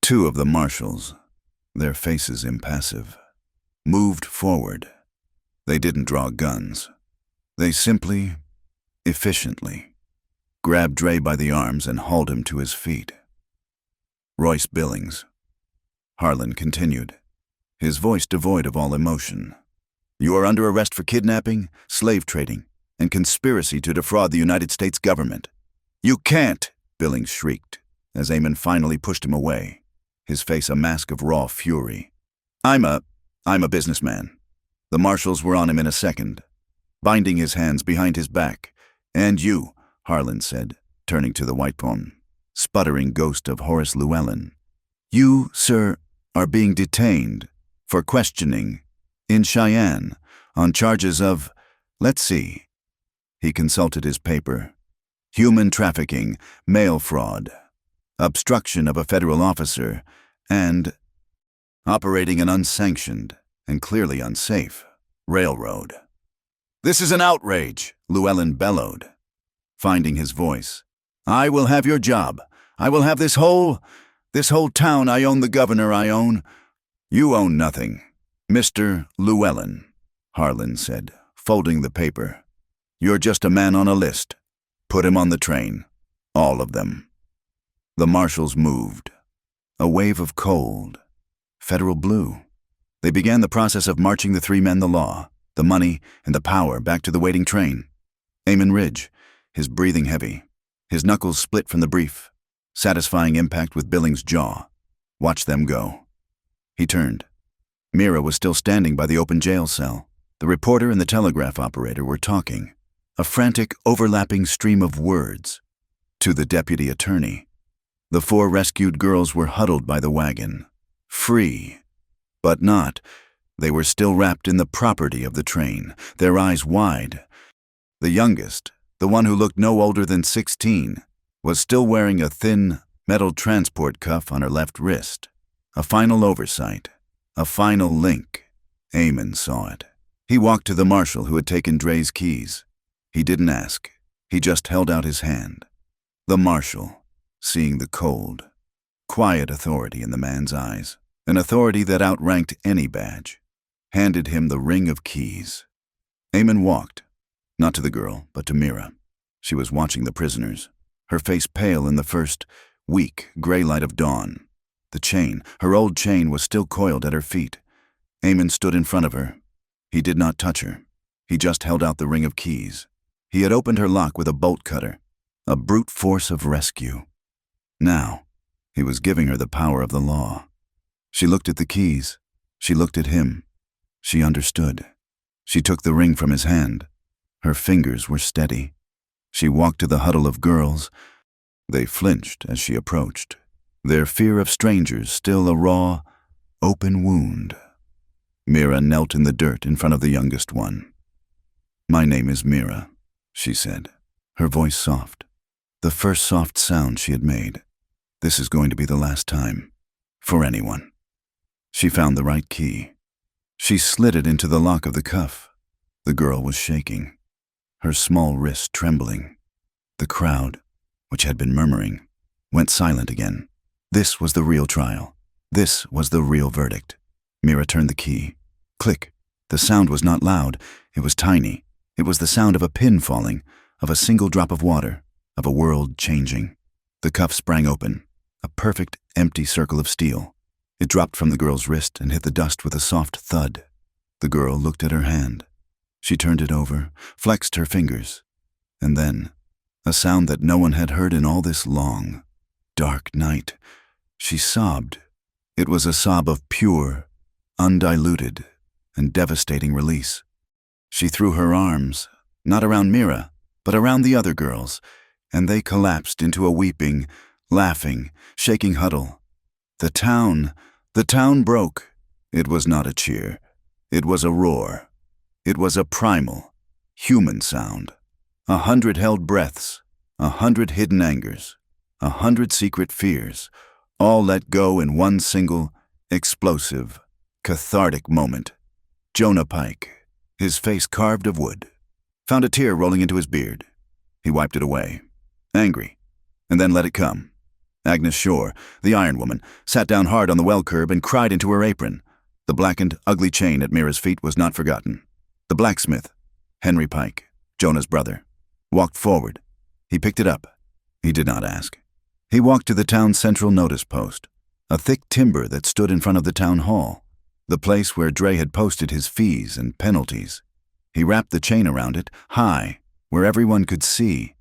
2 of the marshals, their faces impassive, moved forward. They didn't draw guns. They simply, efficiently, grabbed Dray by the arms and hauled him to his feet. "Royce Billings," Harlan continued, his voice devoid of all emotion. "You are under arrest for kidnapping, slave trading, and conspiracy to defraud the United States government." "You can't!" Billings shrieked, as Eamon finally pushed him away, his face a mask of raw fury. I'm a businessman." The marshals were on him in a second, binding his hands behind his back. "And you," Harlan said, turning to the white sputtering ghost of Horace Llewellyn. "You, sir, are being detained for questioning in Cheyenne on charges of, let's see." He consulted his paper. "Human trafficking, mail fraud, obstruction of a federal officer, and operating an unsanctioned and clearly unsafe railroad." "This is an outrage," Llewellyn bellowed, finding his voice. "I will have your job. I will have this whole town. I own the governor. I own—" "You own nothing, Mr. Llewellyn," Harlan said, folding the paper. "You're just a man on a list. Put him on the train. All of them." The marshals moved. A wave of cold, federal blue. They began the process of marching the 3 men the law, the money, and the power back to the waiting train. Eamon Ridge, his breathing heavy, his knuckles split from the brief, satisfying impact with Billings' jaw, watched them go. He turned. Mira was still standing by the open jail cell. The reporter and the telegraph operator were talking, a frantic, overlapping stream of words, to the deputy attorney. The 4 rescued girls were huddled by the wagon, free, but not. They were still wrapped in the property of the train, their eyes wide. The youngest, the one who looked no older than 16, was still wearing a thin, metal transport cuff on her left wrist. A final oversight, a final link. Eamon saw it. He walked to the marshal who had taken Dray's keys. He didn't ask. He just held out his hand. The marshal, seeing the cold, quiet authority in the man's eyes, an authority that outranked any badge, handed him the ring of keys. Eamon walked, not to the girl, but to Mira. She was watching the prisoners, her face pale in the first, weak, gray light of dawn. The chain, her old chain, was still coiled at her feet. Eamon stood in front of her. He did not touch her. He just held out the ring of keys. He had opened her lock with a bolt cutter, a brute force of rescue. Now, he was giving her the power of the law. She looked at the keys. She looked at him. She understood. She took the ring from his hand. Her fingers were steady. She walked to the huddle of girls. They flinched as she approached, their fear of strangers still a raw, open wound. Mira knelt in the dirt in front of the youngest one. "My name is Mira," she said, her voice soft, the first soft sound she had made. "This is going to be the last time. For anyone." She found the right key. She slid it into the lock of the cuff. The girl was shaking, her small wrist trembling. The crowd, which had been murmuring, went silent again. This was the real trial. This was the real verdict. Mira turned the key. Click. The sound was not loud. It was tiny. It was the sound of a pin falling, of a single drop of water, of a world changing. The cuff sprang open, a perfect, empty circle of steel. It dropped from the girl's wrist and hit the dust with a soft thud. The girl looked at her hand. She turned it over, flexed her fingers. And then, a sound that no one had heard in all this long, dark night. She sobbed. It was a sob of pure, undiluted, and devastating release. She threw her arms, not around Mira, but around the other girls, and they collapsed into a weeping, laughing, shaking huddle. The town broke. It was not a cheer. It was a roar. It was a primal, human sound. 100 held breaths, 100 hidden angers, 100 secret fears, all let go in one single, explosive, cathartic moment. Jonah Pike, his face carved of wood, found a tear rolling into his beard. He wiped it away, angry, and then let it come. Agnes Shore, the Iron Woman, sat down hard on the well curb and cried into her apron. The blackened, ugly chain at Mira's feet was not forgotten. The blacksmith, Henry Pike, Jonah's brother, walked forward. He picked it up. He did not ask. He walked to the town's central notice post, a thick timber that stood in front of the town hall, the place where Dre had posted his fees and penalties. He wrapped the chain around it, high, where everyone could see.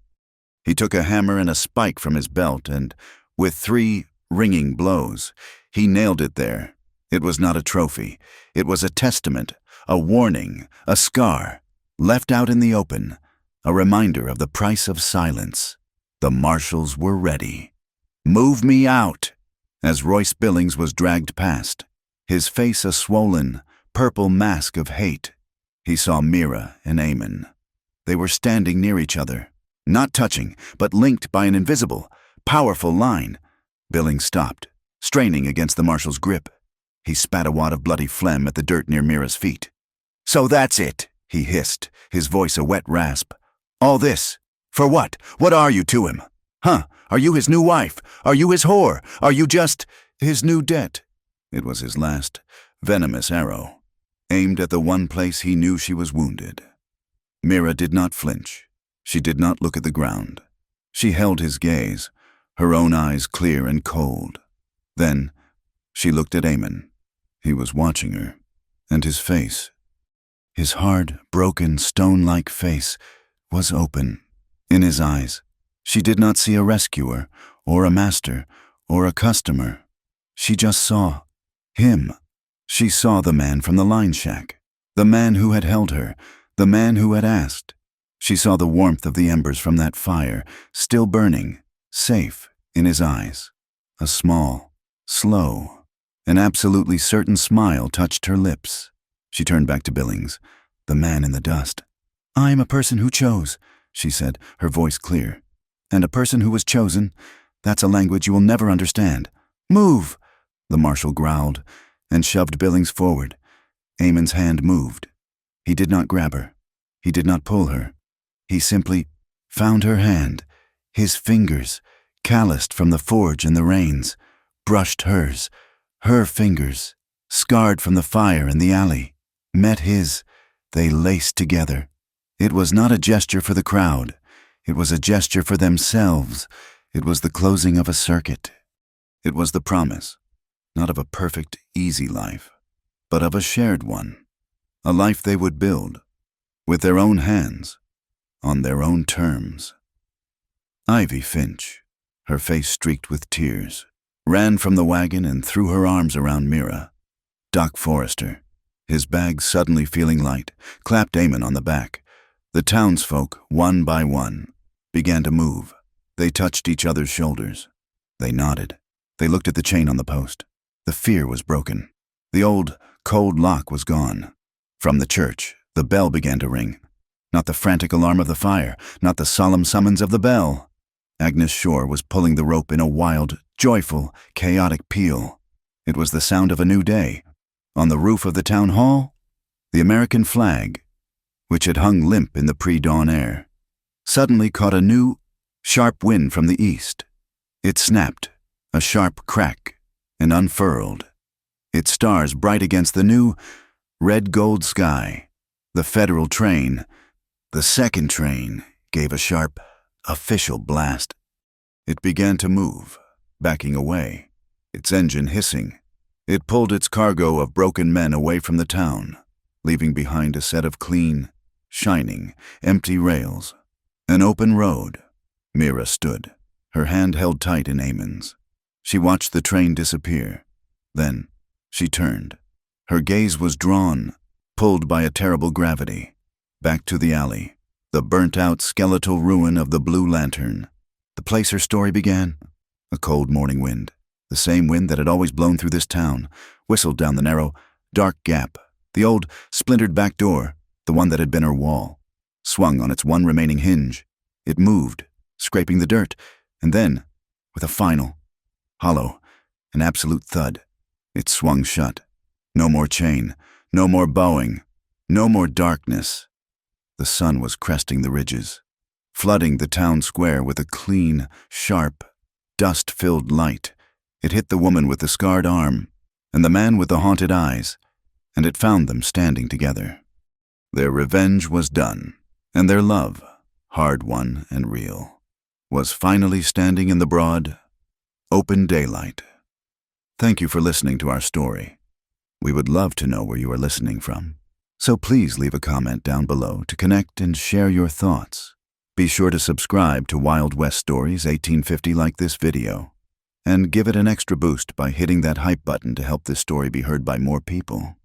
He took a hammer and a spike from his belt and, with 3 ringing blows, he nailed it there. It was not a trophy. It was a testament, a warning, a scar, left out in the open, a reminder of the price of silence. The marshals were ready. "Move me out!" As Royce Billings was dragged past, his face a swollen, purple mask of hate. He saw Mira and Eamon. They were standing near each other, not touching, but linked by an invisible, powerful line. Billings stopped, straining against the marshal's grip. He spat a wad of bloody phlegm at the dirt near Mira's feet. "So that's it," he hissed, his voice a wet rasp. "All this? For what? What are you to him? Huh? Are you his new wife? Are you his whore? Are you just his new debt?" It was his last, venomous arrow, aimed at the one place he knew she was wounded. Mira did not flinch. She did not look at the ground. She held his gaze, her own eyes clear and cold. Then she looked at Eamon. He was watching her, and his face, his hard, broken, stone-like face, was open. In his eyes, she did not see a rescuer, or a master, or a customer. She just saw him. She saw the man from the line shack, the man who had held her, the man who had asked. She saw the warmth of the embers from that fire, still burning, safe, in his eyes. A small, slow, an absolutely certain smile touched her lips. She turned back to Billings, the man in the dust. "I'm a person who chose," she said, her voice clear. "And a person who was chosen, that's a language you will never understand. Move!" The marshal growled and shoved Billings forward. Eamon's hand moved. He did not grab her. He did not pull her. He simply found her hand, his fingers, calloused from the forge and the rains, brushed hers, her fingers, scarred from the fire in the alley, met his. They laced together. It was not a gesture for the crowd. It was a gesture for themselves. It was the closing of a circuit. It was the promise, not of a perfect, easy life, but of a shared one, a life they would build, with their own hands, on their own terms. Ivy Finch, her face streaked with tears, ran from the wagon and threw her arms around Mira. Doc Forrester, his bag suddenly feeling light, clapped Eamon on the back. The townsfolk, one by one, began to move. They touched each other's shoulders. They nodded. They looked at the chain on the post. The fear was broken. The old, cold lock was gone. From the church, the bell began to ring. Not the frantic alarm of the fire, not the solemn summons of the bell. Agnes Shore was pulling the rope in a wild, joyful, chaotic peal. It was the sound of a new day. On the roof of the town hall, the American flag, which had hung limp in the pre-dawn air, suddenly caught a new, sharp wind from the east. It snapped, a sharp crack, and unfurled, its stars bright against the new, red-gold sky. The federal train, the second train, gave a sharp, official blast. It began to move, backing away, its engine hissing. It pulled its cargo of broken men away from the town, leaving behind a set of clean, shining, empty rails. An open road. Mira stood, her hand held tight in Eamon's. She watched the train disappear. Then she turned. Her gaze was drawn, pulled by a terrible gravity, back to the alley, the burnt-out skeletal ruin of the Blue Lantern, the place her story began. A cold morning wind, the same wind that had always blown through this town, whistled down the narrow, dark gap, the old, splintered back door, the one that had been her wall, swung on its one remaining hinge. It moved, scraping the dirt, and then, with a final, hollow, an absolute thud, it swung shut. No more chain, no more bowing, no more darkness. The sun was cresting the ridges, flooding the town square with a clean, sharp, dust-filled light. It hit the woman with the scarred arm, and the man with the haunted eyes, and it found them standing together. Their revenge was done, and their love, hard-won and real, was finally standing in the broad, open daylight. Thank you for listening to our story. We would love to know where you are listening from, so please leave a comment down below to connect and share your thoughts. Be sure to subscribe to Wild West Stories 1850 like this video, and give it an extra boost by hitting that hype button to help this story be heard by more people.